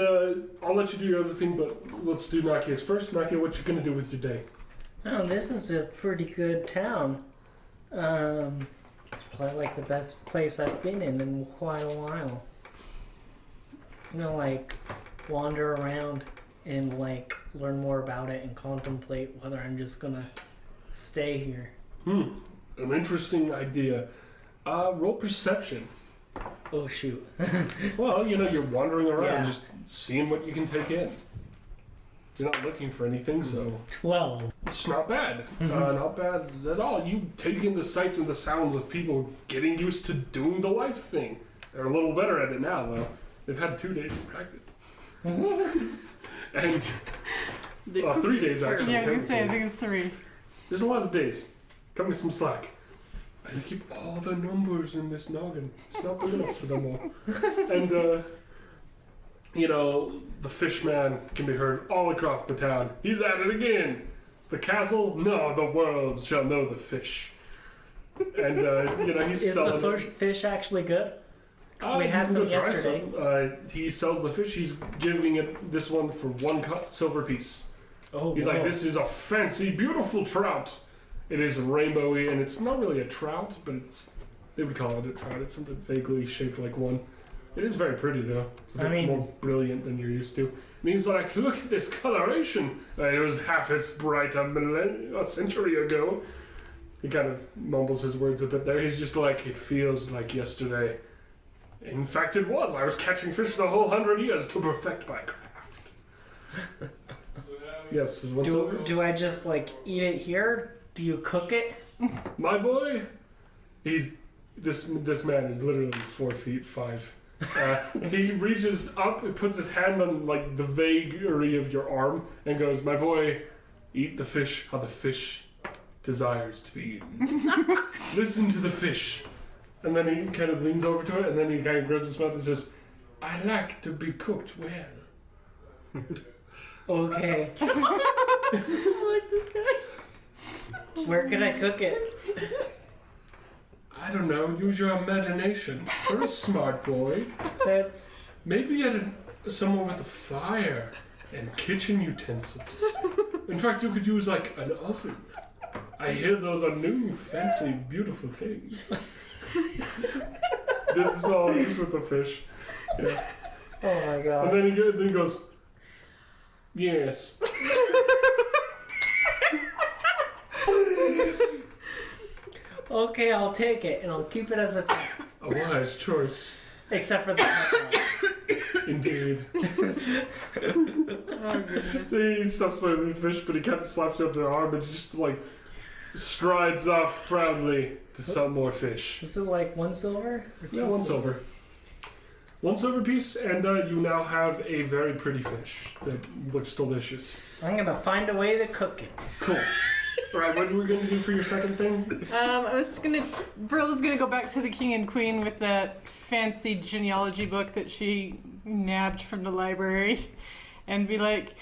I'll let you do your other thing, but let's do Nakia's first. Nakia, what you gonna do with your day? Oh, this is a pretty good town. It's probably like the best place I've been in quite a while. I'm gonna like wander around and like learn more about it and contemplate whether I'm just gonna stay here. An interesting idea. Roll perception. Oh shoot. Well, you're wandering around, Yeah. just seeing what you can take in. You're not looking for anything, so 12. it's not bad. Not bad at all. You take in the sights and the sounds of people getting used to doing the life thing. They're a little better at it now, though. They've had 2 days of practice. And 3 days, actually. Yeah, I was going to say, I think it's 3. There's a lot of days. Cut me some slack. I keep all the numbers in this noggin. It's not big enough for them all. And, the fish man can be heard all across the town. He's at it again. The castle? No, the world shall know the fish. And, he's Is selling the fish actually good? Because we had some yesterday. He sells the fish. He's giving it this one for 1 silver piece. Oh, He's like, this is a fancy, beautiful trout. It is rainbowy, and it's not really a trout, but they would call it a trout. It's something vaguely shaped like one. It is very pretty, though. It's a bit more brilliant than you're used to. And he's like, look at this coloration. It was half as bright a century ago. He kind of mumbles his words a bit there. He's just like, it feels like yesterday. In fact, it was. I was catching fish the whole 100 years to perfect my craft. Yes, do I just eat it here? Do you cook it? My boy, this man is literally 4 feet 5. He reaches up and puts his hand on the vagary of your arm and goes, my boy, eat the fish how the fish desires to be eaten. Listen to the fish. And then he kind of leans over to it, and then he kind of grabs his mouth and says, I like to be cooked well. Okay. I like this guy. Where can I cook it? I don't know, use your imagination. You're a smart boy. That's... Maybe at somewhere with a fire and kitchen utensils. In fact, you could use an oven. I hear those are new, fancy, beautiful things. This is all just with the fish. Yeah. Oh my god. And then he goes, yes. Okay, I'll take it, and I'll keep it as a pet. A wise choice. Except for the pet. Indeed. Oh, goodness. He stops by the fish, but he kind of slaps you up the arm and just strides off proudly to sell more fish. Is it 1 silver? Yeah, 1 silver. 1 silver piece, and you now have a very pretty fish that looks delicious. I'm gonna find a way to cook it. Cool. Alright, what were we going to do for your second thing? Brill was gonna go back to the king and queen with that fancy genealogy book that she nabbed from the library and be like,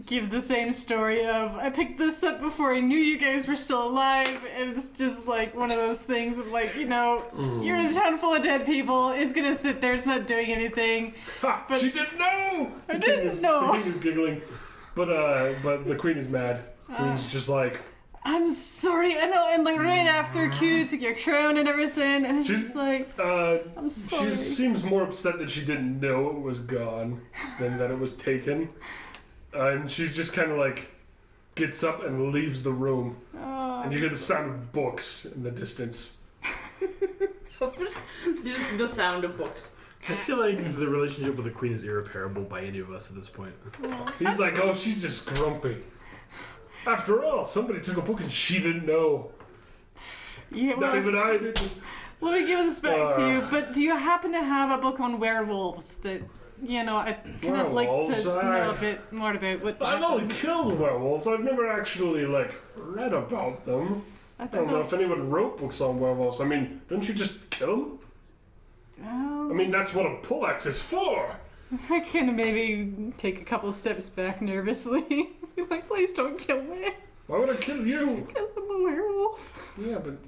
give the same story of, I picked this up before I knew you guys were still alive, and it's just one of those things of you're in a town full of dead people, it's gonna sit there, it's not doing anything. Ha! But she didn't know! I didn't know! The king is giggling, but the queen is mad. The queen's just I'm sorry, I know, and right after Q took your crown and everything, and it's just I'm sorry. She seems more upset that she didn't know it was gone than that it was taken. And she's just kind of gets up and leaves the room. Oh, and you hear the sound of books in the distance. Just the sound of books. I feel like the relationship with the queen is irreparable by any of us at this point. He's like, oh, she's just grumpy. After all, somebody took a book and she didn't know. Yeah, Not even I did. Let me give this back to you, but do you happen to have a book on werewolves that, I kind of like to know a bit more about what... I've only killed werewolves. I've never actually, read about them. I don't know if anyone wrote books on werewolves. I mean, don't you just kill them? I mean, that's what a poleaxe is for. I kind of maybe take a couple steps back nervously. Please don't kill me. Why would I kill you? Because I'm a werewolf. Yeah, but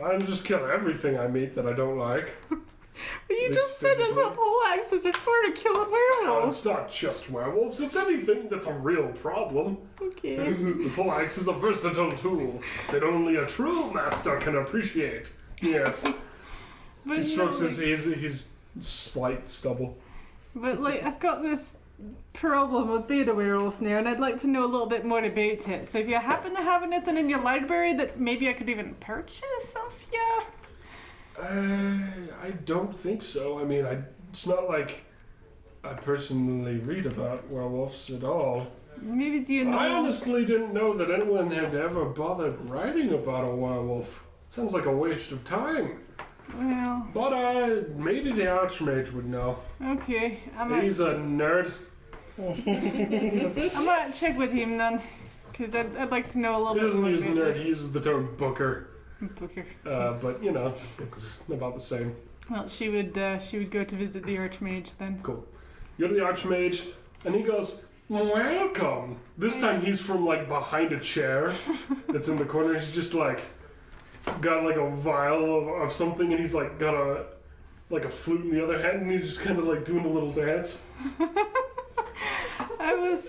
I don't just kill everything I meet that I don't like. But you just said that's what poleaxes are for, to kill werewolves. Well, it's not just werewolves. It's anything that's a real problem. Okay. The poleaxe is a versatile tool that only a true master can appreciate. Yes. But He strokes his slight stubble. But I've got this problem with being a werewolf now, and I'd like to know a little bit more about it. So if you happen to have anything in your library that maybe I could even purchase off you? I don't think so. I mean, it's not like I personally read about werewolves at all. Maybe do you know? I honestly didn't know that anyone had ever bothered writing about a werewolf. Sounds like a waste of time. Well, But maybe the Archmage would know. okay. He's a nerd. I might check with him then, because I'd like to know a little He bit doesn't more use about nerd, this. he uses the term booker. Booker. But you know, it's about the same. Well, she would go to visit the Archmage then. Cool. You go to the Archmage, and he goes, "Welcome." This time he's from like behind a chair that's in the corner. He's just like got like a vial of something, and he's like got a flute in the other hand, and he's just kind of like doing a little dance. I was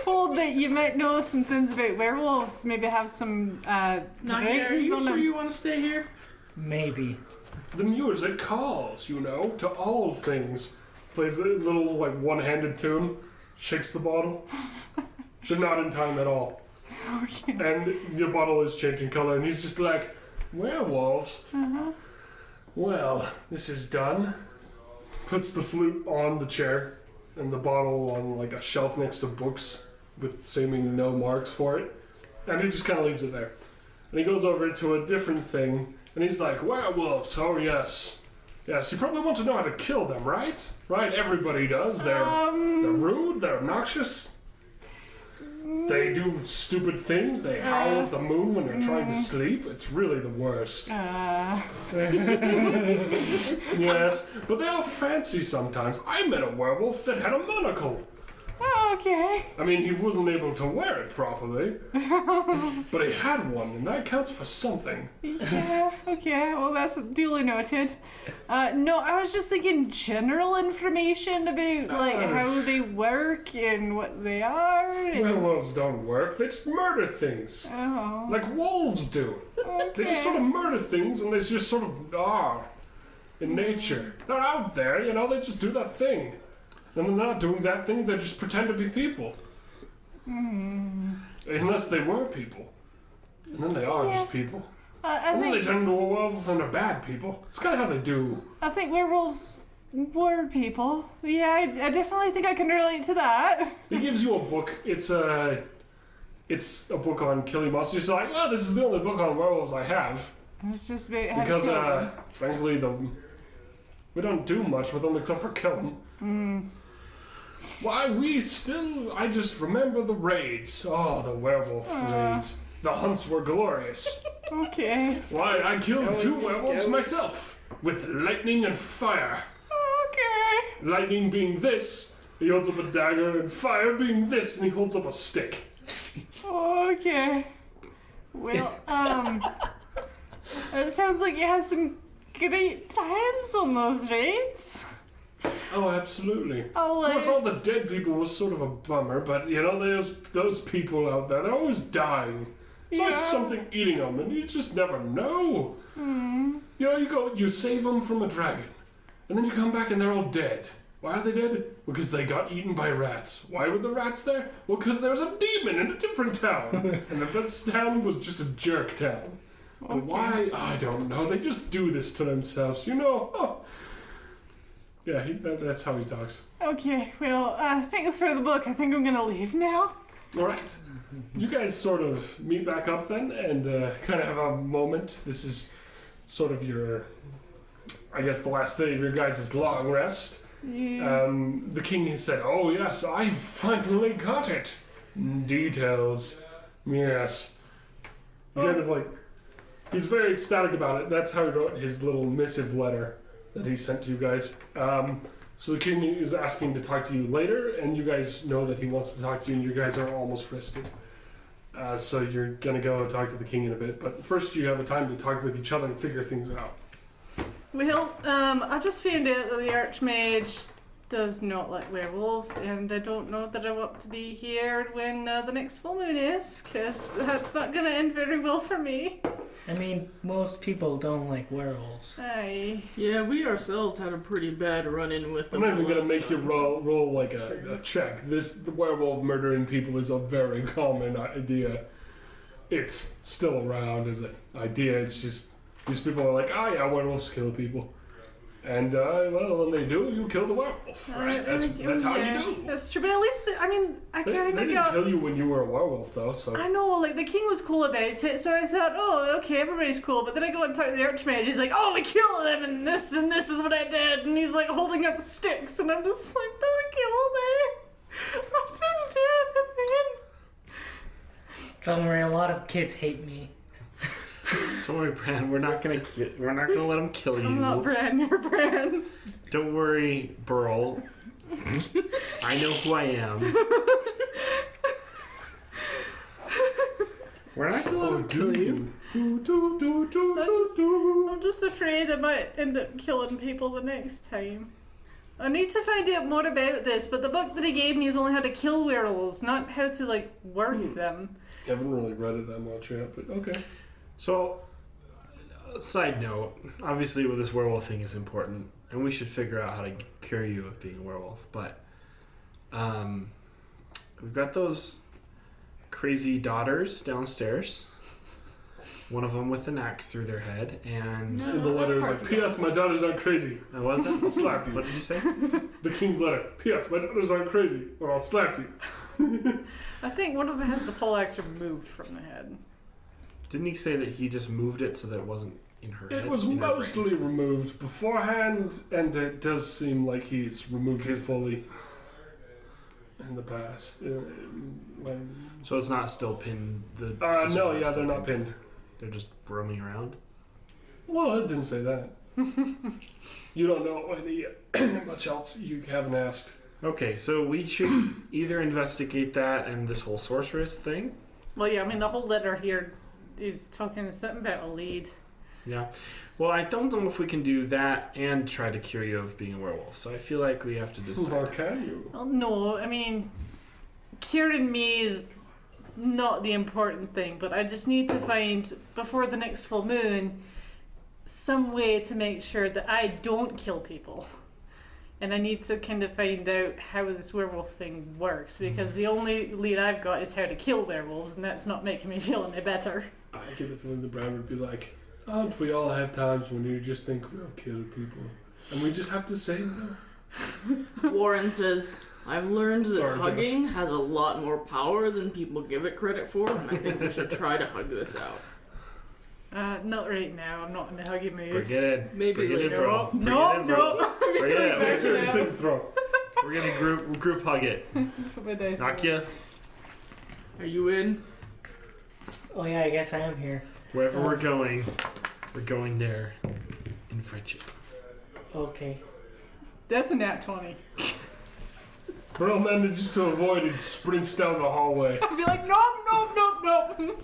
told that you might know some things about werewolves. Maybe have some Not here. Are writings you on sure them. you want to stay here? Maybe. The music calls, you know, to all things. Plays a little like one-handed tune, shakes the bottle. They're not in time at all. Okay. And your bottle is changing color, and he's just like, werewolves? Well, this is done. Puts the flute on the chair, and the bottle on like a shelf next to books with seeming no marks for it. And he just kind of leaves it there. And he goes over to a different thing, and he's like, werewolves, oh yes. Yes, you probably want to know how to kill them, right? Right, everybody does. They're rude, they're obnoxious. They do stupid things. They howl at the moon when they're trying to sleep. It's really the worst. Yes, but they are fancy sometimes. I met a werewolf that had a monocle. Oh, okay. I mean, he wasn't able to wear it properly, but he had one, and that counts for something. Yeah, okay. Well, that's duly noted. No, I was just thinking general information about, like, how they work and what they are. And... Werewolves don't work. They just murder things. Oh. Like wolves do. Okay. They just sort of murder things, and they just sort of are in nature. They're out there, you know, they just do that thing. And they're not doing that thing, they just pretend to be people. Unless they were people. And then they are just people. And then they turn into a werewolf and they're bad people. It's kind of how they do. I think werewolves were people. Yeah, I definitely think I can relate to that. He gives you a book. It's a book on killing monsters. You're like, well, this is the only book on werewolves I have. It's just about how to Because, kill them. frankly, we don't do much with them except for kill them. Why, I just remember the raids. Oh, the werewolf raids. The hunts were glorious. Okay. Why, I killed 2 werewolves myself. With lightning and fire. Okay. Lightning being this, he holds up a dagger, and fire being this, and he holds up a stick. Okay. Well, it sounds like you had some great times on those raids. Oh, absolutely. Oh, Of course, all the dead people was sort of a bummer, but, you know, there's those people out there, they're always dying. There's always something eating them, and you just never know. You know, you save them from a dragon, and then you come back and they're all dead. Why are they dead? Because they got eaten by rats. Why were the rats there? Well, because there was a demon in a different town, and this town was just a jerk town. But why? I don't know. They just do this to themselves, you know? Oh. Yeah, that's how he talks. Okay, well, thanks for the book. I think I'm gonna leave now. Alright. You guys sort of meet back up then and kind of have a moment. This is sort of your, I guess, the last day of your guys' long rest. Yeah. The king has said, oh yes, I finally got it. Details. Yes. Kind of like, he's very ecstatic about it. That's how he wrote his little missive letter that he sent to you guys. So the king is asking to talk to you later, and you guys know that he wants to talk to you, and you guys are almost rested. So you're gonna go talk to the king in a bit, but first you have a time to talk with each other and figure things out. Well, I just found out that the Archmage does not like werewolves, and I don't know that I want to be here when the next full moon is, because that's not going to end very well for me. I mean, most people don't like werewolves. Aye. Yeah, we ourselves had a pretty bad run-in with them. I'm not even gonna make you time. roll like a check. The werewolf murdering people is a very common idea. It's still around as an idea. It's just these people are like, oh yeah, werewolves kill people, And, well, when they do, you kill the werewolf, right? That's how you do. That's true, but at least, I They kind of didn't got... kill you when you were a werewolf, though, so... I know, like, the king was cool about it, so I thought, oh, okay, everybody's cool, but then I go and talk to the archmage, he's like, oh, we killed him, and this is what I did, and he's, like, holding up sticks, and I'm just like, don't kill me. I didn't do anything. Don't worry, a lot of kids hate me. Don't worry, Bran. We're not gonna let him kill you. I'm not Bran, you're Bran. Don't worry, Burl. I know who I am. We're not gonna let him kill you. I'm just afraid I might end up killing people the next time. I need to find out more about this, but the book that he gave me is only how to kill werewolves, not how to, like, work them. I haven't really read it that much yet, but okay. So, side note, obviously with this werewolf thing is important, and we should figure out how to cure you of being a werewolf, but we've got those crazy daughters downstairs, one of them with an axe through their head, and... In the letter, it was like, P.S. My daughters aren't crazy. I wasn't? I'll slap you. What did you say? The king's letter. P.S. My daughters aren't crazy, or I'll slap you. I think one of them has the poleaxe removed from the head. Didn't he say that he just moved it so that it wasn't in her head? It was in her brain? mostly removed beforehand, and it does seem like he's removed it fully in the past. So it's not still pinned? No, yeah, they're not pinned. They're just roaming around? Well, it didn't say that. You don't know any much else you haven't asked. Okay, so we should either investigate that and this whole sorceress thing. Well, yeah, I mean, the whole letter here is talking something about a lead. Yeah. Well, I don't know if we can do that and try to cure you of being a werewolf. So I feel like we have to decide. Or can you? Well, no, I mean, curing me is not the important thing, but I just need to find, before the next full moon, some way to make sure that I don't kill people. And I need to kind of find out how this werewolf thing works, because the only lead I've got is how to kill werewolves, and that's not making me feel any better. I get the feeling the Brown would be like, don't we all have times when you just think we'll kill people? And we just have to say no. Warren says, I've learned that Sorry, hugging has a lot more power than people give it credit for, and I think we should try to hug this out. Not right now. I'm not in a huggy mood. Bring it in. Maybe Bring it in, later. bro. Bring No, it in, bro. no. Bring it in. Just a sip throw. We're gonna group hug it. Put my dice Knock on. ya. Are you in? Oh yeah, I guess I am here. Wherever we're going there in friendship. Okay. That's a nat 20. Bro manages to avoid and sprints down the hallway. I'd be like, nope.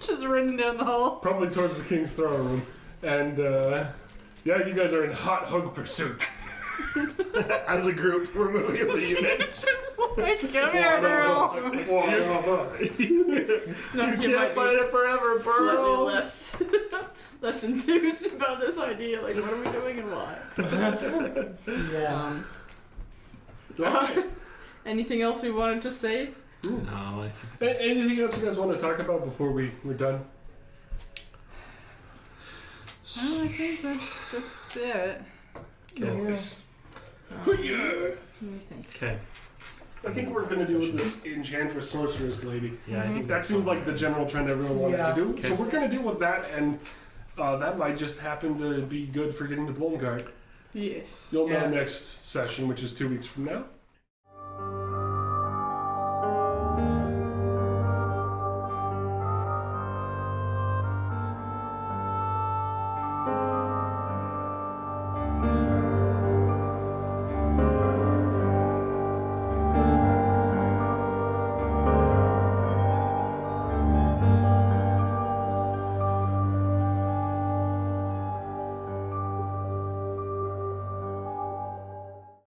Just running down the hall. Probably towards the king's throne room. And, yeah, you guys are in hot hug pursuit. As a group, we're moving as a unit. Just like, come here, girl. No, You can't fight it forever, slightly bro. less enthused about this idea. Like, what are we doing and why? Yeah. Okay. Anything else we wanted to say? No, I think that's... Anything else you guys want to talk about before we're done? I think that's it. Nice. What do you think? Okay. I think we're going to do with this Enchantress Sorceress lady. Yeah, I think That seemed like the general trend everyone wanted Yeah. to do. Okay. So we're going to deal with that, and that might just happen to be good for getting the Bloom card. Yes. You'll know Yeah. next session, which is 2 weeks from now.